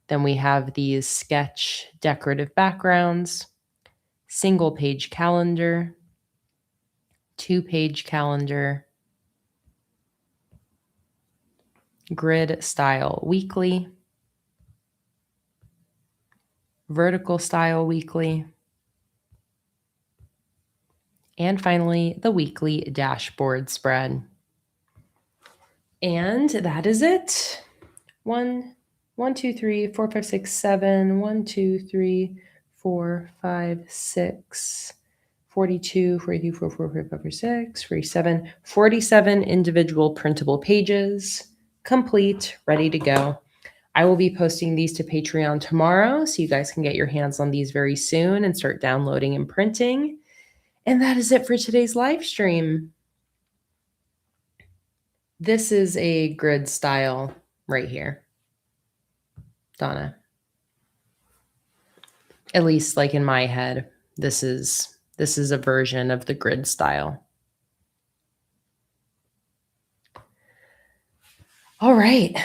Then we have these sketch decorative backgrounds, single page calendar, 2-page calendar, grid style weekly, vertical style weekly, and finally the weekly dashboard spread. And that is it. 1, 2, 3, 4, 5, 6, 7. 1, 2, 3, 4, 5, 6. 42, 43, 44, 45, 46, 47, 47 individual printable pages, complete, ready to go. I will be posting these to Patreon tomorrow, so you guys can get your hands on these very soon and start downloading and printing. And that is it for today's live stream. This is a grid style right here, Donna. At least like in my head, this is a version of the grid style. All right.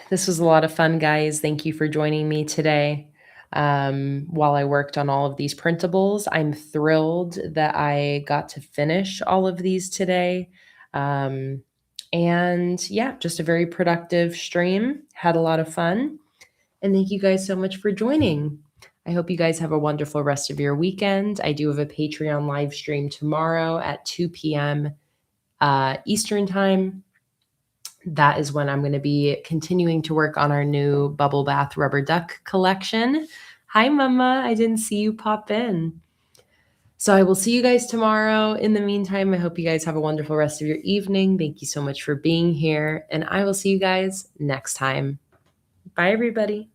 This was a lot of fun, guys. Thank you for joining me today. While I worked on all of these printables, I'm thrilled that I got to finish all of these today. And yeah, just a very productive stream. Had a lot of fun. And thank you guys so much for joining. I hope you guys have a wonderful rest of your weekend. I do have a Patreon live stream tomorrow at 2 p.m. Eastern time. That is when I'm going to be continuing to work on our new bubble bath rubber duck collection. Hi, Mama. I didn't see you pop in. So I will see you guys tomorrow. In the meantime, I hope you guys have a wonderful rest of your evening. Thank you so much for being here. And I will see you guys next time. Bye, everybody.